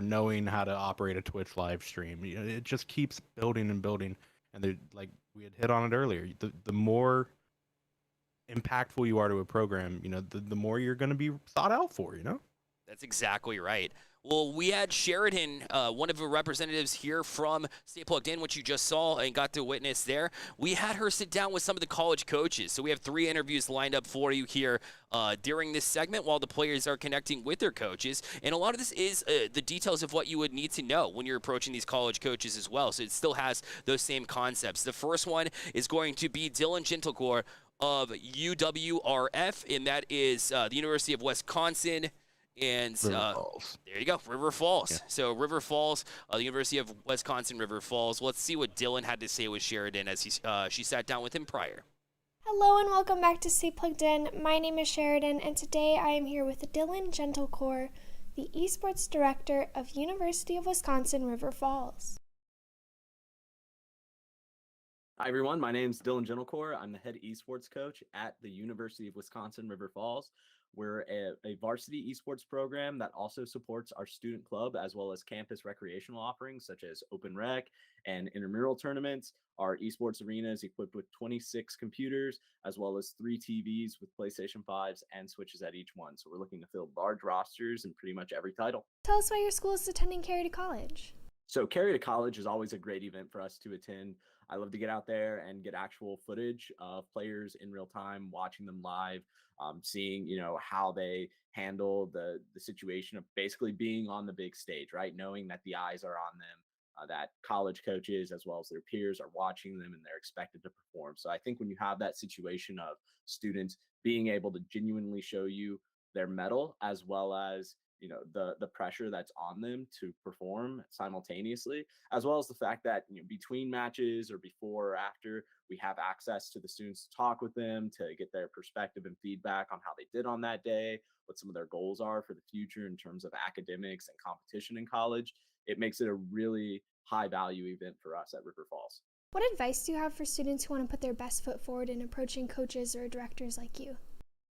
knowing how to operate a Twitch live stream, it just keeps building and building. And like we had hit on it earlier, the more impactful you are to a program, the more you're going to be sought out for. That's exactly right. Well, we had Sheridan, one of the representatives here from Stay Plugged In, which you just saw and got to witness there. We had her sit down with some of the college coaches. So we have 3 interviews lined up for you here during this segment while the players are connecting with their coaches. And a lot of this is the details of what you would need to know when you're approaching these college coaches as well. So it still has those same concepts. The first one is going to be Dylan Gentlecore of UWRF, and that is the University of Wisconsin. And there you go, River Falls. Yeah. So River Falls, the University of Wisconsin, River Falls. Let's see what Dylan had to say with Sheridan as she sat down with him prior. Hello and welcome back to Stay Plugged In. My name is Sheridan, and today I am here with Dylan Gentlecore, the Esports Director of University of Wisconsin, River Falls. Hi, everyone. My name is Dylan Gentlecore. I'm the head esports coach at the University of Wisconsin River Falls. We're a varsity esports program that also supports our student club as well as campus recreational offerings such as open rec and intramural tournaments. Our esports arena is equipped with 26 computers as well as 3 TVs with PlayStation 5s and Switches at each one. So we're looking to fill large rosters in pretty much every title. Tell us why your school is attending Carry2College. So Carry2College is always a great event for us to attend. I love to get out there and get actual footage of players in real time, watching them live, seeing how they handle the situation of basically being on the big stage, right? Knowing that the eyes are on them, that college coaches as well as their peers are watching them and they're expected to perform. So I think when you have that situation of students being able to genuinely show you their mettle as well as the pressure that's on them to perform simultaneously, as well as the fact that between matches or before or after, we have access to the students to talk with them to get their perspective and feedback on how they did on that day, what some of their goals are for the future in terms of academics and competition in college. It makes it a really high value event for us at River Falls. What advice do you have for students who want to put their best foot forward in approaching coaches or directors like you?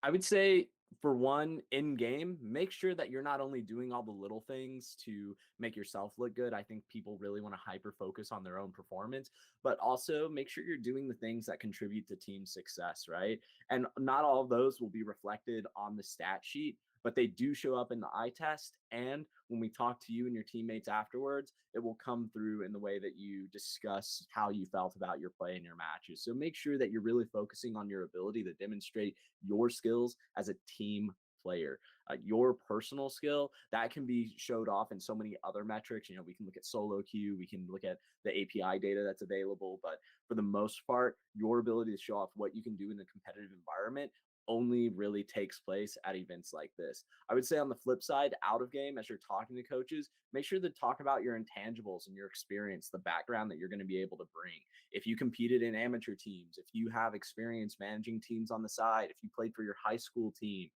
I would say, for one, in game, make sure that you're not only doing all the little things to make yourself look good. I think people really want to hyper focus on their own performance, but also make sure you're doing the things that contribute to team success, right? And not all of those will be reflected on the stat sheet, but they do show up in the eye test. And when we talk to you and your teammates afterwards, it will come through in the way that you discuss how you felt about your play in your matches. So make sure that you're really focusing on your ability to demonstrate your skills as a team player. Your personal skill that can be showed off in so many other metrics. We can look at solo queue, we can look at the API data that's available, but for the most part, your ability to show off what you can do in a competitive environment only really takes place at events like this. I would say on the flip side, out of game, as you're talking to coaches, make sure to talk about your intangibles and your experience, the background that you're going to be able to bring. If you competed in amateur teams, if you have experience managing teams on the side, if you played for your high school team,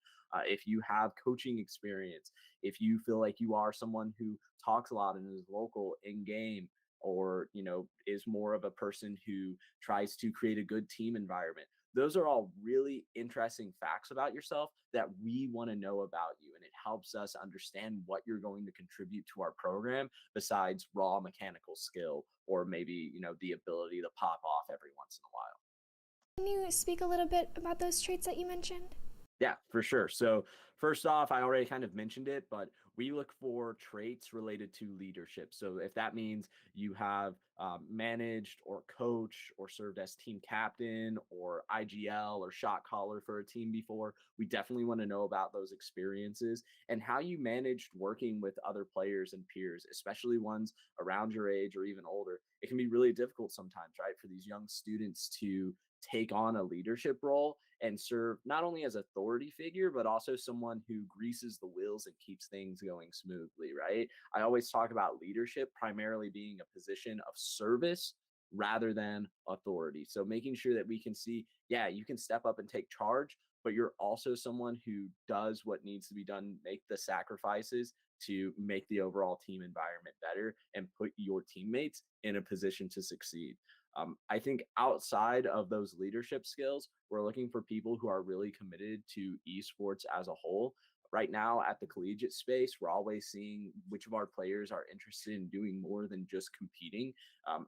if you have coaching experience, if you feel like you are someone who talks a lot and is local in game, or is more of a person who tries to create a good team environment. Those are all really interesting facts about yourself that we want to know about you, and it helps us understand what you're going to contribute to our program besides raw mechanical skill or maybe the ability to pop off every once in a while. Can you speak a little bit about those traits that you mentioned? Yeah, for sure. So first off, I already kind of mentioned it, but we look for traits related to leadership. So if that means you have managed or coached or served as team captain or IGL or shot caller for a team before, we definitely want to know about those experiences and how you managed working with other players and peers, especially ones around your age or even older. It can be really difficult sometimes, right, for these young students to take on a leadership role and serve not only as authority figure, but also someone who greases the wheels and keeps things going smoothly, right? I always talk about leadership primarily being a position of service rather than authority. So making sure that we can see, yeah, you can step up and take charge, but you're also someone who does what needs to be done, make the sacrifices to make the overall team environment better and put your teammates in a position to succeed. I think outside of those leadership skills, we're looking for people who are really committed to esports as a whole. Right now at the collegiate space, we're always seeing which of our players are interested in doing more than just competing.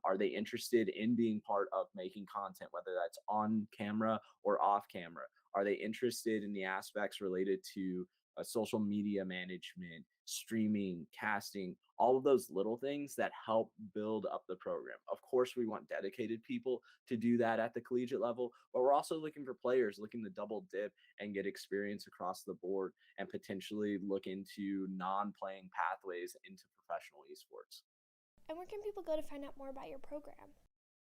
Are they interested in being part of making content, whether that's on camera or off camera? Are they interested in the aspects related to social media management, streaming, casting, all of those little things that help build up the program? Of course, we want dedicated people to do that at the collegiate level, but we're also looking for players looking to double dip and get experience across the board and potentially look into non-playing pathways into professional esports. And where can people go to find out more about your program?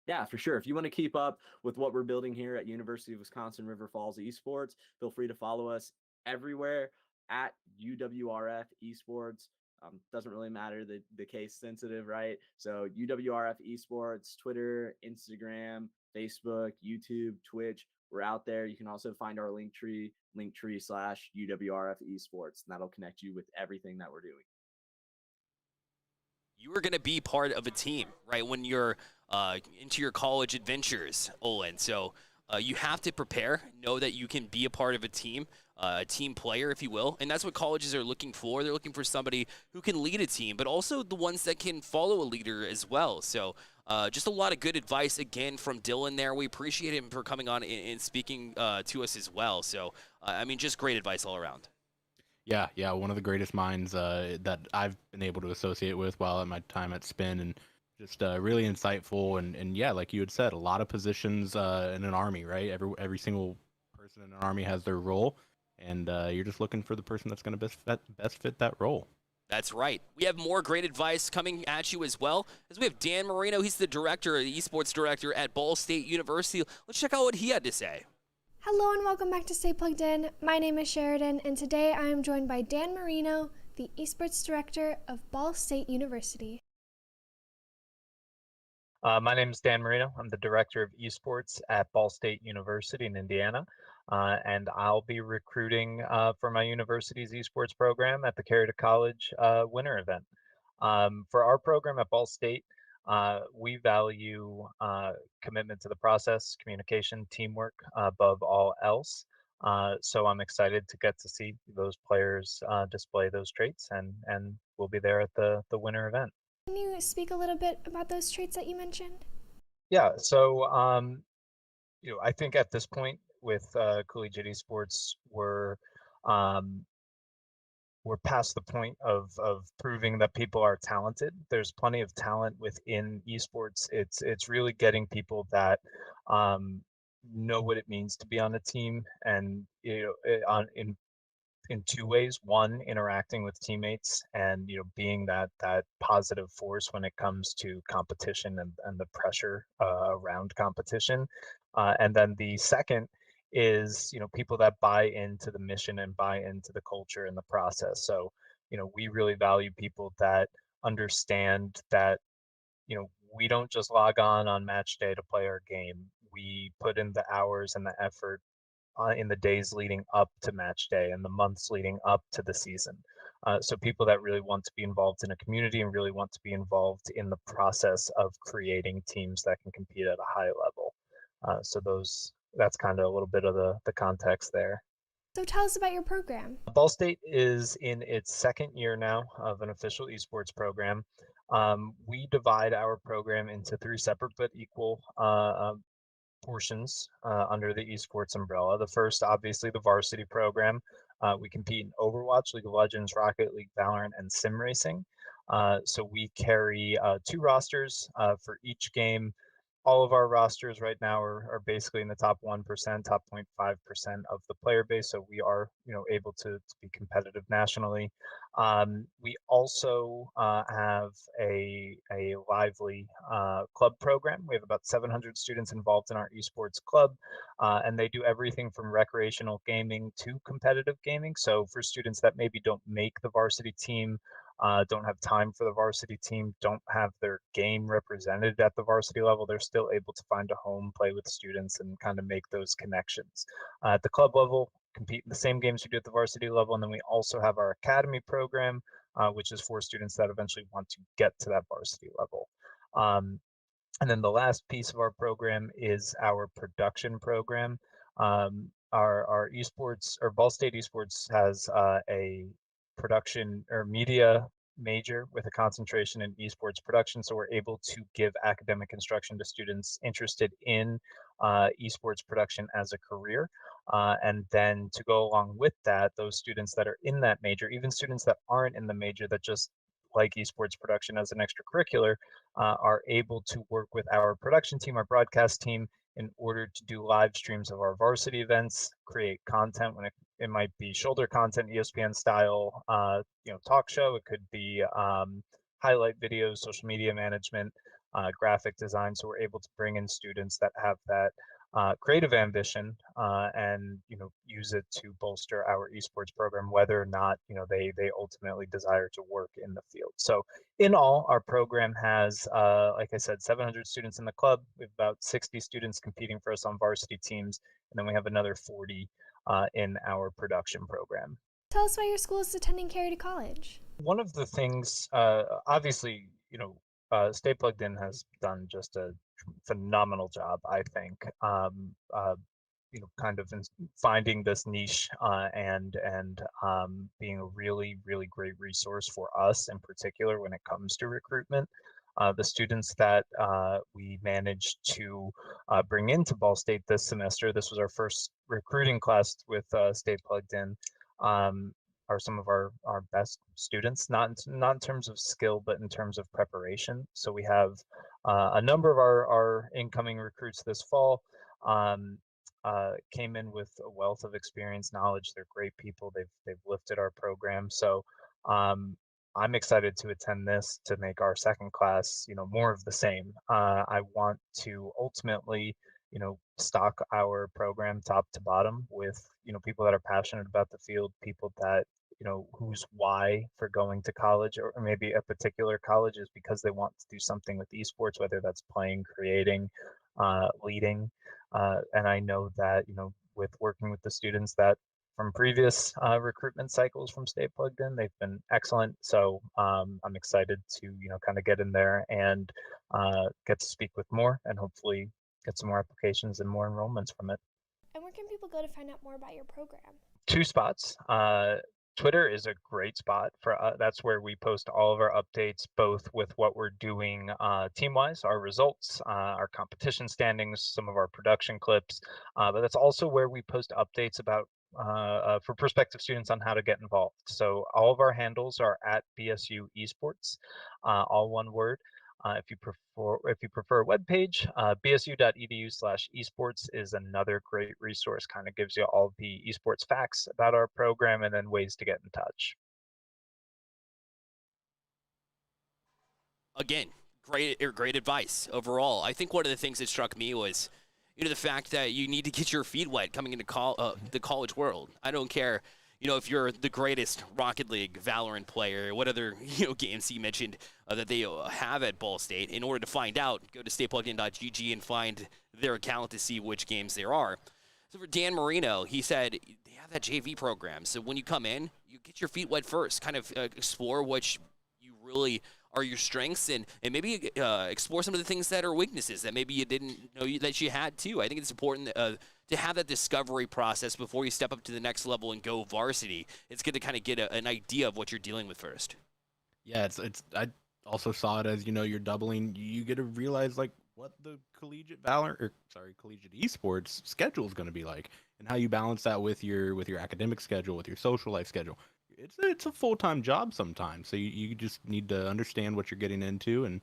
Yeah, for sure. If you want to keep up with what we're building here at University of Wisconsin River Falls Esports, feel free to follow us everywhere at UWRF Esports. Doesn't really matter the case sensitive, right? So UWRF Esports, Twitter, Instagram, Facebook, YouTube, Twitch. We're out there. You can also find our Linktree /UWRF Esports, and that'll connect you with everything that we're doing. you are going to be part of a team, right? When you're into your college adventures, Olin. So you have to prepare, know that you can be a part of a team player, if you will. And that's what colleges are looking for. They're looking for somebody who can lead a team, but also the ones that can follow a leader as well. So just a lot of good advice, again, from Dylan there. We appreciate him for coming on and speaking to us as well. So, I mean, just great advice all around. Yeah, one of the greatest minds that I've been able to associate with while at my time at Spin, and just really insightful. And yeah, like you had said, a lot of positions in an army, right? Every single person in an army has their role, and you're just looking for the person that's going to best fit that role. That's right. We have more great advice coming at you as well, as we have Dan Marino. He's the director, the esports director at Ball State University. Let's check out what he had to say. Hello and welcome back to Stay Plugged In. My name is Sheridan, and today I am joined by Dan Marino, the esports director of Ball State University. My name is Dan Marino. I'm the director of esports at Ball State University in Indiana, and I'll be recruiting for my university's esports program at the Carry2College winter event. For our program at Ball State, we value commitment to the process, communication, teamwork above all else. So I'm excited to get to see those players display those traits, and we'll be there at the winter event. Can you speak a little bit about those traits that you mentioned? Yeah, so I think at this point with collegiate esports, we're past the point of proving that people are talented. There's plenty of talent within esports. It's really getting people that know what it means to be on a team, and in two ways. One, interacting with teammates and being that positive force when it comes to competition and the pressure around competition. And then the second is people that buy into the mission and buy into the culture and the process. So we really value people that understand that we don't just log on match day to play our game. We put in the hours and the effort in the days leading up to match day and the months leading up to the season. So people that really want to be involved in a community and really want to be involved in the process of creating teams that can compete at a high level. That's kind of a little bit of the context there. So tell us about your program. Ball State is in its second year now of an official esports program. We divide our program into three separate but equal portions under the esports umbrella. The first, obviously, the varsity program. We compete in Overwatch, League of Legends, Rocket League, Valorant, and sim racing. So we carry two rosters for each game. All of our rosters right now are basically in the top 1%, top 0.5% of the player base. So we are, able to be competitive nationally. We also have a lively club program. We have about 700 students involved in our esports club, and they do everything from recreational gaming to competitive gaming. So for students that maybe don't make the varsity team, don't have time for the varsity team, don't have their game represented at the varsity level, they're still able to find a home, play with students, and kind of make those connections. At the club level, compete in the same games we do at the varsity level, and then we also have our academy program, which is for students that eventually want to get to that varsity level. And then the last piece of our program is our production program. Our esports, or Ball State Esports, has a production or media major with a concentration in esports production. So we're able to give academic instruction to students interested in esports production as a career. And then to go along with that, those students that are in that major, even students that aren't in the major that just like esports production as an extracurricular, are able to work with our production team, our broadcast team, in order to do live streams of our varsity events, create content when it might be shoulder content, ESPN style, talk show. It could be highlight videos, social media management, graphic design. So we're able to bring in students that have that creative ambition and use it to bolster our esports program, whether or not they ultimately desire to work in the field. So in all, our program has, like I said, 700 students in the club. We have about 60 students competing for us on varsity teams, and then we have another 40 in our production program. Tell us why your school is attending Carry2College. One of the things, obviously, Stay Plugged In has done just a phenomenal job, I think. Kind of finding this niche and being a really, really great resource for us in particular when it comes to recruitment. The students that we managed to bring into Ball State this semester, this was our first recruiting class with Stay Plugged In, are some of our best students, not in terms of skill, but in terms of preparation. So we have a number of our incoming recruits this fall. Came in with a wealth of experience, knowledge. They're great people. They've lifted our program. So I'm excited to attend this to make our second class, more of the same. I want to ultimately, stock our program top to bottom with, people that are passionate about the field, people that, whose why for going to college or maybe a particular college is because they want to do something with esports, whether that's playing, creating, leading. And I know that, with working with the students that from previous recruitment cycles from Stay Plugged In, they've been excellent. So I'm excited to, kind of get in there and get to speak with more and hopefully get some more applications and more enrollments from it. And where can people go to find out more about your program? 2 spots. Twitter is a great spot for that's where we post all of our updates, both with what we're doing team-wise, our results, our competition standings, some of our production clips, but that's also where we post updates about for prospective students on how to get involved. So all of our handles are at BSU Esports, all one word. If you prefer a web page, bsu.edu/esports is another great resource. Kind of gives you all the esports facts about our program and then ways to get in touch. Again, great advice overall. I think one of the things that struck me was, the fact that you need to get your feet wet coming into the college world. I don't care, if you're the greatest Rocket League, Valorant player, what other, games you mentioned that they have at Ball State. In order to find out, go to staypluggedin.gg and find their account to see which games there are. So for Dan Marino, he said they have that JV program. So when you come in, you get your feet wet first, kind of explore which you really are your strengths and maybe explore some of the things that are weaknesses that maybe you didn't know that you had too. I think it's important to have that discovery process before you step up to the next level and go varsity. It's good to kind of get an idea of what you're dealing with first. Yeah, I also saw it as, you're doubling. You get to realize like what the collegiate esports schedule is going to be like and how you balance that with your academic schedule, with your social life schedule. It's a full-time job sometimes, so you just need to understand what you're getting into and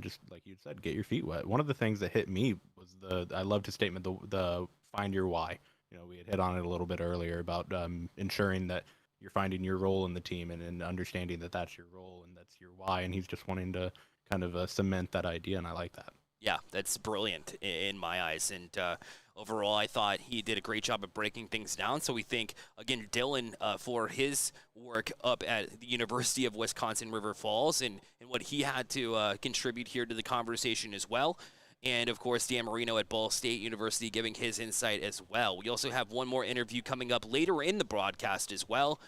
just like you said, get your feet wet. One of the things that hit me was I loved his statement, the find your why. We had hit on it a little bit earlier about ensuring that you're finding your role in the team and understanding that that's your role and that's your why, and he's just wanting to kind of cement that idea, and I like that. Yeah, that's brilliant in my eyes. And overall, I thought he did a great job of breaking things down. So we thank, again, Dylan for his work up at the University of Wisconsin River Falls and what he had to contribute here to the conversation as well. And, of course, Dan Marino at Ball State University giving his insight as well. We also have one more interview coming up later in the broadcast as well,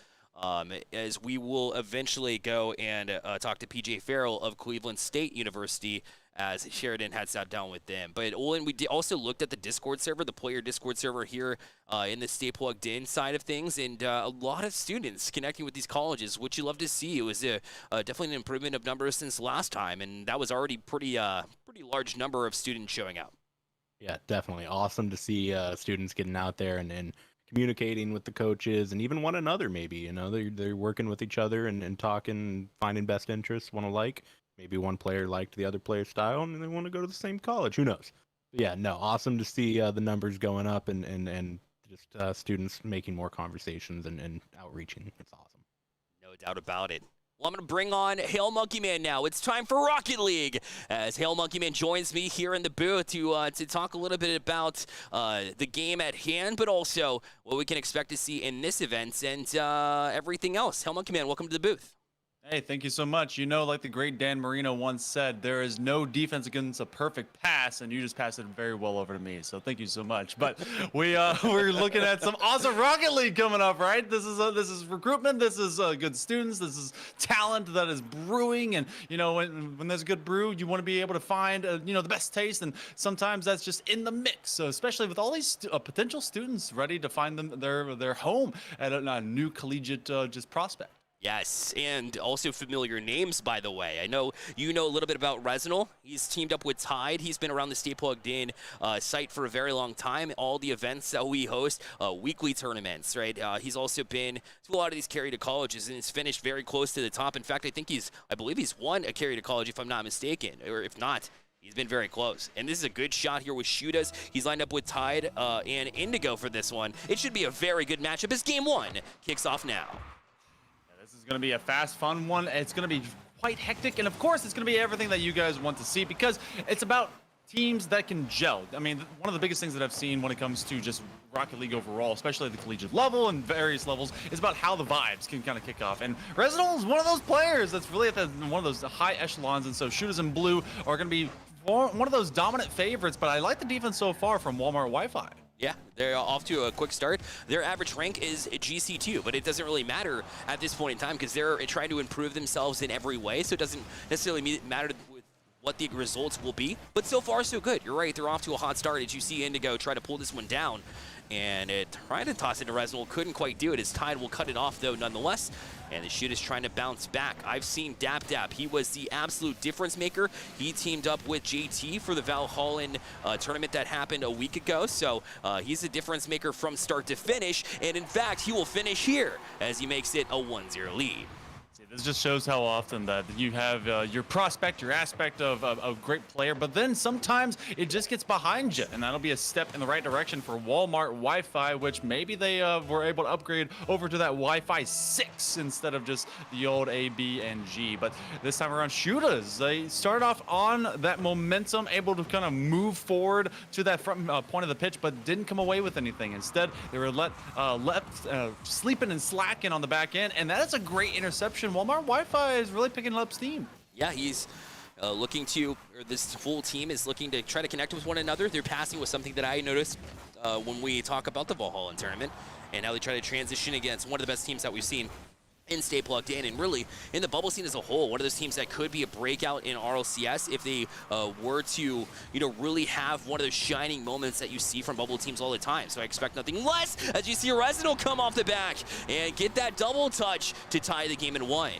as we will eventually go and talk to PJ Farrell of Cleveland State University, as Sheridan had sat down with them. But Olin, we also looked at the Discord server, the player Discord server here in the Stay Plugged In side of things, and a lot of students connecting with these colleges, which you love to see. It was definitely an improvement of numbers since last time, and that was already pretty large number of students showing up. Yeah, definitely. Awesome to see students getting out there and communicating with the coaches and even one another maybe. They're working with each other and talking, finding best interests, one alike. Maybe one player liked the other player's style and they want to go to the same college. Who knows? But yeah, no, awesome to see the numbers going up and just students making more conversations and outreaching. It's awesome. No doubt about it. Well, I'm going to bring on Hail Monkey Man now. It's time for Rocket League, as Hail Monkey Man joins me here in the booth to talk a little bit about the game at hand, but also what we can expect to see in this event and everything else. Hail Monkey Man, welcome to the booth. Hey, thank you so much. You know, like the great Dan Marino once said, there is no defense against a perfect pass, and you just passed it very well over to me. So thank you so much. But we're looking at some awesome Rocket League coming up, right? This is recruitment. This is good students. This is talent that is brewing. And you know, when there's a good brew, you want to be able to find you know, the best taste. And sometimes that's just in the mix. So especially with all these potential students ready to find their home at a new collegiate just prospect. Yes, and also familiar names, by the way. I know you know a little bit about Resinal. He's teamed up with Tide. He's been around the Stay Plugged In site for a very long time. All the events that we host, weekly tournaments, right? He's also been to a lot of these Carry2Colleges and has finished very close to the top. In fact, I believe he's won a Carry2College, if I'm not mistaken, or if not, he's been very close. And this is a good shot here with Shootaz. He's lined up with Tide and Indigo for this one. It should be a very good matchup as Game 1 kicks off now. This is going to be a fast, fun one. It's going to be quite hectic, and of course, it's going to be everything that you guys want to see because it's about teams that can gel. I mean, one of the biggest things that I've seen when it comes to just Rocket League overall, especially at the collegiate level and various levels, is about how the vibes can kind of kick off. And Resinal is one of those players that's really at one of those high echelons, and so Shootaz in blue are going to be one of those dominant favorites, but I like the defense so far from Walmart Wi-Fi. Yeah, they're off to a quick start. Their average rank is GC2, but it doesn't really matter at this point in time because they're trying to improve themselves in every way, so it doesn't necessarily matter with what the results will be. But so far, so good. You're right, they're off to a hot start as you see Indigo try to pull this one down. And it tried to toss it to Resinal, couldn't quite do it. His Tide will cut it off, though, nonetheless. And the Shoot is trying to bounce back. I've seen Dap. He was the absolute difference maker. He teamed up with JT for the Valhallan tournament that happened a week ago. So he's a difference maker from start to finish. And in fact, he will finish here as he makes it a 1-0 lead. This just shows how often that you have your prospect, your aspect of a great player, but then sometimes it just gets behind you, and that'll be a step in the right direction for Walmart Wi-Fi, which maybe they were able to upgrade over to that Wi-Fi 6 instead of just the old A, B, and G. But this time around, Shootaz, they started off on that momentum, able to kind of move forward to that front point of the pitch, but didn't come away with anything. Instead, they were left sleeping and slacking on the back end, and that is a great interception. Walmart Wi-Fi is really picking up steam. Yeah, he's this full team is looking to try to connect with one another. Their passing was something that I noticed when we talk about the Valhallan tournament, and how they try to transition against one of the best teams that we've seen in Stay Plugged In, and really in the bubble scene as a whole. One of those teams that could be a breakout in RLCS if they were to, really have one of those shining moments that you see from bubble teams all the time. So I expect nothing less as you see Resinal come off the back and get that double touch to tie the game in 1.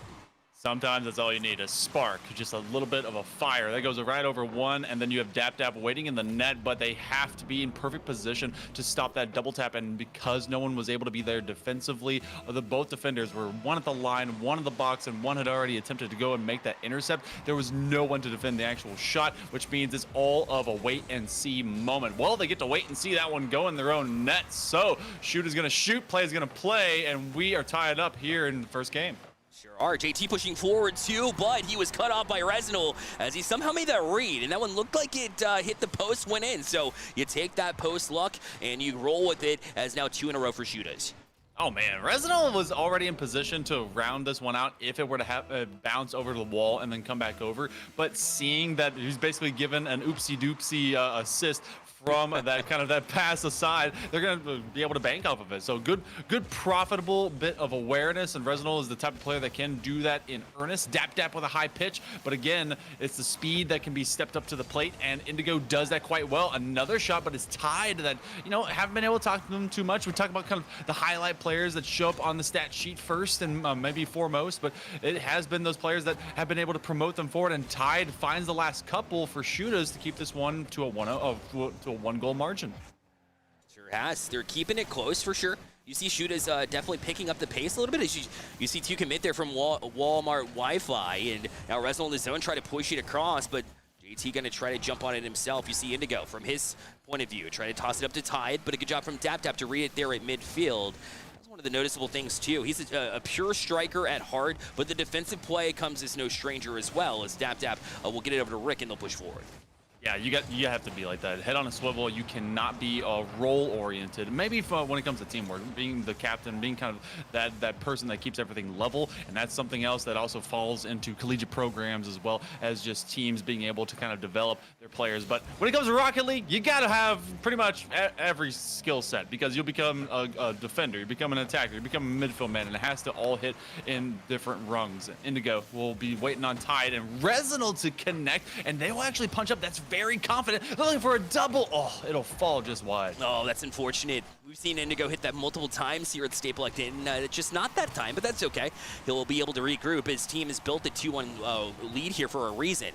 Sometimes that's all you need, a spark, just a little bit of a fire. That goes right over one, and then you have Dap waiting in the net, but they have to be in perfect position to stop that double tap, and because no one was able to be there defensively, both defenders were one at the line, one in the box, and one had already attempted to go and make that intercept. There was no one to defend the actual shot, which means it's all of a wait-and-see moment. Well, they get to wait and see that one go in their own net, so Shoot is going to shoot, play is going to play, and we are tied up here in the first game. Sure are. JT pushing forward too, but he was cut off by Resinal as he somehow made that read, and that one looked like it hit the post, went in. So you take that post luck and you roll with it as now 2 in a row for Shootaz. Oh man, Resinal was already in position to round this one out if it were to have bounce over to the wall and then come back over. But seeing that he's basically given an oopsie-doopsie assist from that pass aside, they're going to be able to bank off of it. So good profitable bit of awareness, and Resinal is the type of player that can do that in earnest. Dap with a high pitch, but again, it's the speed that can be stepped up to the plate, and Indigo does that quite well. Another shot, but it's Tide that, haven't been able to talk to them too much. We talk about kind of the highlight players that show up on the stat sheet first and maybe foremost, but it has been those players that have been able to promote them forward, and Tide finds the last couple for Shootaz to keep this one to a 1-goal margin. Sure has. They're keeping it close for sure. You see Shootaz definitely picking up the pace a little bit as you see 2 commit there from Walmart Wi-Fi, and now Resinal in the zone try to push it across, but JT going to try to jump on it himself. You see Indigo from his point of view try to toss it up to Tide, but a good job from Dap to read it there at midfield. That's one of the noticeable things too. He's a pure striker at heart, but the defensive play comes as no stranger as well, as Dap will get it over to Rick and they'll push forward. Yeah, you have to be like that. Head on a swivel. You cannot be role oriented. Maybe when it comes to teamwork, being the captain, being kind of that person that keeps everything level, and that's something else that also falls into collegiate programs as well as just teams being able to kind of develop their players. But when it comes to Rocket League, you gotta have pretty much every skill set, because you'll become a defender, you become an attacker, you become a midfield man, and it has to all hit in different rungs. Indigo will be waiting on Tide and Resinal to connect, and they will actually punch up. That's very confident. They're looking for a double. Oh, it'll fall just wide. Oh, that's unfortunate. We've seen Indigo hit that multiple times here at the Staple Acton. Just not that time, but that's okay. He'll be able to regroup. His team has built a 2-1 lead here for a reason.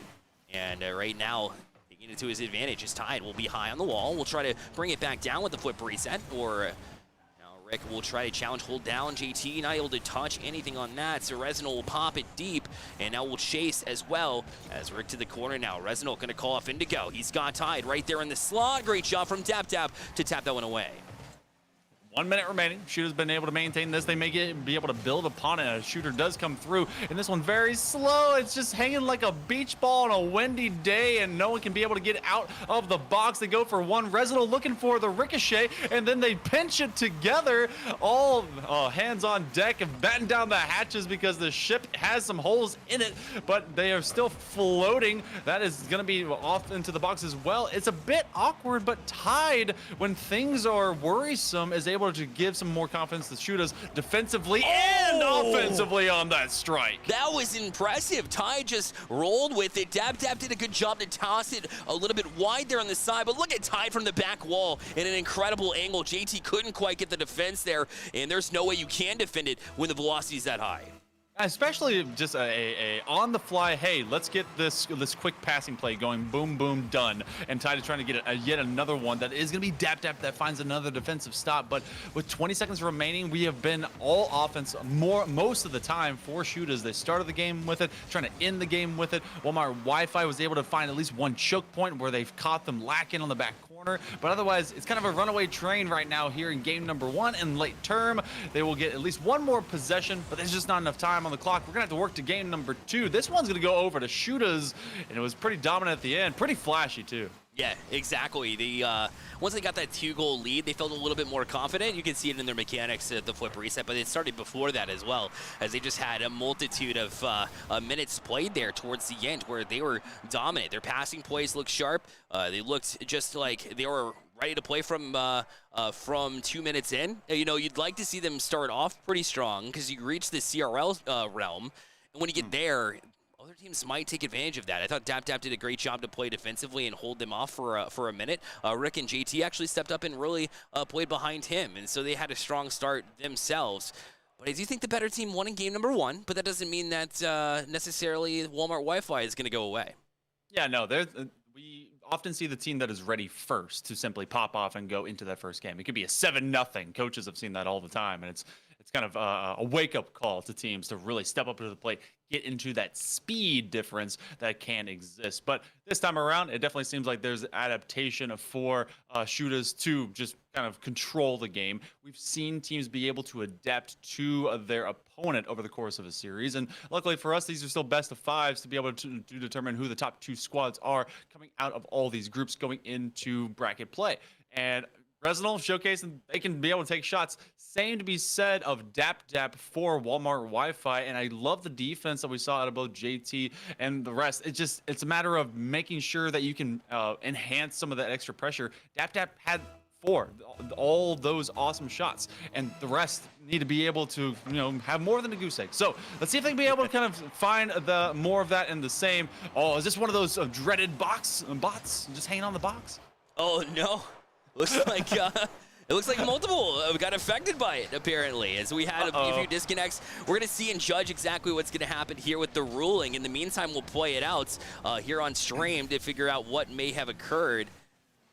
And right now, taking it to his advantage, his Tide will be high on the wall. We'll try to bring it back down with the flip reset, or Rick will try to challenge, hold down. JT not able to touch anything on that, so Resinal will pop it deep, and now we'll chase as well as Rick to the corner now. Resinal gonna call off Indigo. He's got Tide right there in the slot. Great shot from Tap Tap to tap that one away. 1 minute remaining. Shooter's been able to maintain this. They may be able to build upon it. A shooter does come through, and this one very slow. It's just hanging like a beach ball on a windy day, and no one can be able to get out of the box. They go for one. Resinal looking for the ricochet, and then they pinch it together. All hands on deck and batten down the hatches because the ship has some holes in it, but they are still floating. That is going to be off into the box as well. It's a bit awkward, but Tide, when things are worrisome, is able to give some more confidence to shooters defensively and offensively on that strike. That was impressive. Tide just rolled with it. Dab did a good job to toss it a little bit wide there on the side, but look at Tide from the back wall in an incredible angle. JT couldn't quite get the defense there, and there's no way you can defend it when the velocity is that high. Especially just a on-the-fly, hey, let's get this quick passing play going, boom, boom, done. And Tide is trying to get yet another one that is going to be Dap that finds another defensive stop. But with 20 seconds remaining, we have been all offense most of the time for shooters. They started the game with it, trying to end the game with it. Walmart Wi-Fi was able to find at least one choke point where they've caught them lacking on the back corner. But otherwise, it's kind of a runaway train right now here in game number 1 in late term. They will get at least one more possession, but there's just not enough time on the clock. We're gonna have to work to game number 2. This one's gonna go over to shooters, and it was pretty dominant at the end, pretty flashy too. Yeah, exactly. Once they got that 2-goal lead, they felt a little bit more confident. You can see it in their mechanics at the flip reset, but it started before that as well, as they just had a multitude of minutes played there towards the end where they were dominant. Their passing plays looked sharp. They looked just like they were ready to play from 2 minutes in. You know, you'd like to see them start off pretty strong because you reach the CRL realm, and when you get there, other teams might take advantage of that. I thought Dap did a great job to play defensively and hold them off for a minute. Rick and JT actually stepped up and really played behind him, and so they had a strong start themselves. But I do think the better team won in game number 1, but that doesn't mean that necessarily Walmart Wi-Fi is going to go away. Yeah, no, we often see the team that is ready first to simply pop off and go into that first game. It could be a 7-0. Coaches have seen that all the time, and it's kind of a wake-up call to teams to really step up to the plate, get into that speed difference that can exist. But this time around, it definitely seems like there's adaptation for shooters to just kind of control the game. We've seen teams be able to adapt to their opponent over the course of a series, and luckily for us, these are still best of 5s to be able to determine who the top 2 squads are coming out of all these groups going into bracket play. And Resinal showcasing they can be able to take shots. Same to be said of Dap for Walmart Wi-Fi, and I love the defense that we saw out of both JT and the rest. It's a matter of making sure that you can enhance some of that extra pressure. Dap had 4, all those awesome shots, and the rest need to be able to, have more than a goose egg. So let's see if they can be able to kind of find the more of that in the same. Oh, is this one of those dreaded bots just hanging on the box? Oh no. Looks like it looks like multiple got affected by it, apparently, as we had a few disconnects. We're going to see and judge exactly what's going to happen here with the ruling. In the meantime, we'll play it out here on stream to figure out what may have occurred,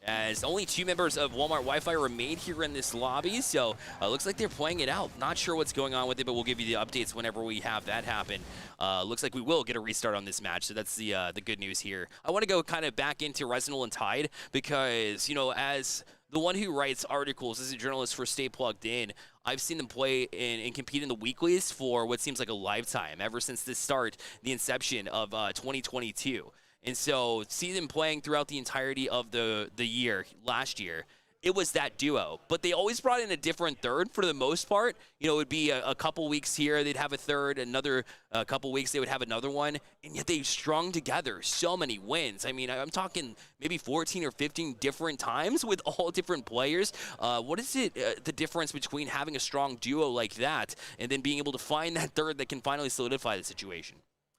as only 2 members of Walmart Wi-Fi remain here in this lobby, so looks like they're playing it out. Not sure what's going on with it, but we'll give you the updates whenever we have that happen. Looks like we will get a restart on this match, so that's the good news here. I want to go kind of back into Resinal and Tide because, as the one who writes articles as a journalist for Stay Plugged In, I've seen them play and compete in the weeklies for what seems like a lifetime, ever since the inception of 2022. And so see them playing throughout the entirety of the year last year. It was that duo, but they always brought in a different third for the most part. You know, it would be a couple weeks here, they'd have a third, another couple weeks they would have another one, and yet they strung together so many wins. I mean, I'm talking maybe 14 or 15 different times with all different players. What is it, the difference between having a strong duo like that and then being able to find that third that can finally solidify the situation?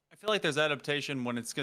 I feel like there's adaptation when it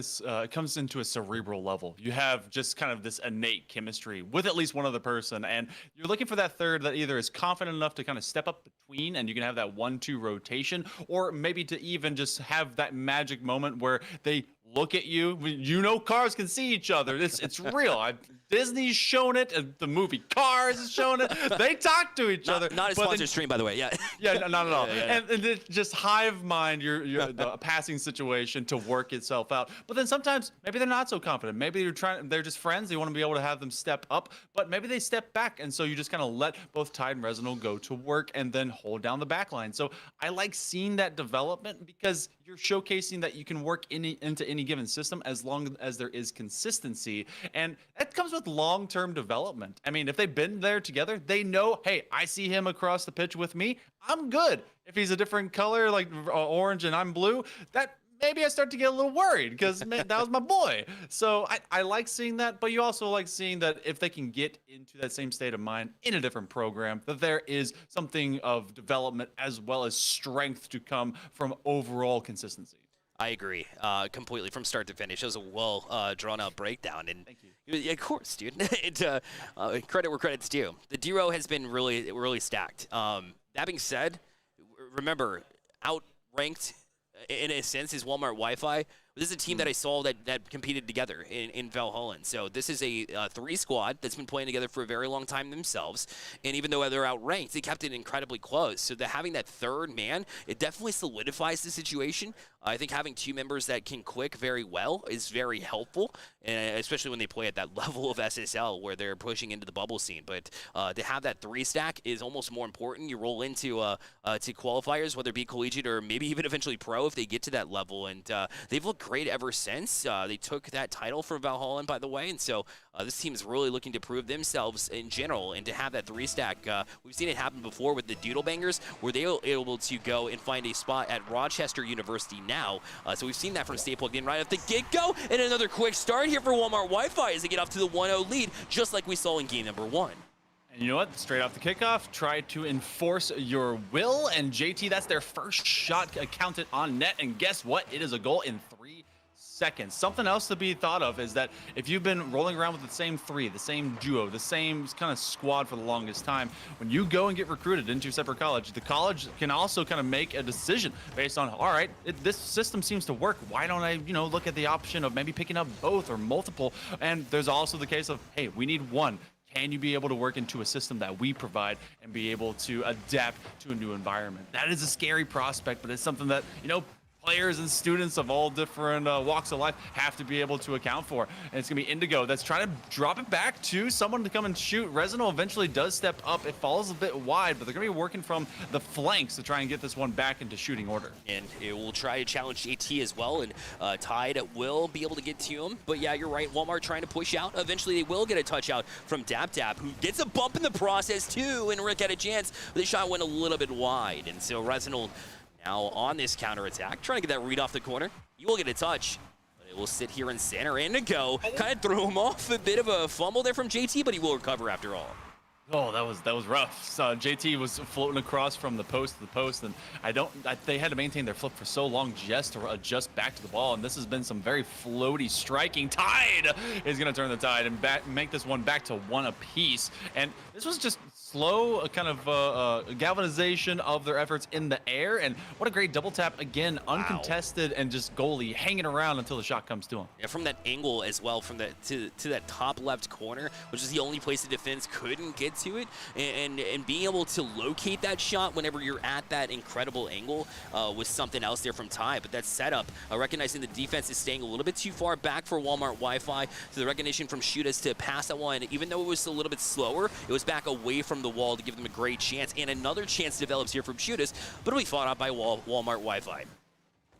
comes into a cerebral level. You have just kind of this innate chemistry with at least one other person, and you're looking for that third that either is confident enough to kind of step up between, and you can have that 1-2 rotation, or maybe to even just have that magic moment where they look at you. You know, cars can see each other. It's real. Disney's shown it. The movie Cars has shown it. They talk to each other. Not a sponsored stream, by the way. Yeah. Yeah, not at all. And it just hive mind your the passing situation to work itself out. But then sometimes maybe they're not so confident. Maybe they're just friends. You want to be able to have them step up, but maybe they step back, and so you just kind of let both Tide and Resinal go to work and then hold down the back line. So I like seeing that development because you're showcasing that you can work into any given system as long as there is consistency, and that comes with long-term development. I mean, if they've been there together, they know, hey, I see him across the pitch with me, I'm good. If he's a different color, like orange and I'm blue, that maybe I start to get a little worried because that was my boy. So I like seeing that, but you also like seeing that if they can get into that same state of mind in a different program, that there is something of development as well as strength to come from overall consistency. I agree completely from start to finish. It was a well drawn out breakdown, and thank you. Yeah, of course, dude. Credit where credit's due. The duo has been really stacked. That being said, remember, outranked in a sense is Walmart Wi-Fi. This is a team that I saw that competed together in Valhalla. So this is a 3 squad that's been playing together for a very long time themselves. And even though they're outranked, they kept it incredibly close. So having that third man, it definitely solidifies the situation. I think having 2 members that can click very well is very helpful, and especially when they play at that level of SSL where they're pushing into the bubble scene. But to have that 3 stack is almost more important. You roll into to qualifiers, whether it be collegiate or maybe even eventually pro if they get to that level. And they've looked great ever since. They took that title for Valhalla, by the way, and so this team is really looking to prove themselves in general, and to have that 3 stack. We've seen it happen before with the Doodle Bangers, where they were able to go and find a spot at Rochester University now. So we've seen that from Stay Plugged In right at the get-go, and another quick start here for Walmart Wi-Fi as they get off to the 1-0 lead, just like we saw in game number 1. And you know what? Straight off the kickoff, try to enforce your will. And JT, that's their first shot counted on net. And guess what? It is a goal in 3 seconds. Something else to be thought of is that if you've been rolling around with the same 3, the same duo, the same kind of squad for the longest time, when you go and get recruited into a separate college, the college can also kind of make a decision based on, all right, this system seems to work. Why don't I, look at the option of maybe picking up both or multiple? And there's also the case of, hey, we need one. Can you be able to work into a system that we provide and be able to adapt to a new environment? That is a scary prospect, but it's something that, players and students of all different walks of life have to be able to account for. And it's going to be Indigo that's trying to drop it back to someone to come and shoot. Resinal eventually does step up. It falls a bit wide, but they're going to be working from the flanks to try and get this one back into shooting order. And it will try to challenge JT as well, and Tide will be able to get to him. But yeah, you're right. Walmart trying to push out. Eventually, they will get a touch out from Dap, who gets a bump in the process too, and Rick had a chance. But the shot went a little bit wide, and so Resinal now on this counterattack, trying to get that read off the corner. You will get a touch, but it will sit here in center. Indigo kind of threw him off. A bit of a fumble there from JT, but he will recover after all. Oh, that was rough. So JT was floating across from the post to the post, and they had to maintain their flip for so long just to adjust back to the ball, and this has been some very floaty striking. Tide is going to turn the tide and make this one back to 1 apiece, and this was just slow kind of galvanization of their efforts in the air, and what a great double tap again, uncontested, and just goalie hanging around until the shot comes to him. Yeah, from that angle as well, from to that top left corner, which is the only place the defense couldn't get to it, and being able to locate that shot whenever you're at that incredible angle was something else there from Ty. But that setup, recognizing the defense is staying a little bit too far back for Walmart Wi-Fi, to the recognition from Shooters to pass that one, even though it was a little bit slower, it was back away from the wall to give them a great chance, and another chance develops here from Shooters, but it'll be fought out by Walmart Wi-Fi.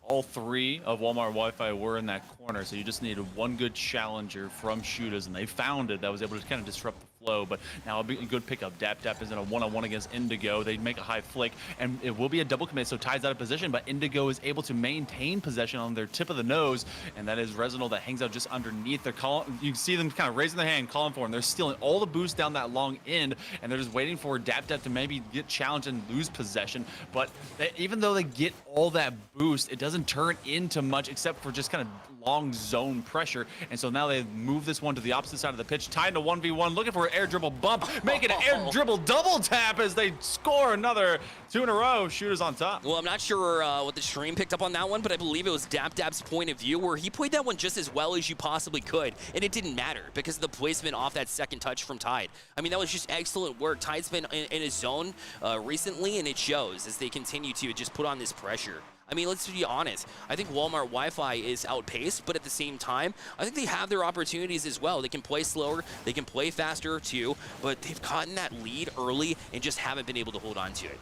all three of Walmart Wi-Fi were in that corner, so you just needed one good challenger from shooters, and they found it that was able to kind of disrupt the flow. But now a good pickup. Dap is in a one-on-one against Indigo. They make a high flick, and it will be a double commit, so Tide's out of position, but Indigo is able to maintain possession on their tip of the nose, and that is Resinal that hangs out just underneath. They're calling, you see them kind of raising their hand, calling for him. They're stealing all the boost down that long end, and they're just waiting for Dap to maybe get challenged and lose possession. But even though they get all that boost, it doesn't turn into much except for just kind of long zone pressure. And so now they move this one to the opposite side of the pitch, tied to 1v1, looking for an air dribble bump, making an air dribble double tap as they score another 2 in a row. Shooters on top. Well, I'm not sure what the stream picked up on that one, but I believe it was Dap's point of view where he played that one just as well as you possibly could, and it didn't matter because of the placement off that second touch from Tide. I mean, that was just excellent work. Tide's been in his zone recently, and it shows as they continue to just put on this pressure. I mean, let's be honest. I think Walmart Wi-Fi is outpaced, but at the same time, I think they have their opportunities as well. They can play slower, they can play faster too, but they've gotten that lead early and just haven't been able to hold on to it.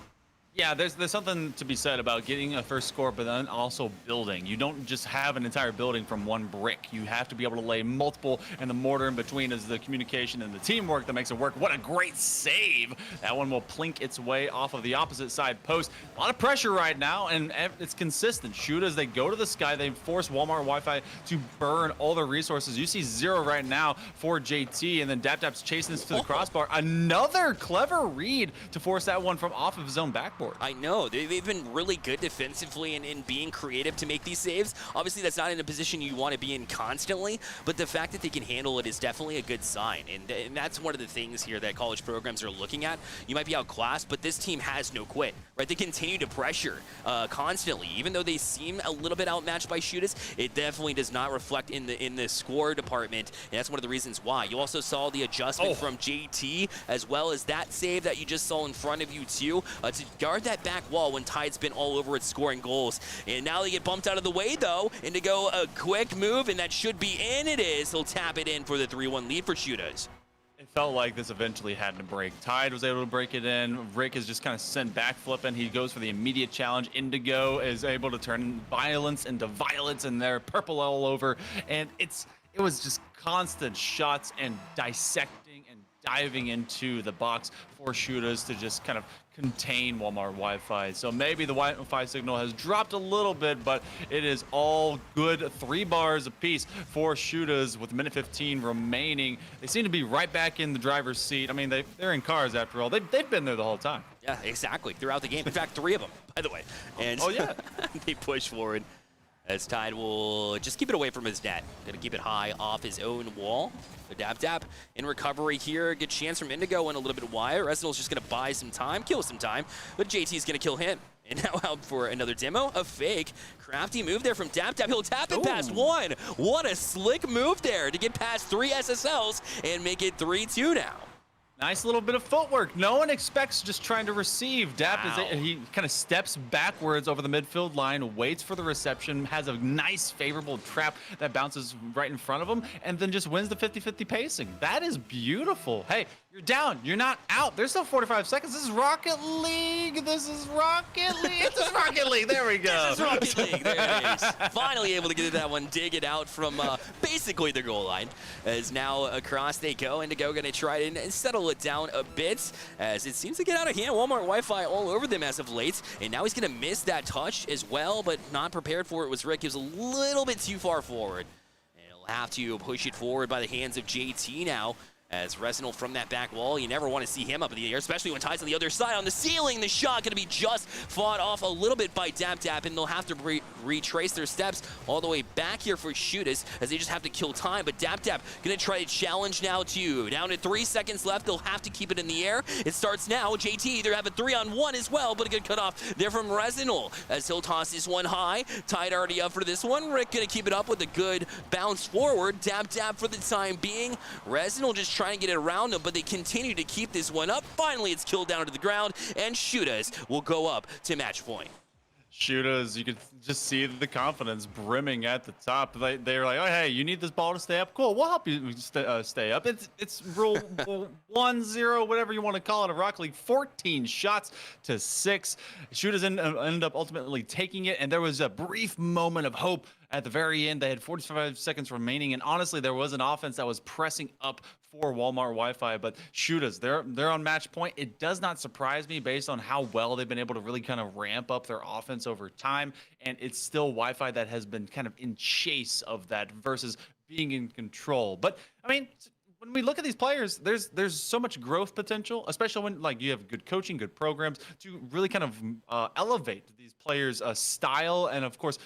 Yeah, there's something to be said about getting a first score, but then also building. You don't just have an entire building from one brick. You have to be able to lay multiple, and the mortar in between is the communication and the teamwork that makes it work. What a great save. That one will plink its way off of the opposite side post. A lot of pressure right now, and it's consistent. Shoot as they go to the sky. They force Walmart Wi-Fi to burn all their resources. You see 0 right now for JT, and then Dap's chasing this to the crossbar. Another clever read to force that one from off of his own backboard. I know. They've been really good defensively and in being creative to make these saves. Obviously, that's not in a position you want to be in constantly, but the fact that they can handle it is definitely a good sign. And that's one of the things here that college programs are looking at. You might be outclassed, but this team has no quit, right? They continue to pressure constantly. Even though they seem a little bit outmatched by shooters, it definitely does not reflect in the score department, and that's one of the reasons why. You also saw the adjustment from JT, as well as that save that you just saw in front of you, too, to guard that back wall when Tide's been all over it scoring goals. And now they get bumped out of the way, though, and to go a quick move, and that should be in. It is. He'll tap it in for the 3-1 lead for Shooters. It felt like this eventually had to break. Tide was able to break it in. Rick is just kind of sent back flipping. He goes for the immediate challenge. Indigo is able to turn violence into violence, and they're purple all over. And it was just constant shots and dissecting and diving into the box for Shooters to just kind of contain Walmart Wi-Fi. So maybe the Wi-Fi signal has dropped a little bit, but it is all good. 3 bars apiece for Shooters with a minute 15 remaining. They seem to be right back in the driver's seat. I mean, they're in cars after all. They've been there the whole time. Yeah, exactly. Throughout the game. In fact, 3 of them, by the way. And oh yeah. They push forward as Tide will just keep it away from his net. Gonna keep it high off his own wall. The Dap in recovery here. Good chance from Indigo and a little bit wide. Resinal's just gonna buy some time, kill some time, but JT's gonna kill him. And now out for another demo, a fake. Crafty move there from Dap. He'll tap it past 1. What a slick move there to get past 3 SSLs and make it 3-2 now. Nice little bit of footwork. No one expects just trying to receive. Dap, Wow. he kind of steps backwards over the midfield line, waits for the reception, has a nice favorable trap that bounces right in front of him, and then just wins the 50-50 pacing. That is beautiful. Hey, you're down. You're not out. There's still 45 seconds. This is Rocket League. This is Rocket League. This is Rocket League. There we go. This is Rocket League. There it is. Finally able to get that one, dig it out from basically the goal line. As now across they go. Indigo going to try and settle it down a bit as it seems to get out of hand. Walmart Wi-Fi all over them as of late. And now he's going to miss that touch as well, but not prepared for it was Rick. He was a little bit too far forward. And he'll have to push it forward by the hands of JT now. As Resinal from that back wall, you never want to see him up in the air, especially when Tide's on the other side. On the ceiling, the shot going to be just fought off a little bit by Dap, and they'll have to retrace their steps all the way back here for Shooters, as they just have to kill time. But Dap going to try to challenge now, too. Down to 3 seconds left. They'll have to keep it in the air. It starts now. JT either have a 3-on-1 as well, but a good cutoff there from Resinal, as he'll toss this one high. Tide already up for this one. Rick going to keep it up with a good bounce forward. Dap for the time being. Resinal just trying to get it around them, but they continue to keep this one up. Finally, it's killed down to the ground, and Shooters will go up to match point. Shooters, you could just see the confidence brimming at the top. They're like, oh, hey, you need this ball to stay up? Cool, we'll help you stay up. It's rule 1-0, whatever you want to call it, of Rocket League. 14 shots to 6. Shooters ended up ultimately taking it, and there was a brief moment of hope at the very end. They had 45 seconds remaining, and honestly, there was an offense that was pressing up for Walmart Wi-Fi, but Shooters, they're on match point. It does not surprise me based on how well they've been able to really kind of ramp up their offense over time, and it's still Wi-Fi that has been kind of in chase of that versus being in control. But I mean, when we look at these players, there's so much growth potential, especially when like you have good coaching, good programs to really kind of elevate these players' style and of course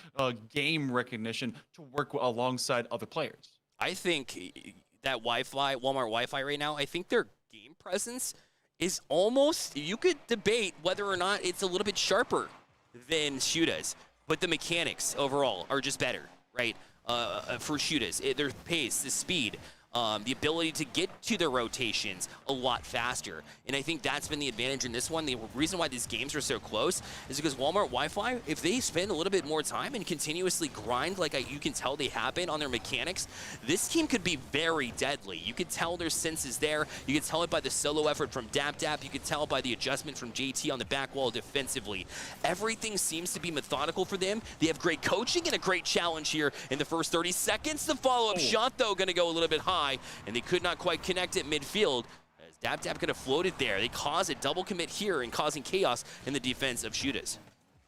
game recognition to work alongside other players. I think that Wi-Fi, Walmart Wi-Fi right now, I think their game presence is almost, you could debate whether or not it's a little bit sharper than Shooters, but the mechanics overall are just better, right? For Shooters, their pace, the speed, the ability to get to their rotations a lot faster. And I think that's been the advantage in this one. The reason why these games are so close is because Walmart Wi-Fi, if they spend a little bit more time and continuously grind like you can tell they have been on their mechanics, this team could be very deadly. You could tell their sense is there. You could tell it by the solo effort from DapDap. You could tell by the adjustment from JT on the back wall defensively. Everything seems to be methodical for them. They have great coaching and a great challenge here in the first 30 seconds. The follow-up shot, though, going to go a little bit high, and they could not quite connect at midfield as DapDap could have floated there. They cause a double commit here and causing chaos in the defense of Shooters.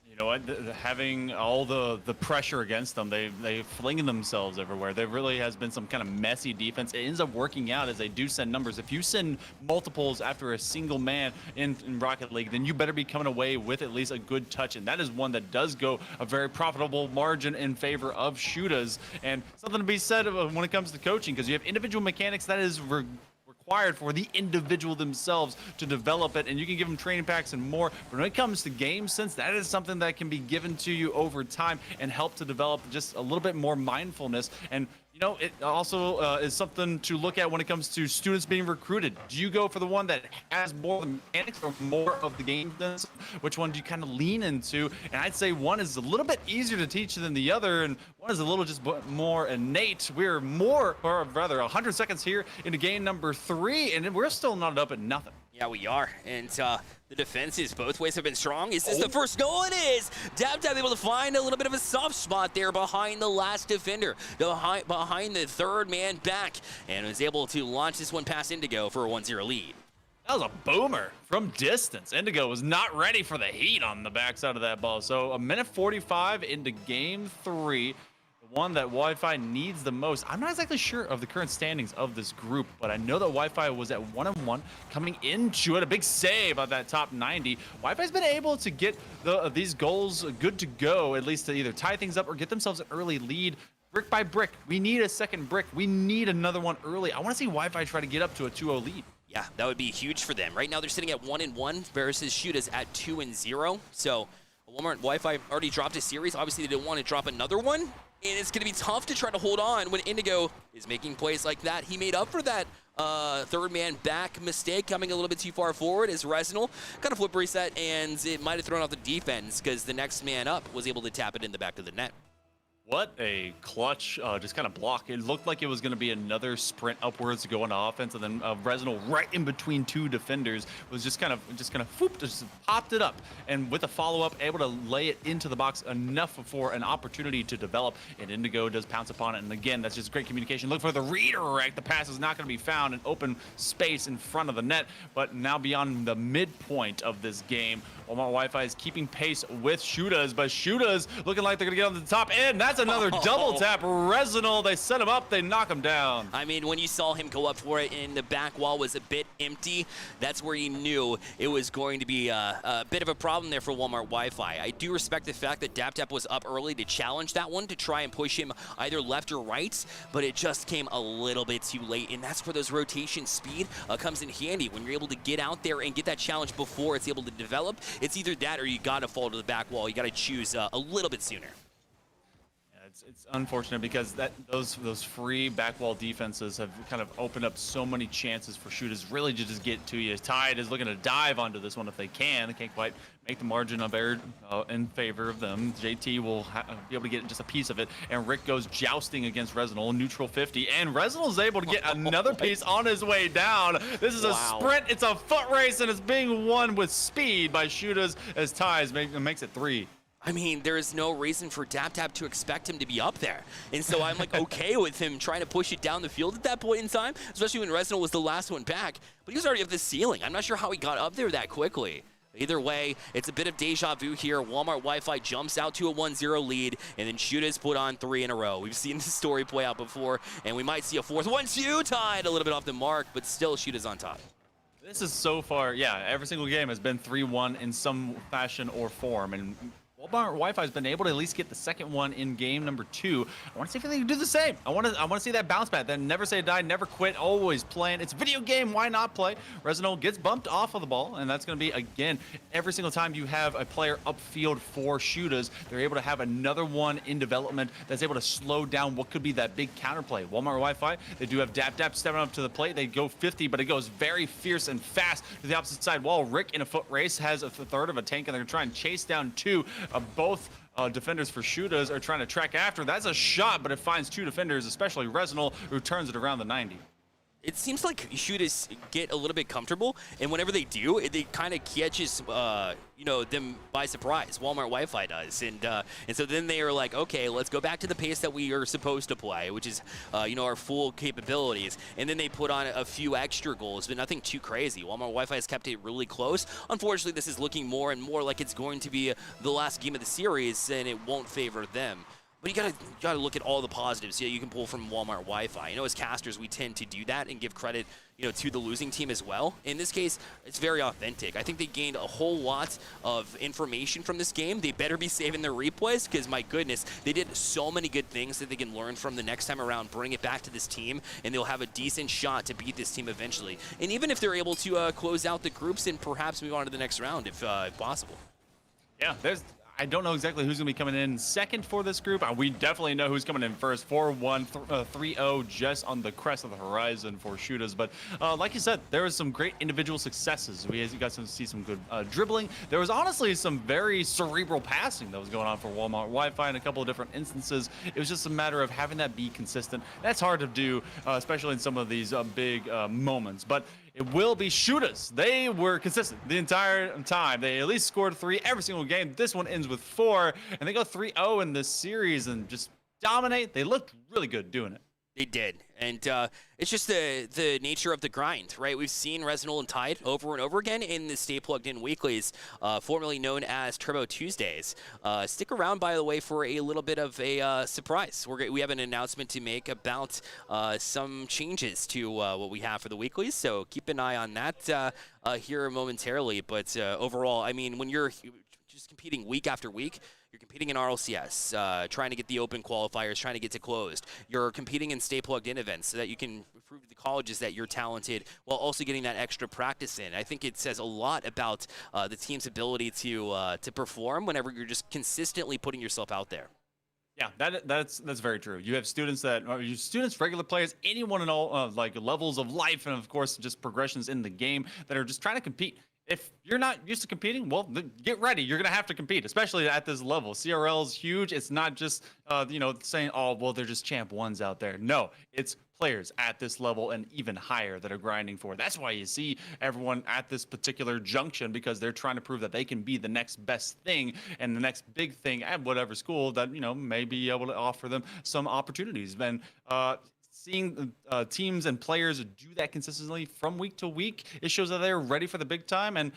You know what? Having all the pressure against them, they flinging themselves everywhere. There really has been some kind of messy defense. It ends up working out as they do send numbers. If you send multiples after a single man in Rocket League, then you better be coming away with at least a good touch, and that is one that does go a very profitable margin in favor of Shooters. And something to be said when it comes to coaching, because you have individual mechanics that is required for the individual themselves to develop it, and you can give them training packs and more. But when it comes to game sense, that is something that can be given to you over time and help to develop just a little bit more mindfulness. And you know, it also is something to look at when it comes to students being recruited. Do you go for the one that has more of the mechanics or more of the game sense? Which one do you kind of lean into? And I'd say one is a little bit easier to teach than the other, and one is a little just more innate. We're more, or rather 100 seconds here into game number 3, and we're still not up at nothing. Yeah, we are. And the defenses both ways have been strong. Is this the first goal? It is. DapDap able to find a little bit of a soft spot there behind the last defender, behind the third man back, and was able to launch this one past Indigo for a 1-0 lead. That was a boomer from distance. Indigo was not ready for the heat on the backside of that ball. So a minute 45 into game 3. One that Wi-Fi needs the most. I'm not exactly sure of the current standings of this group, but I know that Wi-Fi was at 1-1 coming into it. A big save on that top 90. Wi-Fi's been able to get these goals good to go, at least to either tie things up or get themselves an early lead. Brick by brick, we need a second brick. We need another one early. I want to see Wi-Fi try to get up to a 2-0 lead. Yeah, that would be huge for them. Right now they're sitting at 1-1 versus Shooters at 2-0. So Walmart Wi-Fi already dropped a series. Obviously they didn't want to drop another one. And it's going to be tough to try to hold on when Indigo is making plays like that. He made up for that third man back mistake coming a little bit too far forward as Resinal kind of flip reset, and it might have thrown off the defense because the next man up was able to tap it in the back of the net. What a clutch, just kind of block. It looked like it was going to be another sprint upwards to go into offense, and then Resinal right in between two defenders was just kind of whoop, just popped it up, and with a follow-up, able to lay it into the box enough for an opportunity to develop, and Indigo does pounce upon it, and again, that's just great communication. Look for the redirect. The pass is not going to be found in open space in front of the net, but now beyond the midpoint of this game, Walmart Wi-Fi is keeping pace with Shooters, but Shooters looking like they're going to get on the top end. That's another double tap. Resinal, they set him up, they knock him down. I mean, when you saw him go up for it and the back wall was a bit empty, that's where you knew it was going to be a bit of a problem there for Walmart Wi-Fi. I do respect the fact that DapDap was up early to challenge that one, to try and push him either left or right, but it just came a little bit too late, and that's where those rotation speed comes in handy. When you're able to get out there and get that challenge before it's able to develop, it's either that or you got to fall to the back wall. You got to choose a little bit sooner. it's unfortunate because those free back wall defenses have kind of opened up so many chances for shooters really to just get to you. Tide is looking to dive onto this one if they can. They can't quite make the margin of error in favor of them. JT will be able to get just a piece of it, and Rick goes jousting against Resinol, neutral 50, and Resinol is able to get another piece on his way down. This is a sprint, it's a foot race, and it's being won with speed by shooters as Ties makes it 3. I mean, there is no reason for DapTap to expect him to be up there. And so I'm like okay with him trying to push it down the field at that point in time, especially when Resinol was the last one back. But he was already at the ceiling. I'm not sure how he got up there that quickly. Either way, it's a bit of deja vu here. Walmart Wi-Fi jumps out to a 1-0 lead, and then Shooters put on 3 in a row. We've seen this story play out before, and we might see a fourth 1-2 tied a little bit off the mark, but still Shooters on top. This is so far, yeah, every single game has been 3-1 in some fashion or form, and Walmart Wi-Fi has been able to at least get the second one in game number 2. I want to see if they can do the same. I want to see that bounce back. Then never say die, never quit, always playing. It's a video game. Why not play? Resinol gets bumped off of the ball, and that's going to be, again, every single time you have a player upfield for shooters, they're able to have another one in development that's able to slow down what could be that big counterplay. Walmart Wi-Fi, they do have DapDap stepping up to the plate. They go 50, but it goes very fierce and fast to the opposite side wall. Rick in a foot race has a third of a tank, and they're trying to chase down 2. Both defenders for shooters are trying to track after. That's a shot, but it finds 2 defenders, especially Resinol, who turns it around the 90. It seems like shooters get a little bit comfortable, and whenever they do, they kind of catches them by surprise. Walmart Wi-Fi does, and so then they are like, okay, let's go back to the pace that we are supposed to play, which is our full capabilities, and then they put on a few extra goals, but nothing too crazy. Walmart Wi-Fi has kept it really close. Unfortunately, this is looking more and more like it's going to be the last game of the series, and it won't favor them. But you gotta look at all the positives you can pull from Walmart Wi-Fi. As casters, we tend to do that and give credit, to the losing team as well. In this case, it's very authentic. I think they gained a whole lot of information from this game. They better be saving their replays because, my goodness, they did so many good things that they can learn from the next time around, bring it back to this team, and they'll have a decent shot to beat this team eventually. And even if they're able to close out the groups and perhaps move on to the next round if possible. Yeah, I don't know exactly who's going to be coming in second for this group. We definitely know who's coming in first. 4-1, 3-0 just on the crest of the horizon for shooters. But like you said, there was some great individual successes. We got to see some good dribbling. There was honestly some very cerebral passing that was going on for Walmart Wi-Fi in a couple of different instances. It was just a matter of having that be consistent. That's hard to do, especially in some of these big moments. But it will be shooters. They were consistent the entire time. They at least scored 3 every single game. This one ends with 4, and they go 3-0 in this series and just dominate. They looked really good doing it. They did, and it's just the nature of the grind, right? We've seen Resinol and Tide over and over again in the Stay Plugged In Weeklies, formerly known as Turbo Tuesdays. Stick around, by the way, for a little bit of a surprise. We have an announcement to make about some changes to what we have for the Weeklies, so keep an eye on that here momentarily. But overall, I mean, when you're just competing week after week, you're competing in RLCS, trying to get the open qualifiers, trying to get to closed. You're competing in Stay Plugged In events so that you can prove to the colleges that you're talented while also getting that extra practice in. I think it says a lot about the team's ability to perform whenever you're just consistently putting yourself out there. Yeah, that's very true. You have students regular players, anyone in all levels of life, and of course just progressions in the game that are just trying to compete. If you're not used to competing, well, get ready. You're going to have to compete, especially at this level. CRL is huge. It's not just, saying, oh, well, they're just champ ones out there. No, it's players at this level and even higher that are grinding for it. That's why you see everyone at this particular junction, because they're trying to prove that they can be the next best thing and the next big thing at whatever school that, may be able to offer them some opportunities. And, seeing teams and players do that consistently from week to week, it shows that they're ready for the big time. And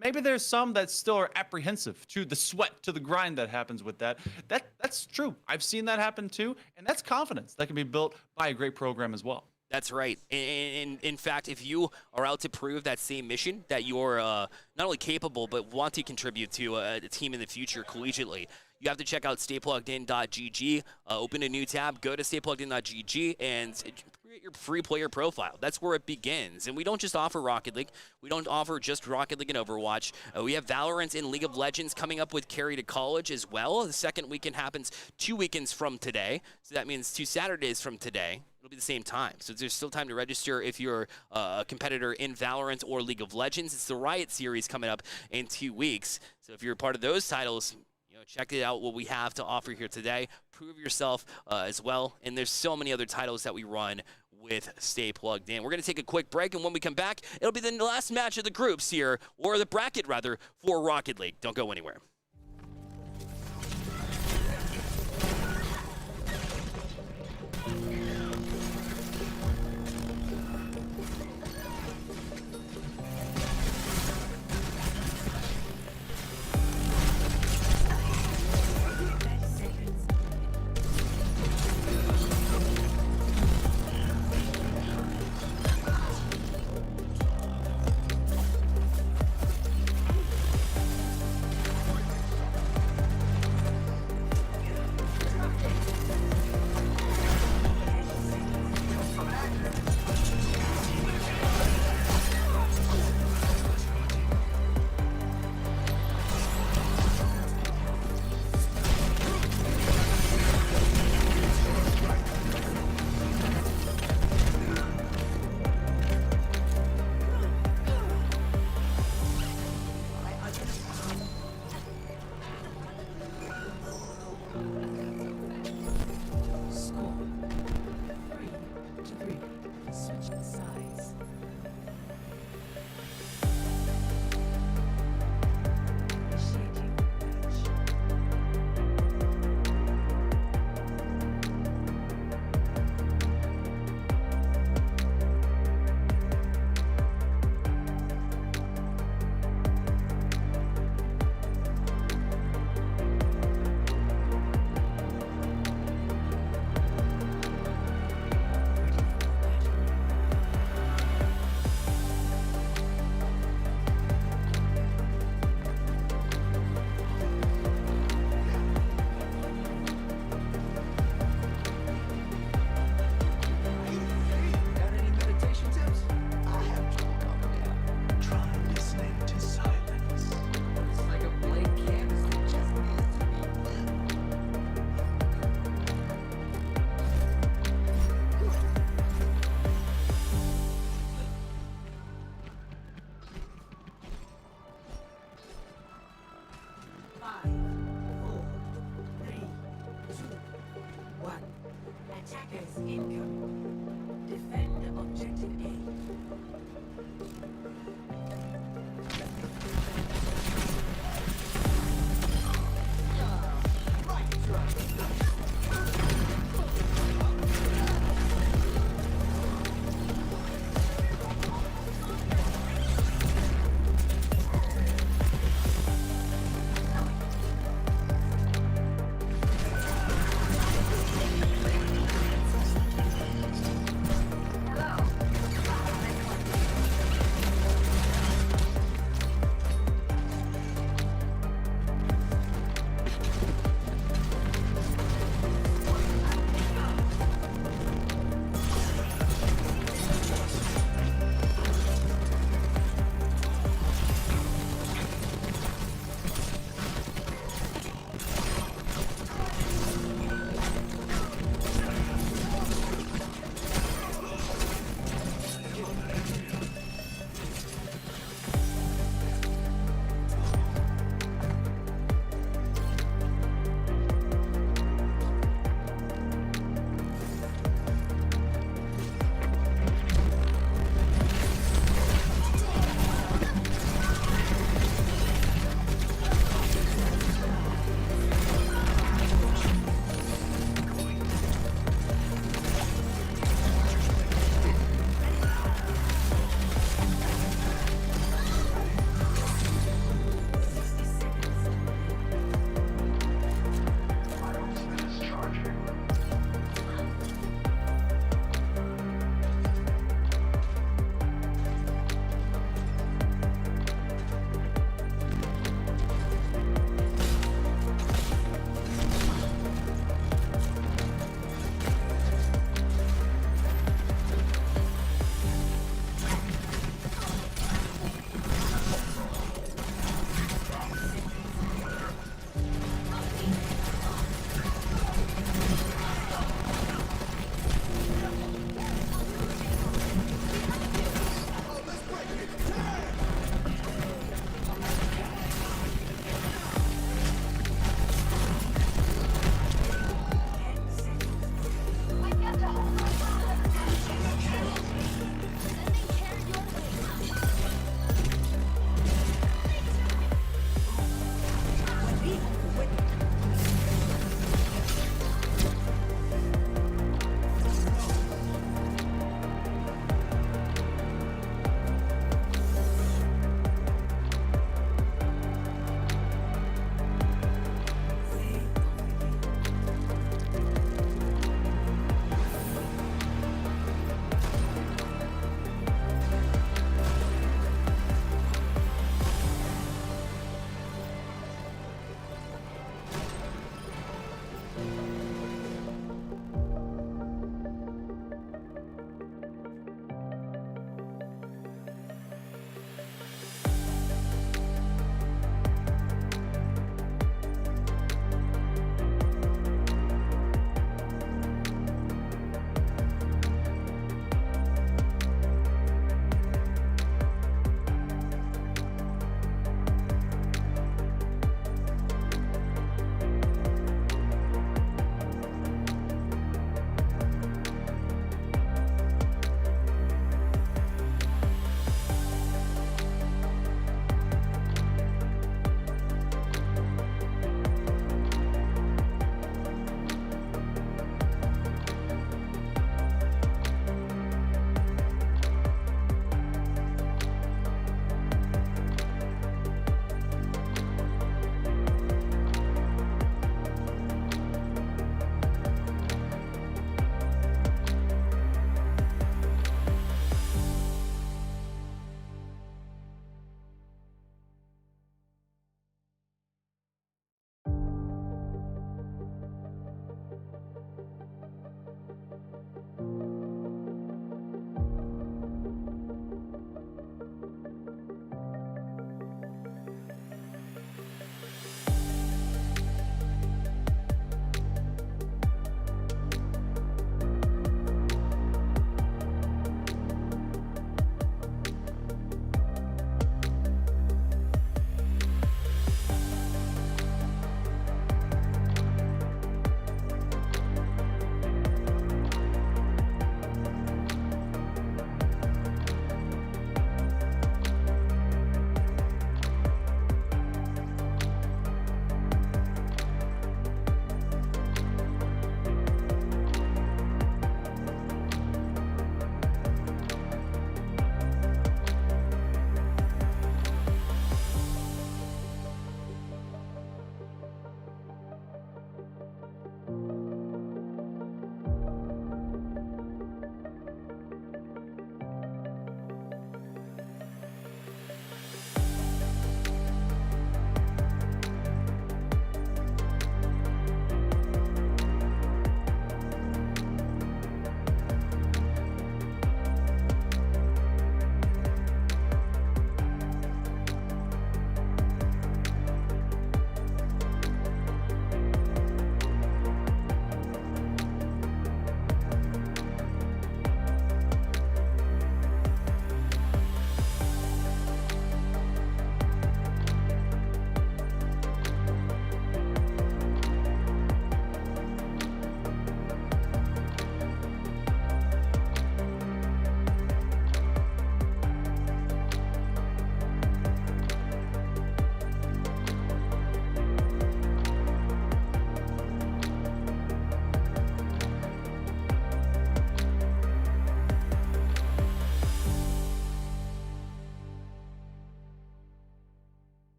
maybe there's some that still are apprehensive to the sweat, to the grind that happens with that. That's true. I've seen that happen too, and that's confidence that can be built by a great program as well. That's right. And in fact, if you are out to prove that same mission, that you're not only capable but want to contribute to a team in the future collegiately, you have to check out staypluggedin.gg, open a new tab, go to staypluggedin.gg, and create your free player profile. That's where it begins. And we don't just offer Rocket League. We don't offer just Rocket League and Overwatch. We have Valorant and League of Legends coming up with Carry2College as well. The second weekend happens 2 weekends from today. So that means 2 Saturdays from today. It'll be the same time. So there's still time to register if you're a competitor in Valorant or League of Legends. It's the Riot series coming up in 2 weeks. So if you're a part of those titles, check it out what we have to offer here today. Prove yourself as well. And there's so many other titles that we run with Stay Plugged In. We're going to take a quick break, and when we come back, it'll be the last match of the groups here, or the bracket rather, for Rocket League. Don't go anywhere.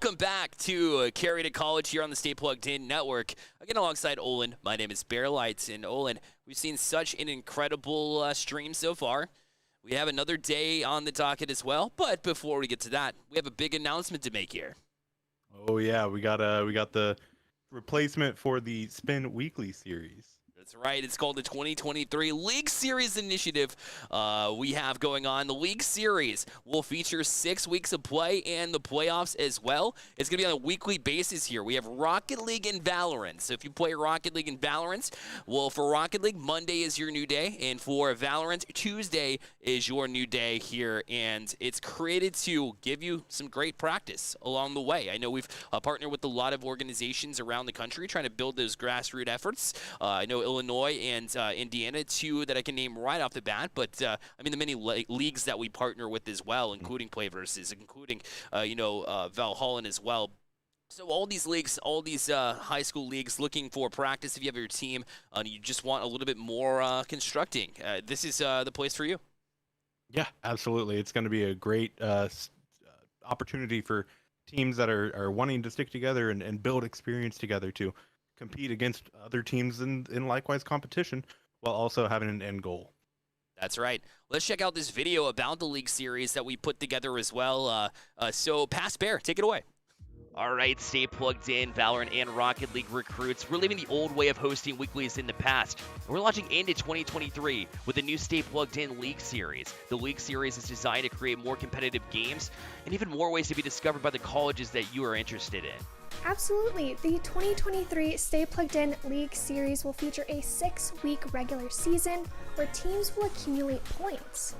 welcome back to Carry2College here on the Stay Plugged In Network. Again, alongside Olin, my name is Bearlights, and Olin, we've seen such an incredible stream so far. We have another day on the docket as well, but before we get to that, we have a big announcement to make here. Oh yeah, we got the replacement for the Spin Weekly series. That's right. It's called the 2023 League Series Initiative we have going on. The League Series will feature 6 weeks of play and the playoffs as well. It's going to be on a weekly basis here. We have Rocket League and Valorant. So if you play Rocket League and Valorant, well, for Rocket League, Monday is your new day. And for Valorant, Tuesday is your new day here. And it's created to give you some great practice along the way. I know we've partnered with a lot of organizations around the country trying to build those grassroots efforts. I know Illinois and Indiana, two that I can name right off the bat, but I mean the many leagues that we partner with as well, including Playverses, including Valhalla as well. So all these leagues, all these high school leagues looking for practice. If you have your team and you just want a little bit more constructing, this is the place for you. Yeah, absolutely. It's going to be a great opportunity for teams that are wanting to stick together and build experience together to compete against other teams in likewise competition while also having an end goal. That's right. Let's check out this video about the League Series that we put together as well. So, Pass Bear, take it away. All right, stay plugged in, Valorant and Rocket League recruits. We're leaving the old way of hosting weeklies in the past. We're launching into 2023 with a new Stay Plugged In League Series. The League Series is designed to create more competitive games and even more ways to be discovered by the colleges that you are interested in. Absolutely. The 2023 Stay Plugged In League Series will feature a 6-week regular season where teams will accumulate points.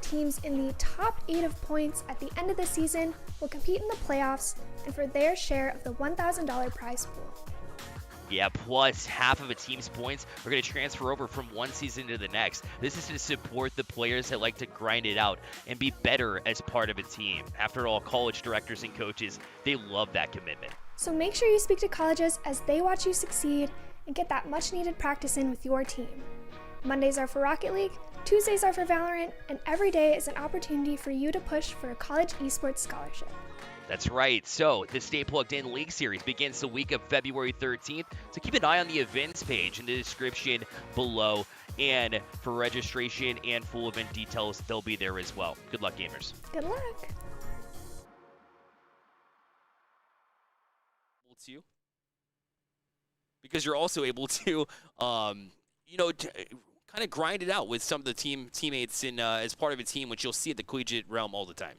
Teams in the top 8 of points at the end of the season will compete in the playoffs and for their share of the $1,000 prize pool. Yeah, plus half of a team's points are going to transfer over from one season to the next. This is to support the players that like to grind it out and be better as part of a team. After all, college directors and coaches, they love that commitment. So make sure you speak to colleges as they watch you succeed and get that much needed practice in with your team. Mondays are for Rocket League, Tuesdays are for Valorant, and every day is an opportunity for you to push for a college esports scholarship. That's right. So the Stay Plugged In League Series begins the week of February 13th. So keep an eye on the events page in the description below. And for registration and full event details, they'll be there as well. Good luck, gamers. Good luck. Because you're also able to, kind of grind it out with some of the teammates in as part of a team, which you'll see at the collegiate realm all the time.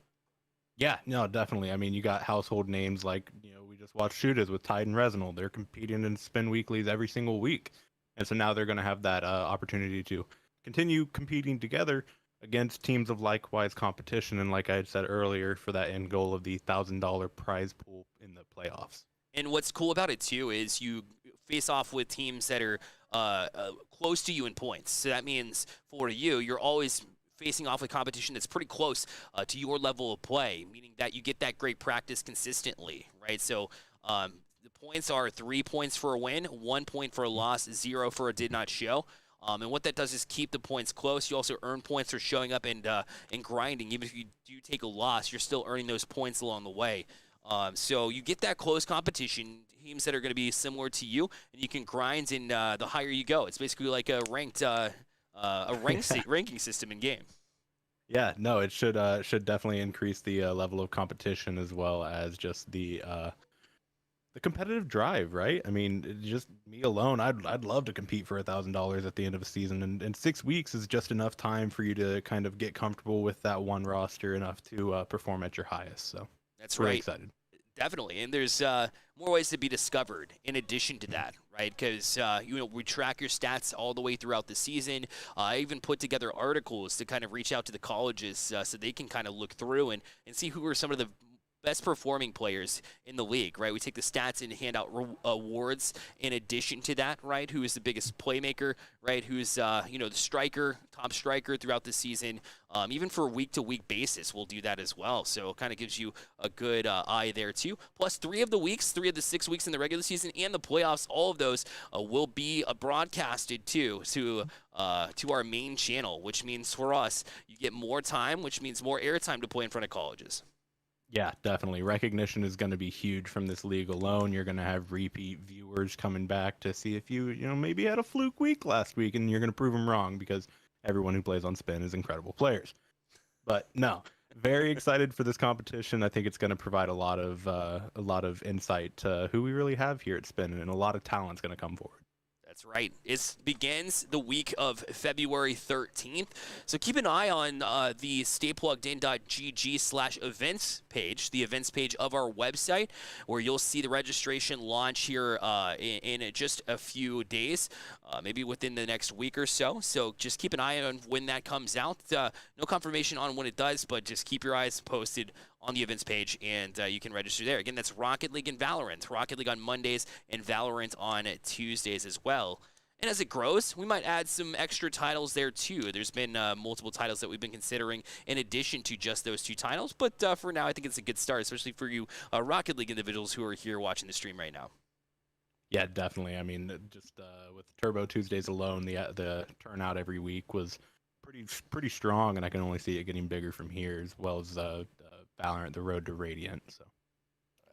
Yeah, no, definitely. I mean, you got household names like, we just watched Shooters with Tide and Resinal. They're competing in Spin Weeklies every single week. And so now they're going to have that opportunity to continue competing together against teams of likewise competition. And like I had said earlier, for that end goal of the $1,000 prize pool in the playoffs. And what's cool about it, too, is you face off with teams that are close to you in points. So that means for you, you're always facing off with competition that's pretty close to your level of play, meaning that you get that great practice consistently, right? So the points are 3 points for a win, 1 point for a loss, 0 for a did not show. And what that does is keep the points close. You also earn points for showing up and grinding. Even if you do take a loss, you're still earning those points along the way. So you get that close competition, teams that are going to be similar to you, and you can grind, and the higher you go. It's basically like a ranked ranking system in game. Yeah, no, it should definitely increase the level of competition as well as just the competitive drive, right? I mean, just me alone, I'd love to compete for $1,000 at the end of a season, and 6 weeks is just enough time for you to kind of get comfortable with that one roster enough to perform at your highest. So that's really right. Excited. Definitely, and there's more ways to be discovered in addition to that, right? Because we track your stats all the way throughout the season. I even put together articles to kind of reach out to the colleges so they can kind of look through and see who are some of the best performing players in the league, right? We take the stats and hand out awards in addition to that, right? Who is the biggest playmaker, right? Who's, the striker, top striker throughout the season. Even for a week-to-week basis, we'll do that as well. So it kind of gives you a good eye there too. Plus 3 of the 6 weeks in the regular season and the playoffs, all of those will be broadcasted too to our main channel, which means for us, you get more time, which means more airtime to play in front of colleges. Yeah, definitely. Recognition is going to be huge from this league alone. You're going to have repeat viewers coming back to see if you maybe had a fluke week last week, and you're going to prove them wrong because everyone who plays on Spin is incredible players. But no, very excited for this competition. I think it's going to provide a lot of insight to who we really have here at Spin, and a lot of talent's going to come forward. That's right. It begins the week of February 13th. So keep an eye on the staypluggedin.gg/events page, the events page of our website, where you'll see the registration launch here in just a few days, maybe within the next week or so. So just keep an eye on when that comes out. No confirmation on when it does, but just keep your eyes posted on the events page, and you can register there. Again, that's Rocket League and Valorant. Rocket League on Mondays and Valorant on Tuesdays as well. And as it grows, we might add some extra titles there too. There's been multiple titles that we've been considering in addition to just those 2 titles. But for now, I think it's a good start, especially for you Rocket League individuals who are here watching the stream right now. Yeah, definitely. I mean, just with Turbo Tuesdays alone, the turnout every week was pretty strong, and I can only see it getting bigger from here, as well as Valorant, the Road to Radiant. So,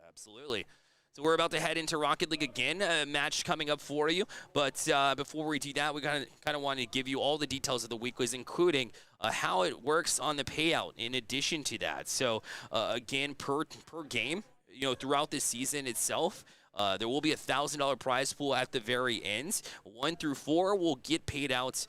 absolutely. So we're about to head into Rocket League again, a match coming up for you. But before we do that, we kind of want to give you all the details of the weeklies, including how it works on the payout in addition to that. So again, per game, throughout the season itself, there will be a $1,000 prize pool at the very end. 1 through 4 will get paid out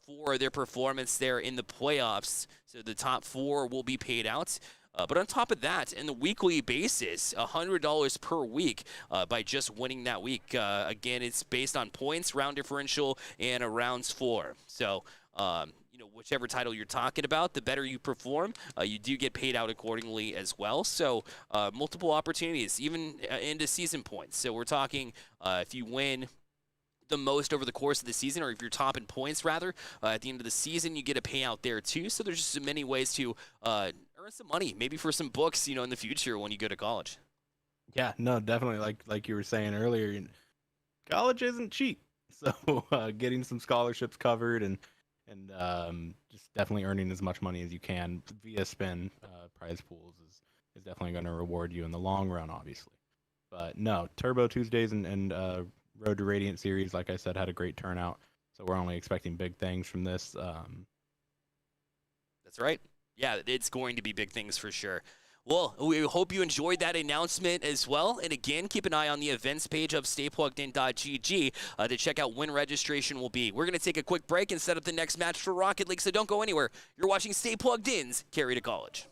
for their performance there in the playoffs. So the top 4 will be paid out. But on top of that, in the weekly basis, $100 per week by just winning that week. Again, it's based on points, round differential, and a rounds 4. So, whichever title you're talking about, the better you perform, you do get paid out accordingly as well. So, multiple opportunities, even into season points. So we're talking if you win the most over the course of the season, or if you're top in points rather, at the end of the season, you get a payout there too. So there's just many ways to earn some money, maybe for some books, in the future when you go to college. Yeah, no, definitely. Like you were saying earlier, college isn't cheap. So getting some scholarships covered and just definitely earning as much money as you can via Spin prize pools is definitely going to reward you in the long run, obviously. But no, Turbo Tuesdays and Road to Radiant series, like I said, had a great turnout. So we're only expecting big things from this. That's right. Yeah, it's going to be big things for sure. Well, we hope you enjoyed that announcement as well. And again, keep an eye on the events page of staypluggedin.gg to check out when registration will be. We're going to take a quick break and set up the next match for Rocket League, so don't go anywhere. You're watching Stay Plugged In's Carry2College.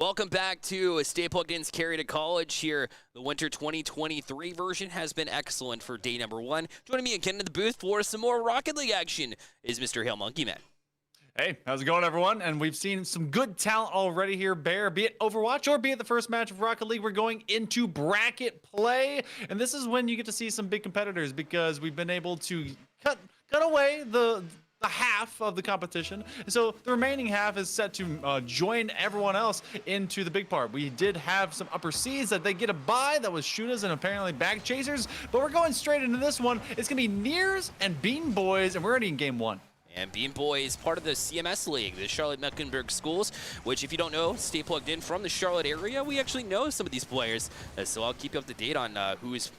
Welcome back to Stay Plugged In's Carry2College here. The winter 2023 version has been excellent for day number 1. Joining me again in the booth for some more Rocket League action is Mr. Hail Monkey Man. Hey, how's it going, everyone? And we've seen some good talent already here, Bear, be it Overwatch or be it the first match of Rocket League. We're going into bracket play, and this is when you get to see some big competitors because we've been able to cut away the half of the competition. So the remaining half is set to join everyone else into the big part. We did have some upper seeds that they get a bye that was shooters and apparently bag chasers, but we're going straight into this one. It's gonna be Nears and Bean Boys, and we're already in game 1. And Bean Boy is part of the CMS League, the Charlotte-Mecklenburg Schools, which, if you don't know, Stay Plugged In from the Charlotte area, we actually know some of these players. So I'll keep you up to date on who's,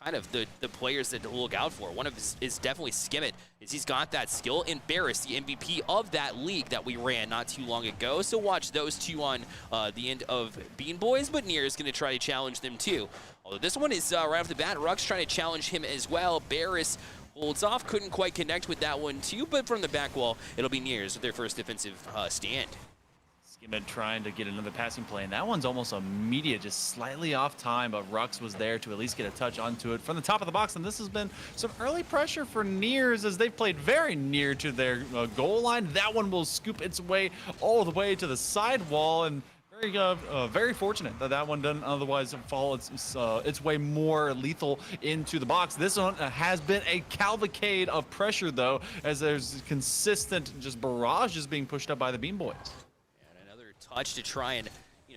kind of the players that to look out for. One of is definitely Skimmit, is he's got that skill. And Barris, the MVP of that league that we ran not too long ago. So watch those two on the end of Bean Boys, but Nier is going to try to challenge them too. Although this one is right off the bat, Ruck's trying to challenge him as well. Barris holds off, couldn't quite connect with that one too, but from the back wall, it'll be Nears with their first defensive stand. Skimmit trying to get another passing play, and that one's almost immediate, just slightly off time, but Rux was there to at least get a touch onto it from the top of the box, and this has been some early pressure for Nears as they've played very near to their goal line. That one will scoop its way all the way to the side wall, and very fortunate that that one doesn't otherwise fall its way more lethal into the box. This one has been a cavalcade of pressure, though, as there's consistent just barrages being pushed up by the Bean Boys. And another touch to try and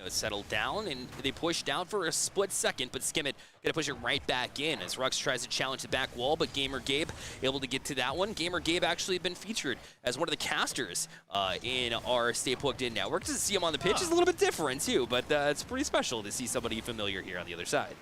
settle down, and they push down for a split second, but Skimmit gonna push it right back in as Rux tries to challenge the back wall, but Gamer Gabe able to get to that one. Gamer Gabe actually been featured as one of the casters in our Stay Plugged In network. To see him on the pitch is a little bit different too, but it's pretty special to see somebody familiar here on the other side.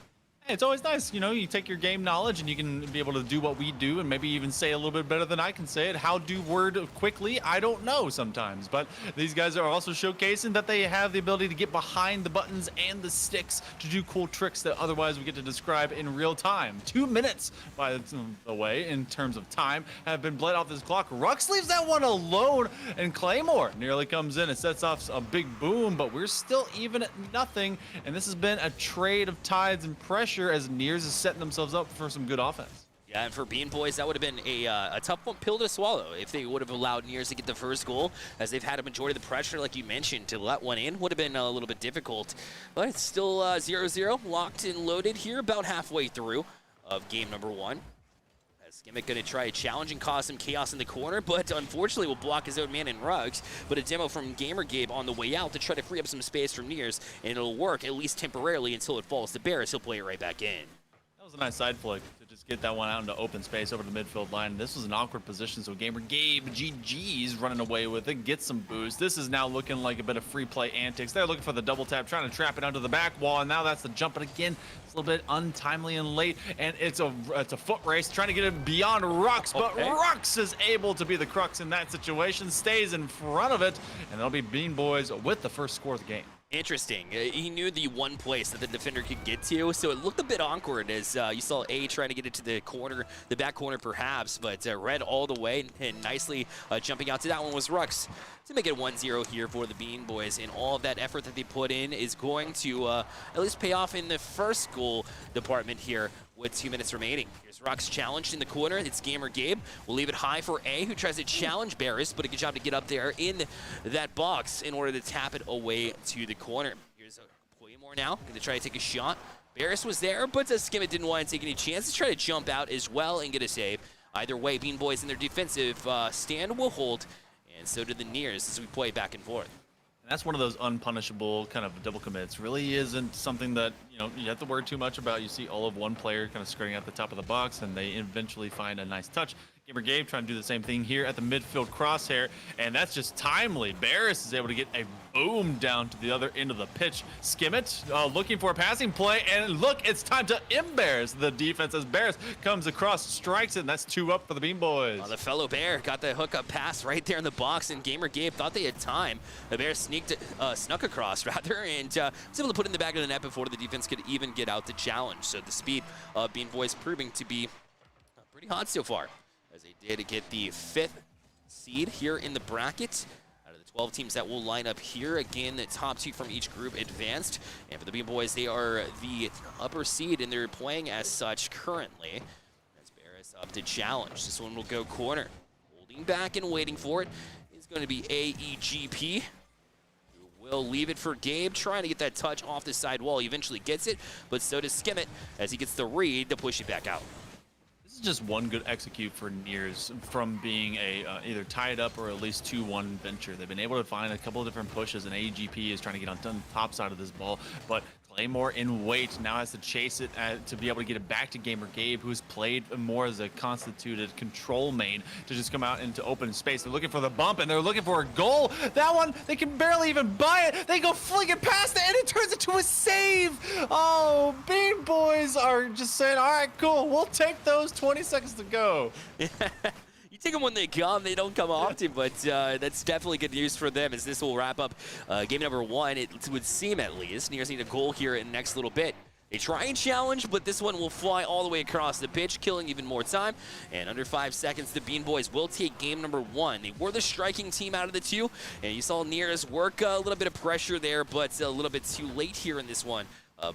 It's always nice, you take your game knowledge and you can be able to do what we do and maybe even say a little bit better than I can say it. How do word quickly? I don't know sometimes, but these guys are also showcasing that they have the ability to get behind the buttons and the sticks to do cool tricks that otherwise we get to describe in real time. 2 minutes, by the way, in terms of time, have been bled off this clock. Rux leaves that one alone, and Claymore nearly comes in and sets off a big boom, but we're still even at nothing, and this has been a trade of tides and pressure as Nears is setting themselves up for some good offense. Yeah, and for Bean Boys, that would have been a tough one pill to swallow if they would have allowed Nears to get the first goal, as they've had a majority of the pressure, like you mentioned. To let one in would have been a little bit difficult. But it's still 0-0, locked and loaded here, about halfway through of game number 1. Skimmit going to try a challenge and cause some chaos in the corner, but unfortunately will block his own man in Ruggs. But a demo from Gamer Gabe on the way out to try to free up some space from Nears, and it'll work at least temporarily until it falls to Barris. He'll play it right back in. That was a nice side flick to just get that one out into open space over the midfield line. This was an awkward position, so Gamer Gabe, GG's running away with it, gets some boost. This is now looking like a bit of free play antics. They're looking for the double tap, trying to trap it onto the back wall, and now that's the jump. And again, it's a little bit untimely and late, and it's a foot race, trying to get it beyond Rux, but Rux is able to be the crux in that situation, stays in front of it, and that'll be Bean Boys with the first score of the game. Interesting. He knew the one place that the defender could get to, so it looked a bit awkward as you saw A trying to get it to the corner, the back corner perhaps, but Red all the way and nicely jumping out to that one was Rux to make it 1-0 here for the Bean Boys, and all of that effort that they put in is going to at least pay off in the first goal department here with 2 minutes remaining. Here's Rux challenged in the corner. It's Gamer Gabe. We'll leave it high for A, who tries to challenge Barris, but a good job to get up there in that box in order to tap it away to the corner. Here's Claymore now, going to try to take a shot. Barris was there, but Skimmit didn't want to take any chances. Try to jump out as well and get a save. Either way, Bean Boys in their defensive stand will hold, and so do the Nears as we play back and forth. And that's one of those unpunishable kind of double commits. Really isn't something that, you have to worry too much about. You see all of one player kind of skirting at the top of the box, and they eventually find a nice touch. Gamer Gabe trying to do the same thing here at the midfield crosshair, and that's just timely. Barris is able to get a boom down to the other end of the pitch. Skimmit looking for a passing play, and look, it's time to embarrass the defense as Barris comes across, strikes it, and that's 2 up for the Bean Boys. The fellow Bear got the hookup pass right there in the box, and Gamer Gabe thought they had time. The Bear snuck across, rather, and was able to put it in the back of the net before the defense could even get out the challenge. So the speed of Bean Boys proving to be pretty hot so far, as they did get the 5th seed here in the bracket out of the 12 teams that will line up here. Again, the top 2 from each group advanced. And for the Bean Boys, they are the upper seed, and they're playing as such currently. As Barris up to challenge. This one will go corner. Holding back and waiting for it is going to be AEGP. Will leave it for Gabe, trying to get that touch off the side wall. He eventually gets it, but so does Skimmit as he gets the read to push it back out. This is just one good execute for Nears from being a either tied up or at least 2-1 venture. They've been able to find a couple of different pushes, and AGP is trying to get on the top side of this ball, but Claymore in weight now has to chase it to be able to get it back to Gamer Gabe, who's played more as a constituted control main to just come out into open space. They're looking for the bump, and they're looking for a goal. That one, they can barely even buy it. They go flicking past it, and it turns into a save. Oh, Bean Boys are just saying, all right, cool, we'll take those 20 seconds to go. You take them when they come. They don't come often, but that's definitely good news for them as this will wrap up game number 1. It would seem, at least. Nears need a goal here in the next little bit. They try and challenge, but this one will fly all the way across the pitch, killing even more time. And under 5 seconds, the Bean Boys will take game number 1. They were the striking team out of the 2, and you saw Nears work a little bit of pressure there, but a little bit too late here in this one.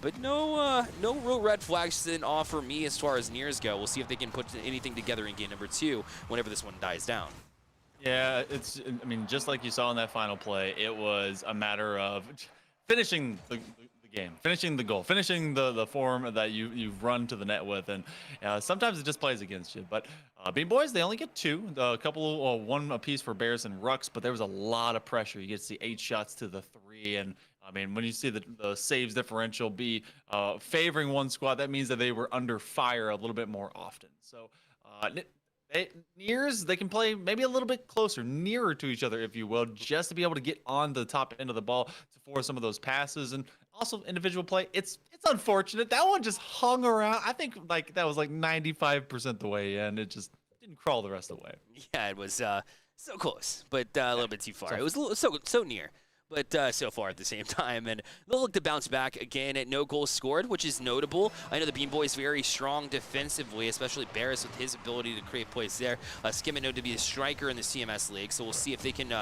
But no real red flags didn't offer me as far as Nears go. We'll see if they can put anything together in game number 2 whenever this one dies down. Yeah, I mean, just like you saw in that final play, it was a matter of finishing the game, finishing the goal, finishing the form that you've run to the net with, and sometimes it just plays against you. But Bean Boys, they only get 2, a couple, 1 apiece for Bears and Rux, but there was a lot of pressure. You get to see 8 shots to the 3, and I mean, when you see the saves differential be favoring one squad, that means that they were under fire a little bit more often. So Nears, they can play maybe a little bit closer, nearer to each other, if you will, just to be able to get on the top end of the ball to force some of those passes. And also individual play, it's unfortunate. That one just hung around. I think like that was like 95% the way in. It just didn't crawl the rest of the way. Yeah, it was so close, but a little bit too far. It was so near, but so far at the same time. And they'll look to bounce back again at no goals scored, which is notable. I know the Bean Boys very strong defensively, especially Barris with his ability to create plays there. Skimmett known to be a striker in the CMS League, so we'll see if they can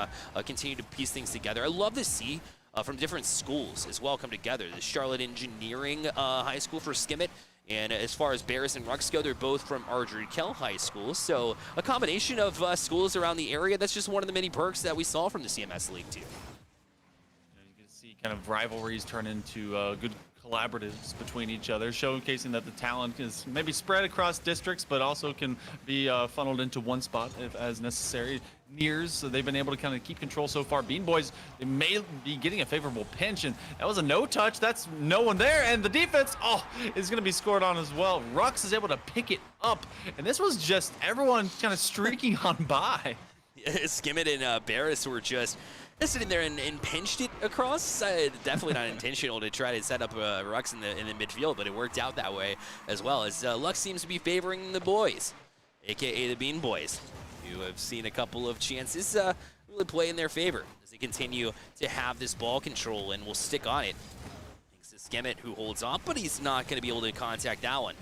continue to piece things together. I love to see from different schools as well come together. The Charlotte Engineering High School for Skimmett, and as far as Barris and Rux go, they're both from Ardrey Kell High School. So a combination of schools around the area. That's just one of the many perks that we saw from the CMS League too. Kind of rivalries turn into good collaboratives between each other, showcasing that the talent is maybe spread across districts, but also can be funneled into one spot if as necessary. Nears, so they've been able to kind of keep control so far. Bean Boys, they may be getting a favorable pinch, and that was a no touch. That's no one there, and the defense, is going to be scored on as well. Rux is able to pick it up, and this was just everyone kind of streaking on by. Skimmett and Barris were just sitting there and pinched it across. Definitely not intentional to try to set up Rux in the midfield, but it worked out that way as well, as luck seems to be favoring the boys, aka the Bean Boys, who have seen a couple of chances really play in their favor as they continue to have this ball control and will stick on it. Thanks to Skimmett, who holds off, but he's not going to be able to contact that one.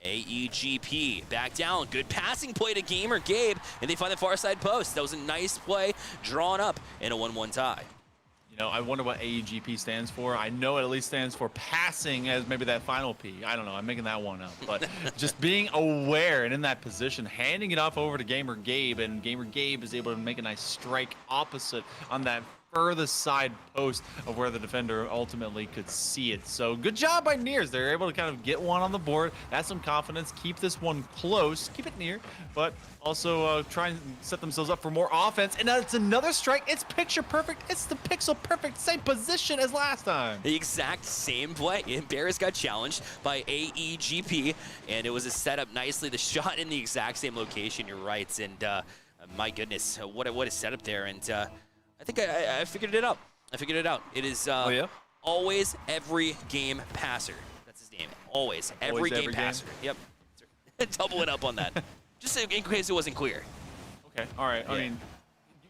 AEGP back down. Good passing play to Gamer Gabe, and they find the far side post. That was a nice play drawn up in a 1-1 tie. You know, I wonder what AEGP stands for. I know it at least stands for passing, as maybe that final P. I don't know. I'm making that one up. But just being aware and in that position, handing it off over to Gamer Gabe, and Gamer Gabe is able to make a nice strike opposite on that furthest side post of where the defender ultimately could see it. So good job by Nears. They're able to kind of get one on the board, have some confidence, keep this one close, keep it near, but also try and set themselves up for more offense. And now it's another strike. It's picture perfect. It's the pixel perfect, same position as last time. The exact same play. And Barris got challenged by AEGP, and it was a setup nicely. The shot in the exact same location. You're right. And my goodness, what a setup there. And I think I figured it out. It is always every game passer. That's his name. Always every game passer. Yep. Double it up on that. Just in case it wasn't clear. Okay. All right. Yeah. I mean,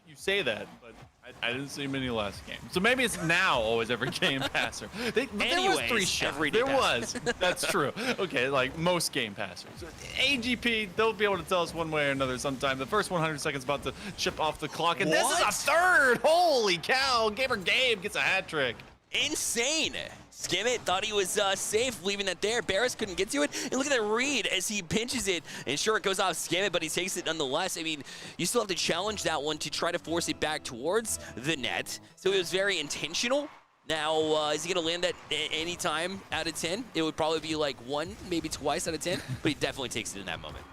you say that, but I didn't see many last game. So maybe it's now always every game passer. There was 3 shots. There was. That's true. Okay, like most game passers. AGP, they'll be able to tell us one way or another sometime. The first 100 seconds about to chip off the clock. And this is a third. Holy cow. Gamer Gabe gets a hat trick. Insane. Skimmit thought he was safe leaving that there. Barris couldn't get to it. And look at that read as he pinches it. And sure, it goes off Skimmit, but he takes it nonetheless. I mean, you still have to challenge that one to try to force it back towards the net. So it was very intentional. Now, is he going to land that any time out of 10? It would probably be like 1, maybe twice out of 10. But he definitely takes it in that moment.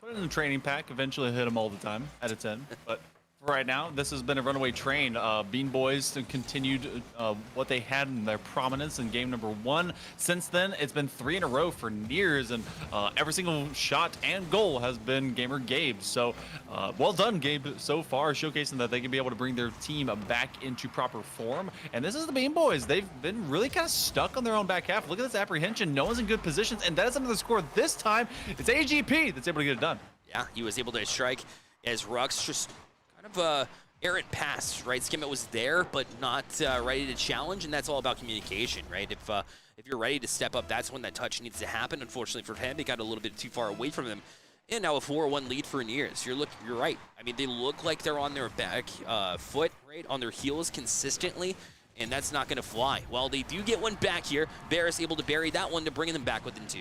Put it in the training pack. Eventually hit him all the time out of 10. But right now, this has been a runaway train. Bean Boys continued what they had in their prominence in game number 1. Since then, it's been 3 in a row for Nears, and every single shot and goal has been Gamer Gabe. So, well done, Gabe, so far, showcasing that they can be able to bring their team back into proper form. And this is the Bean Boys. They've been really kind of stuck on their own back half. Look at this apprehension. No one's in good positions, and that is another score. This time, it's AGP that's able to get it done. Yeah, he was able to strike as Rux just kind of errant pass, right? Skimmit was there, but not ready to challenge, and that's all about communication, right? If you're ready to step up, that's when that touch needs to happen. Unfortunately for him, he got a little bit too far away from him. And now a 4-1 lead for Nears. You're right. I mean, they look like they're on their back foot, right? On their heels consistently, and that's not going to fly. Well, they do get one back here. Barris able to bury that one to bring them back within 2.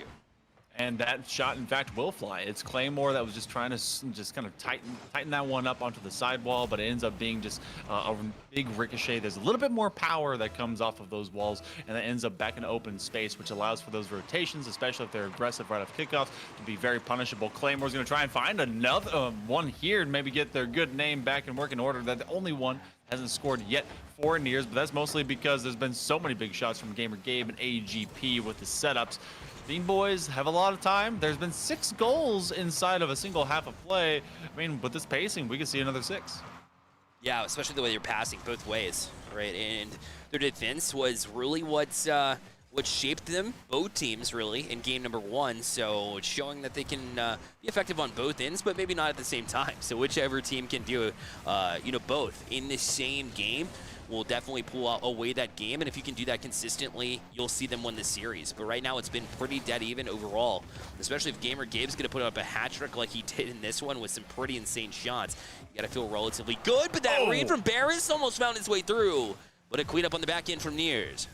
And that shot, in fact, will fly. It's Claymore that was just trying to just kind of tighten that one up onto the sidewall, but it ends up being just a big ricochet. There's a little bit more power that comes off of those walls, and that ends up back in open space, which allows for those rotations, especially if they're aggressive right off kickoffs, to be very punishable. Claymore's going to try and find another one here and maybe get their good name back in working order. That the only one hasn't scored yet for Nears, but that's mostly because there's been so many big shots from Gamer Gabe and AGP with the setups. Bean Boys have a lot of time. There's been 6 goals inside of a single half of play. I mean, with this pacing, we could see another 6. Yeah, especially the way you're passing both ways, right? And their defense was really what shaped them, both teams, really, in game number 1. So it's showing that they can be effective on both ends, but maybe not at the same time. So whichever team can do, both in the same game will definitely pull away that game, and if you can do that consistently, you'll see them win the series. But right now, it's been pretty dead even overall, especially if Gamer Gabe's going to put up a hat trick like he did in this one with some pretty insane shots. You got to feel relatively good, but that read from Barris almost found his way through. But a cleanup on the back end from Nears.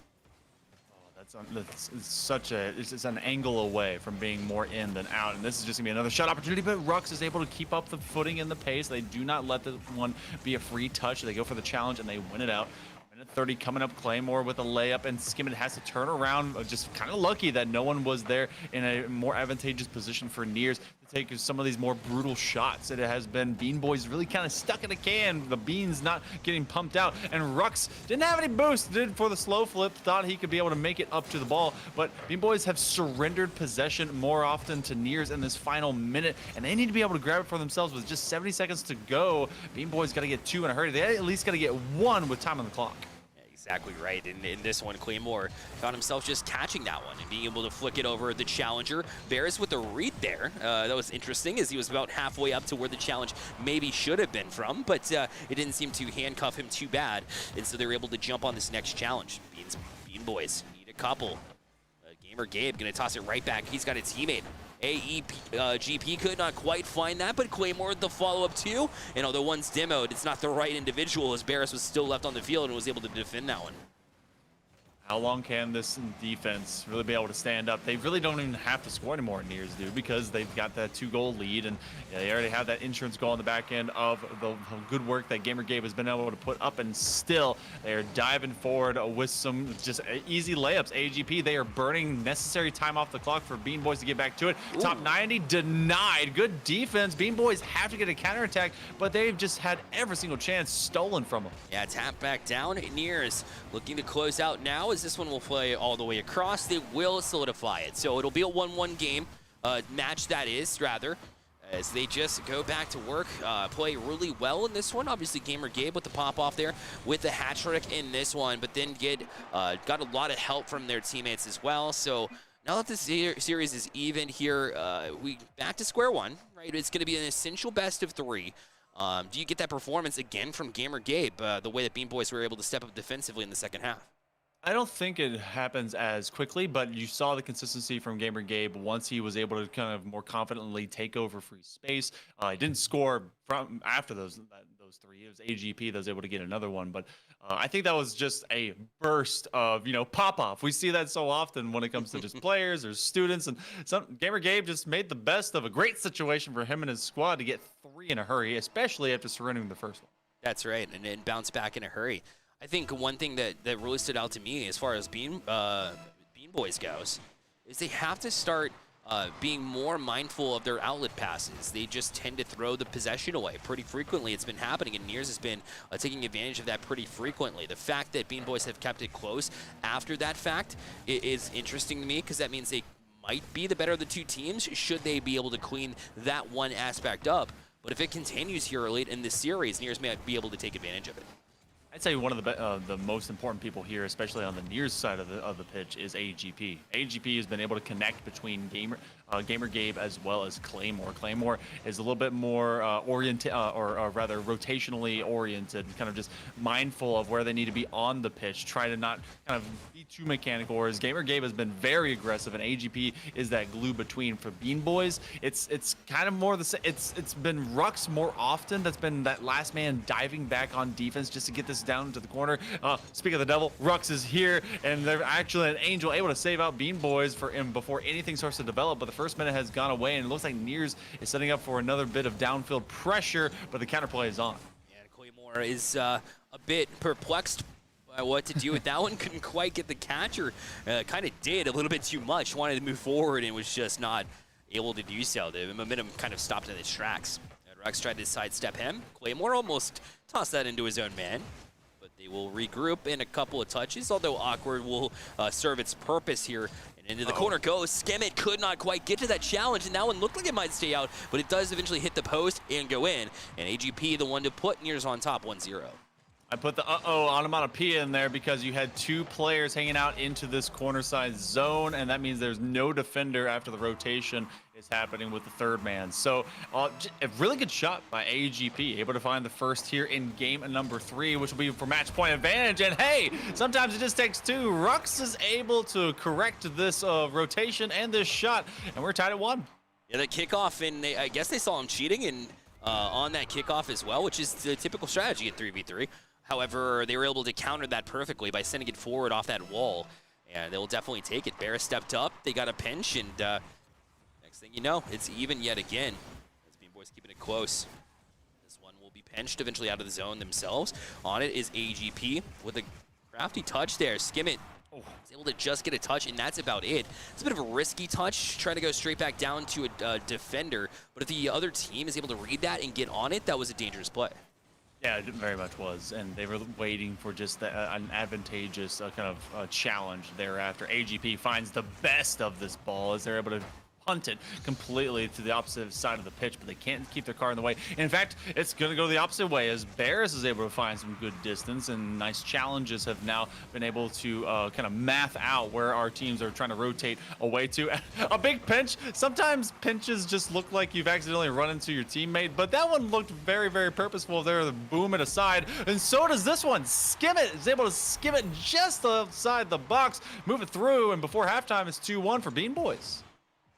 It's an angle away from being more in than out, and this is just gonna be another shot opportunity, but Rux is able to keep up the footing and the pace. They do not let the one be a free touch. They go for the challenge and they win it out. Minute 30 coming up, Claymore with a layup, and Skimmit has to turn around. Just kind of lucky that no one was there in a more advantageous position for Nears to take some of these more brutal shots. It has been Bean Boys really kind of stuck in a can. The beans not getting pumped out, and Rux didn't have any boost. Did for the slow flip, thought he could be able to make it up to the ball, but Bean Boys have surrendered possession more often to Nears in this final minute, and they need to be able to grab it for themselves with just 70 seconds to go. Bean Boys got to get 2 in a hurry. They at least got to get 1 with time on the clock. Exactly right. In this one, Claymore found himself just catching that one and being able to flick it over the challenger. Barris with the read there. That was interesting, as he was about halfway up to where the challenge maybe should have been from, but it didn't seem to handcuff him too bad, and so they were able to jump on this next challenge. Bean Boys need a couple. Gamer Gabe going to toss it right back. He's got a teammate. GP could not quite find that, but Claymore with the follow-up too. And although one's demoed, it's not the right individual, as Barris was still left on the field and was able to defend that one. How long can this defense really be able to stand up? They really don't even have to score anymore, Nears do, because they've got that 2-goal lead, and they already have that insurance goal on the back end of the good work that Gamer Gabe has been able to put up, and still they are diving forward with some just easy layups. AGP, they are burning necessary time off the clock for Bean Boys to get back to it. Ooh. Top 90 denied. Good defense. Bean Boys have to get a counterattack, but they've just had every single chance stolen from them. Yeah, tap back down. Nears looking to close out now, as this one will play all the way across. They will solidify it. So it'll be a 1-1 game, match that is, rather, as they just go back to work, play really well in this one. Obviously, Gamer Gabe with the pop-off there with the hat trick in this one, but then got a lot of help from their teammates as well. So now that the series is even here, we back to square one, right? It's going to be an essential best of 3. Do you get that performance again from Gamer Gabe, the way that Bean Boys were able to step up defensively in the second half? I don't think it happens as quickly, but you saw the consistency from Gamer Gabe once he was able to kind of more confidently take over free space. He didn't score from after those three. It was AGP that was able to get another one, but I think that was just a burst of pop off. We see that so often when it comes to just players or students, and Gamer Gabe just made the best of a great situation for him and his squad to get 3 in a hurry, especially after surrendering the first one. That's right, and then bounce back in a hurry. I think one thing that really stood out to me as far as Bean Boys goes is they have to start being more mindful of their outlet passes. They just tend to throw the possession away pretty frequently. It's been happening, and Nears has been taking advantage of that pretty frequently. The fact that Bean Boys have kept it close after that fact is interesting to me, because that means they might be the better of the two teams should they be able to clean that one aspect up. But if it continues here late in this series, Nears may be able to take advantage of it. I'd say one of the most important people here, especially on the Nears side of the pitch, is AGP. AGP has been able to connect between Gamer Gabe as well as Claymore. Claymore is a little bit more oriented, or rather rotationally oriented, kind of just mindful of where they need to be on the pitch, try to not kind of be too mechanical. Whereas Gamer Gabe has been very aggressive, and AGP is that glue between. For Bean Boys, it's kind of more the same. It's been Rux more often that's been that last man diving back on defense just to get this down to the corner. Speak of the devil, Rux is here, and they're actually an Angel able to save out Bean Boys for him before anything starts to develop. But the first minute has gone away, and it looks like Nears is setting up for another bit of downfield pressure, but the counterplay is on. Yeah, Claymore is a bit perplexed by what to do with that one. Couldn't quite get the catch, or kind of did a little bit too much. Wanted to move forward and was just not able to do so. The momentum kind of stopped in its tracks. And Rux tried to sidestep him. Claymore almost tossed that into his own man. They will regroup in a couple of touches, although awkward will serve its purpose here. And into the corner goes. Skimit could not quite get to that challenge, and that one looked like it might stay out, but it does eventually hit the post and go in. And AGP, the one to put Nears on top, 1-0. I put the onomatopoeia in there because you had 2 players hanging out into this corner side zone, and that means there's no defender after the rotation is happening with the third man. So a really good shot by AGP, able to find the first here in game number 3, which will be for match point advantage. And hey, sometimes it just takes 2. Rux is able to correct this rotation and this shot, and we're tied at 1. Yeah, the kickoff, and I guess they saw him cheating and on that kickoff as well, which is the typical strategy at 3v3. However, they were able to counter that perfectly by sending it forward off that wall, and they will definitely take it. Bear stepped up, they got a pinch, and next thing you know, it's even yet again. As Bean Boys keeping it close. This one will be pinched eventually out of the zone themselves. On it is AGP with a crafty touch there. Skimit is able to just get a touch, and that's about it. It's a bit of a risky touch, trying to go straight back down to a defender, but if the other team is able to read that and get on it, that was a dangerous play. Yeah, it very much was, and they were waiting for just an advantageous kind of challenge thereafter. AGP finds the best of this ball as they're able to punt it completely to the opposite side of the pitch, but they can't keep their car in the way. In fact, it's going to go the opposite way as Bears is able to find some good distance, and nice challenges have now been able to kind of math out where our teams are trying to rotate away to. A big pinch. Sometimes pinches just look like you've accidentally run into your teammate, but that one looked very, very purposeful there. The boom it aside, and so does this one. Skimit is able to skim it just outside the box, move it through, and before halftime, it's 2-1 for Bean Boys.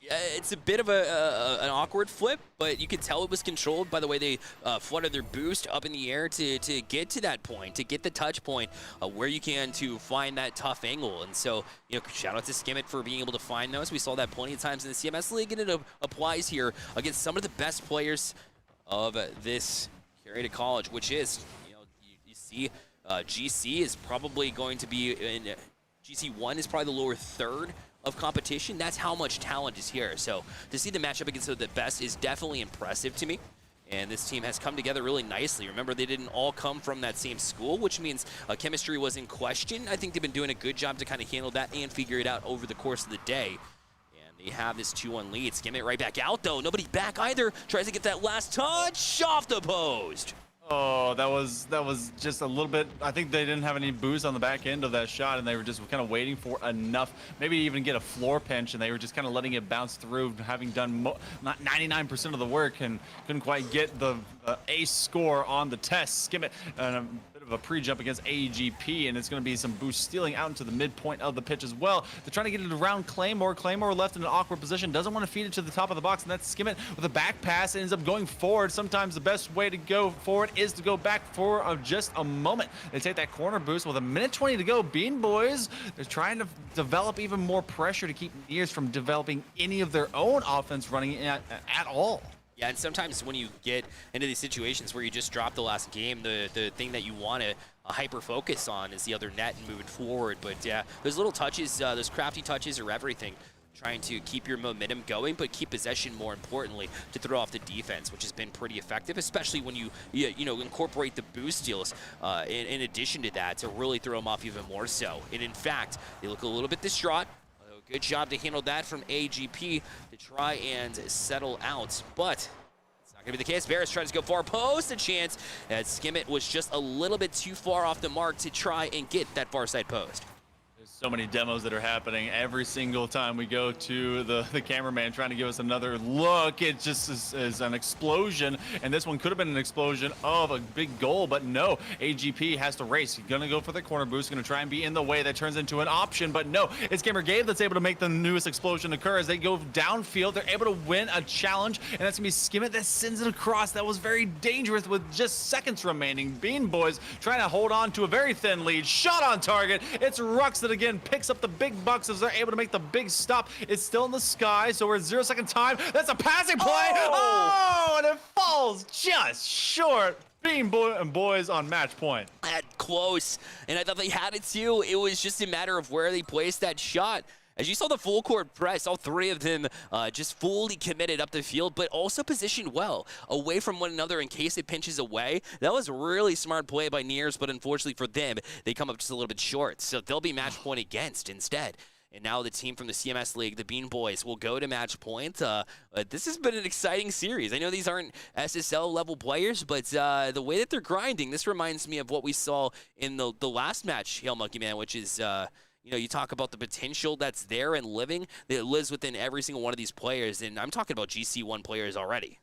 It's a bit of an awkward flip, but you could tell it was controlled by the way they flooded their boost up in the air to get to that point, to get the touch point where you can to find that tough angle. And so, shout out to Skimit for being able to find those. We saw that plenty of times in the CMS League, and it applies here against some of the best players of this Carry2College, which is, you see GC is probably going to be in GC1 is probably the lower third of competition. That's how much talent is here. So to see the matchup against the best is definitely impressive to me. And this team has come together really nicely. Remember, they didn't all come from that same school, which means chemistry was in question. I think they've been doing a good job to kind of handle that and figure it out over the course of the day. And they have this 2-1 lead. Skim it right back out, though. Nobody back either. Tries to get that last touch off the post. Oh, that was just a little bit. I think they didn't have any boost on the back end of that shot, and they were just kind of waiting for enough, maybe even get a floor pinch, and they were just kind of letting it bounce through, having done not 99% of the work, and couldn't quite get the ace score on the test. Skimit and a bit of a pre-jump against AGP, and it's going to be some boost stealing out into the midpoint of the pitch as well. They're trying to get it around Claymore. Claymore left in an awkward position, doesn't want to feed it to the top of the box, and that's Skimit with a back pass. Ends up going forward. Sometimes the best way to go forward is to go back for just a moment. They take that corner boost with a minute 20 to go. Bean Boys, they're trying to develop even more pressure to keep Nears from developing any of their own offense running at all. Yeah, and sometimes when you get into these situations where you just drop the last game, the thing that you want to hyper focus on is the other net and moving forward. But yeah, those little touches, those crafty touches are everything. Trying to keep your momentum going, but keep possession more importantly to throw off the defense, which has been pretty effective, especially when you incorporate the boost steals in addition to that to really throw them off even more so. And in fact, they look a little bit distraught. Good job to handle that from AGP to try and settle out, but it's not going to be the case. Varus tries to go far post, a chance as Skimit was just a little bit too far off the mark to try and get that far side post. So many demos that are happening every single time we go to the cameraman trying to give us another look. It just is an explosion, and this one could have been an explosion of a big goal, but no. AGP has to race. He's gonna go for the corner boost, gonna try and be in the way. That turns into an option, but no. It's Gamer Gabe that's able to make the newest explosion occur as they go downfield. They're able to win a challenge, and that's gonna be Skimit that sends it across. That was very dangerous with just seconds remaining. Bean Boys trying to hold on to a very thin lead. Shot on target. It's Rux that again picks up the big bucks as they're able to make the big stop. It's still in the sky, so we're at 0-second time. That's a passing play. Oh, and it falls just short. Bean Boys on match point. Close, and I thought they had it too. It was just a matter of where they placed that shot. As you saw the full court press, all three of them just fully committed up the field, but also positioned well away from one another in case it pinches away. That was a really smart play by Nears, but unfortunately for them, they come up just a little bit short. So they'll be match point against instead. And now the team from the CMS League, the Bean Boys, will go to match point. This has been an exciting series. I know these aren't SSL level players, but the way that they're grinding, this reminds me of what we saw in the last match, Hail Monkey Man, which is... you talk about the potential that's there and living that lives within every single one of these players, and I'm talking about GC1 players already.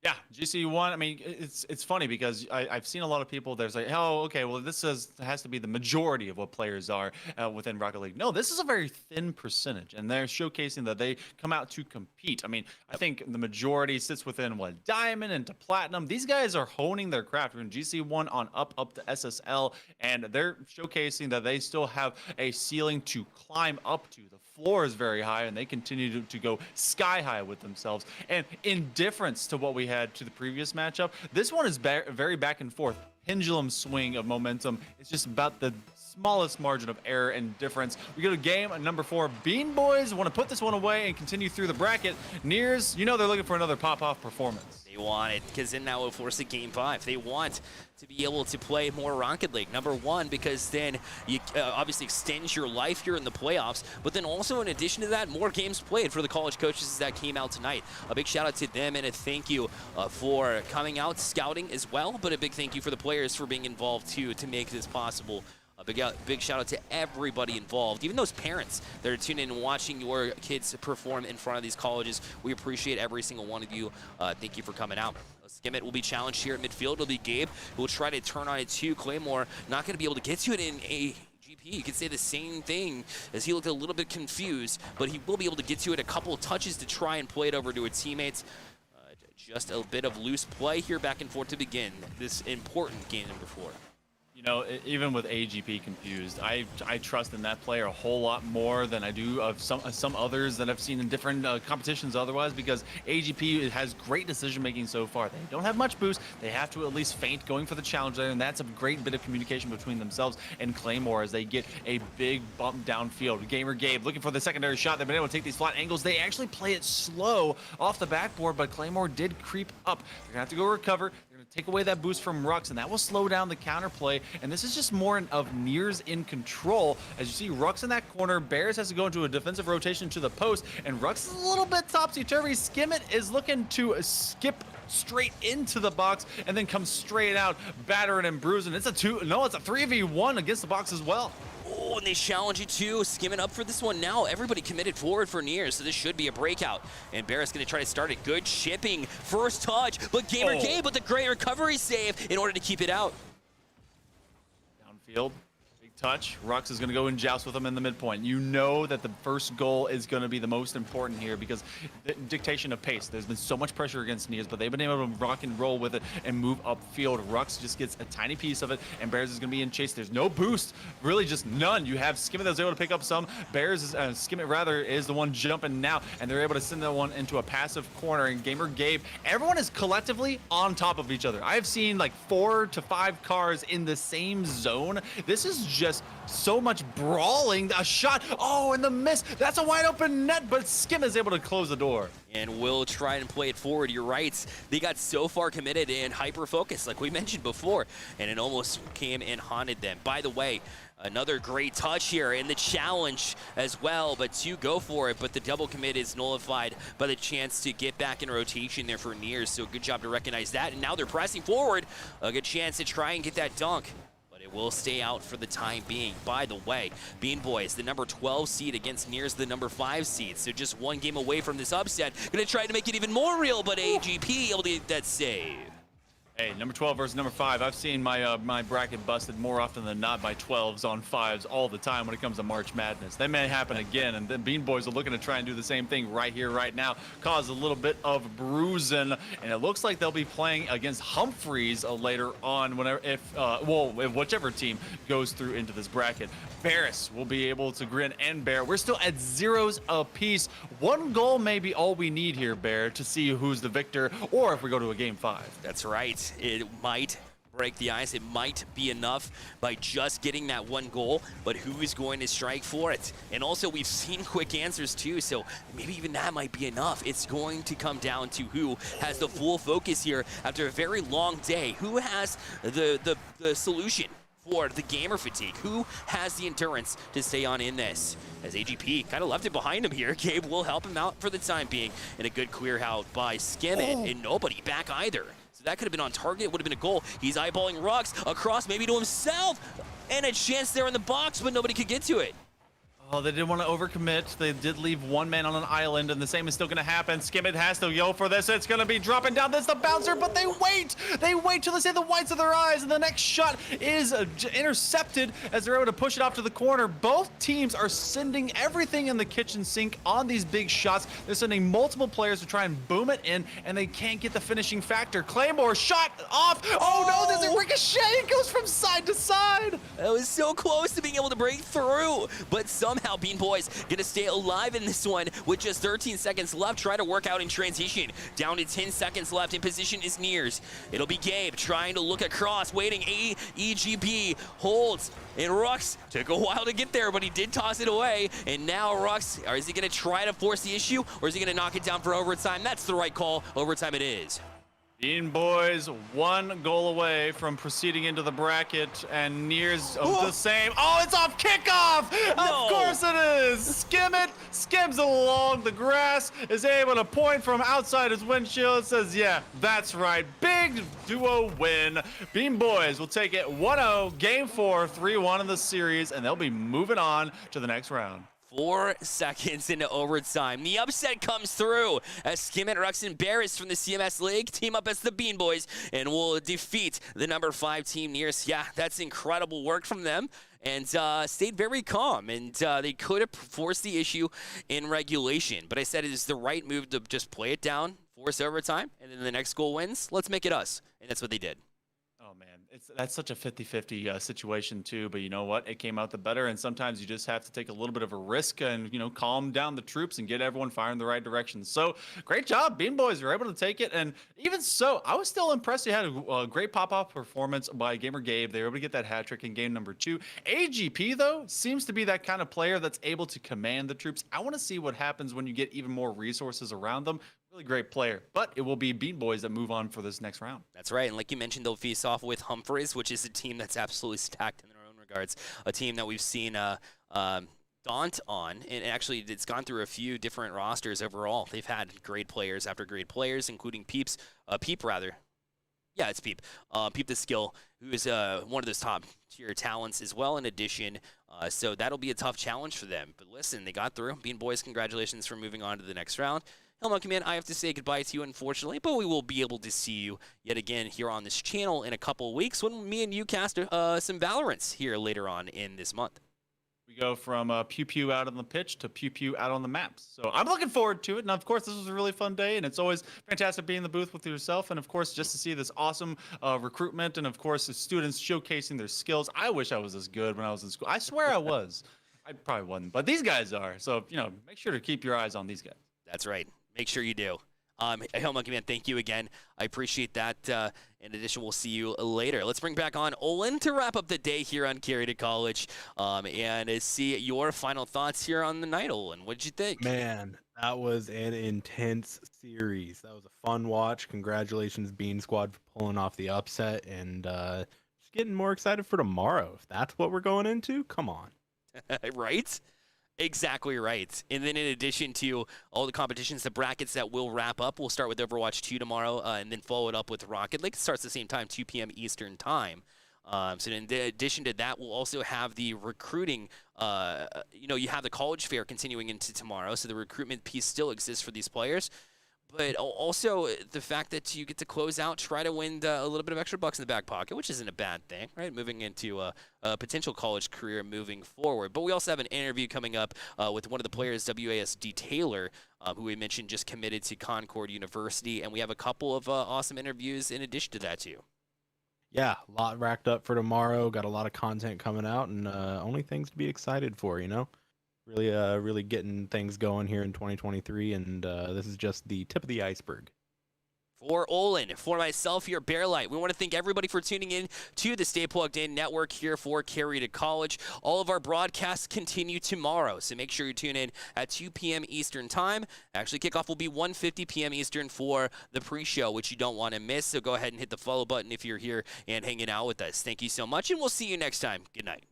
Yeah, GC1, I mean, it's funny because I've seen a lot of people there's like, oh, okay, well, this has to be the majority of what players are within Rocket League. No, this is a very thin percentage, and they're showcasing that they come out to compete. I mean, I think the majority sits within, Diamond into Platinum. These guys are honing their craft from GC1 on up to SSL, and they're showcasing that they still have a ceiling to climb up to. The floor is very high, and they continue to go sky high with themselves. And in difference to what we had to the previous matchup, this one is very back and forth. Pendulum swing of momentum. It's just about the smallest margin of error and difference. We go to game number 4. Bean Boys want to put this one away and continue through the bracket. Nears, they're looking for another pop-off performance. They want it, because then now we'll force a game 5. They want to be able to play more Rocket League, number 1, because then you obviously extends your life here in the playoffs, but then also in addition to that, more games played for the college coaches that came out tonight. A big shout out to them, and a thank you for coming out, scouting as well, but a big thank you for the players for being involved too to make this possible. A big shout out to everybody involved, even those parents that are tuning in and watching your kids perform in front of these colleges. We appreciate every single one of you. Thank you for coming out. Skimit will be challenged here at midfield. It'll be Gabe who will try to turn on it to Claymore. Not going to be able to get to it in a GP. You could say the same thing as he looked a little bit confused, but he will be able to get to it a couple of touches to try and play it over to his teammates. Just a bit of loose play here back and forth to begin this important game number 4. Even with AGP confused, I trust in that player a whole lot more than I do of some others that I've seen in different competitions otherwise, because AGP has great decision making so far. They don't have much boost. They have to at least feint going for the challenge there, and that's a great bit of communication between themselves and Claymore as they get a big bump downfield. Gamer Gabe looking for the secondary shot. They've been able to take these flat angles. They actually play it slow off the backboard, but Claymore did creep up. They're gonna have to go recover. Take away that boost from Rux, and that will slow down the counterplay. And this is just more of Nears in control. As you see, Rux in that corner, Bears has to go into a defensive rotation to the post, and Rux is a little bit topsy-turvy. Skimit is looking to skip straight into the box and then come straight out, battering and bruising. It's a 3v1 against the box as well. Oh, and they challenge it too. Skimming up for this one now. Everybody committed forward for Nears, so this should be a breakout. And Barrett's going to try to start it. Good chipping. First touch, but Gamer Gabe with the great recovery save in order to keep it out. Downfield. Touch. Rux is going to go and joust with him in the midpoint. You know that the first goal is going to be the most important here because the dictation of pace. There's been so much pressure against Nears, but they've been able to rock and roll with it and move upfield. Rux just gets a tiny piece of it, and Bears is going to be in chase. There's no boost, really just none. You have Skimmit that's able to pick up some. Bears, Skimmit rather, is the one jumping now, and they're able to send that one into a passive corner. And Gamer Gabe, everyone is collectively on top of each other. I've seen like 4 to 5 cars in the same zone. This is just so much brawling. A shot. Oh, and the miss. That's a wide open net, but Skim is able to close the door. And will try and play it forward. You're right. They got so far committed and hyper-focused, like we mentioned before, and it almost came and haunted them. By the way, another great touch here in the challenge as well, but 2 go for it, but the double commit is nullified by the chance to get back in rotation there for Nears, so good job to recognize that. And now they're pressing forward. A good chance to try and get that dunk. It will stay out for the time being. By the way, Bean Boys, the number 12 seed against Nears, the number 5 seed. So just 1 game away from this upset. Gonna try to make it even more real, but AGP able to get that save. Hey, number 12 versus number 5. I've seen my my bracket busted more often than not by 12s on 5s all the time when it comes to March Madness. That may happen again, and then Bean Boys are looking to try and do the same thing right here, right now. Cause a little bit of bruising, and it looks like they'll be playing against Humphreys later on, whenever if whichever team goes through into this bracket. Barris will be able to grin and bear. We're still at 0s apiece. 1 goal may be all we need here, Bear, to see who's the victor, or if we go to a game 5. That's right. It might break the ice. It might be enough by just getting that 1 goal, but who is going to strike for it? And also, we've seen quick answers too, so maybe even that might be enough. It's going to come down to who has the full focus here after a very long day. Who has the solution for the gamer fatigue? Who has the endurance to stay on in this? As AGP kind of left it behind him here. Gabe will help him out for the time being, and a good clear out by Skimmit, and nobody back either. So that could have been on target. It would have been a goal. He's eyeballing Rux across, maybe to himself, and a chance there in the box, but nobody could get to it. Oh, they didn't want to overcommit. They did leave 1 man on an island, and the same is still going to happen. Skimmit has to go for this. It's going to be dropping down. This is the bouncer, but they wait. They wait till they see the whites of their eyes, and the next shot is intercepted as they're able to push it off to the corner. Both teams are sending everything in the kitchen sink on these big shots. They're sending multiple players to try and boom it in, and they can't get the finishing factor. Claymore shot off. Oh, no, there's a ricochet. It goes from side to side. That was so close to being able to break through, but somehow Bean Boys gonna stay alive in this one with just 13 seconds left. Try to work out in transition. Down to 10 seconds left. In position is Nears. It'll be Gabe trying to look across, waiting. EGB holds, and Rux took a while to get there, but he did toss it away. And now Rux, is he gonna try to force the issue, or is he gonna knock it down for overtime? That's the right call. Overtime it is. Bean Boys 1 goal away from proceeding into the bracket, and Nears the same. Oh, it's off kickoff! No. Of course it is! Skims along the grass, is able to point from outside his windshield, says, yeah, that's right, big duo win. Bean Boys will take it 1-0, game 4, 3-1 in the series, and they'll be moving on to the next round. 4 seconds into overtime. The upset comes through as Skimmit, Rux, and Barris from the CMS League team up as the Bean Boys and will defeat the number 5 team Nears. Yeah, that's incredible work from them, and stayed very calm, and they could have forced the issue in regulation, but I said it is the right move to just play it down, force overtime, and then the next goal wins. Let's make it us, and that's what they did. Oh, man, that's such a 50-50 situation, too. But you know what? It came out the better, and sometimes you just have to take a little bit of a risk and, calm down the troops and get everyone firing in the right direction. So, great job. Bean Boys were able to take it, and even so, I was still impressed. You had a great pop-off performance by Gamer Gabe. They were able to get that hat trick in game number 2. AGP, though, seems to be that kind of player that's able to command the troops. I want to see what happens when you get even more resources around them. Really great player, but it will be Bean Boys that move on for this next round. That's right, and like you mentioned, they'll face off with Humphreys, which is a team that's absolutely stacked in their own regards. A team that we've seen Daunt on, and actually it's gone through a few different rosters overall. They've had great players after great players, including Peep rather. Yeah, it's Peep. Peep the Skill, who is one of those top tier talents as well in addition. So that'll be a tough challenge for them. But listen, they got through. Bean Boys, congratulations for moving on to the next round. Hello, Command, I have to say goodbye to you, unfortunately, but we will be able to see you yet again here on this channel in a couple of weeks when me and you cast some Valorants here later on in this month. We go from pew pew out on the pitch to pew pew out on the maps. So I'm looking forward to it. And of course, this was a really fun day, and it's always fantastic being in the booth with yourself. And of course, just to see this awesome recruitment, and of course, the students showcasing their skills. I wish I was as good when I was in school. I swear I was. I probably wasn't, but these guys are. So make sure to keep your eyes on these guys. That's right. Make sure you do. Hell Monkey Man, thank you again. I appreciate that. In addition, we'll see you later. Let's bring back on Olin to wrap up the day here on Carry2College and see your final thoughts here on the night, Olin. What did you think? Man, that was an intense series. That was a fun watch. Congratulations, Bean Squad, for pulling off the upset, and just getting more excited for tomorrow. If that's what we're going into, come on. Right? Exactly right. And then in addition to all the competitions, the brackets that will wrap up, we'll start with Overwatch 2 tomorrow and then follow it up with Rocket League. It starts the same time, 2 p.m. Eastern time. So in addition to that, we'll also have the recruiting, you have the college fair continuing into tomorrow. So the recruitment piece still exists for these players. But also the fact that you get to close out, try to win a little bit of extra bucks in the back pocket, which isn't a bad thing, right? Moving into a potential college career moving forward. But we also have an interview coming up with one of the players, WASD Taylor, who we mentioned just committed to Concord University. And we have a couple of awesome interviews in addition to that, too. Yeah, a lot racked up for tomorrow. Got a lot of content coming out, and only things to be excited for, Really getting things going here in 2023, and this is just the tip of the iceberg. For Olin, for myself here, Bearlight, we want to thank everybody for tuning in to the Stay Plugged In Network here for Carry2College. All of our broadcasts continue tomorrow, so make sure you tune in at 2 p.m. Eastern Time. Actually, kickoff will be 1:50 p.m. Eastern for the pre-show, which you don't want to miss, so go ahead and hit the follow button if you're here and hanging out with us. Thank you so much, and we'll see you next time. Good night.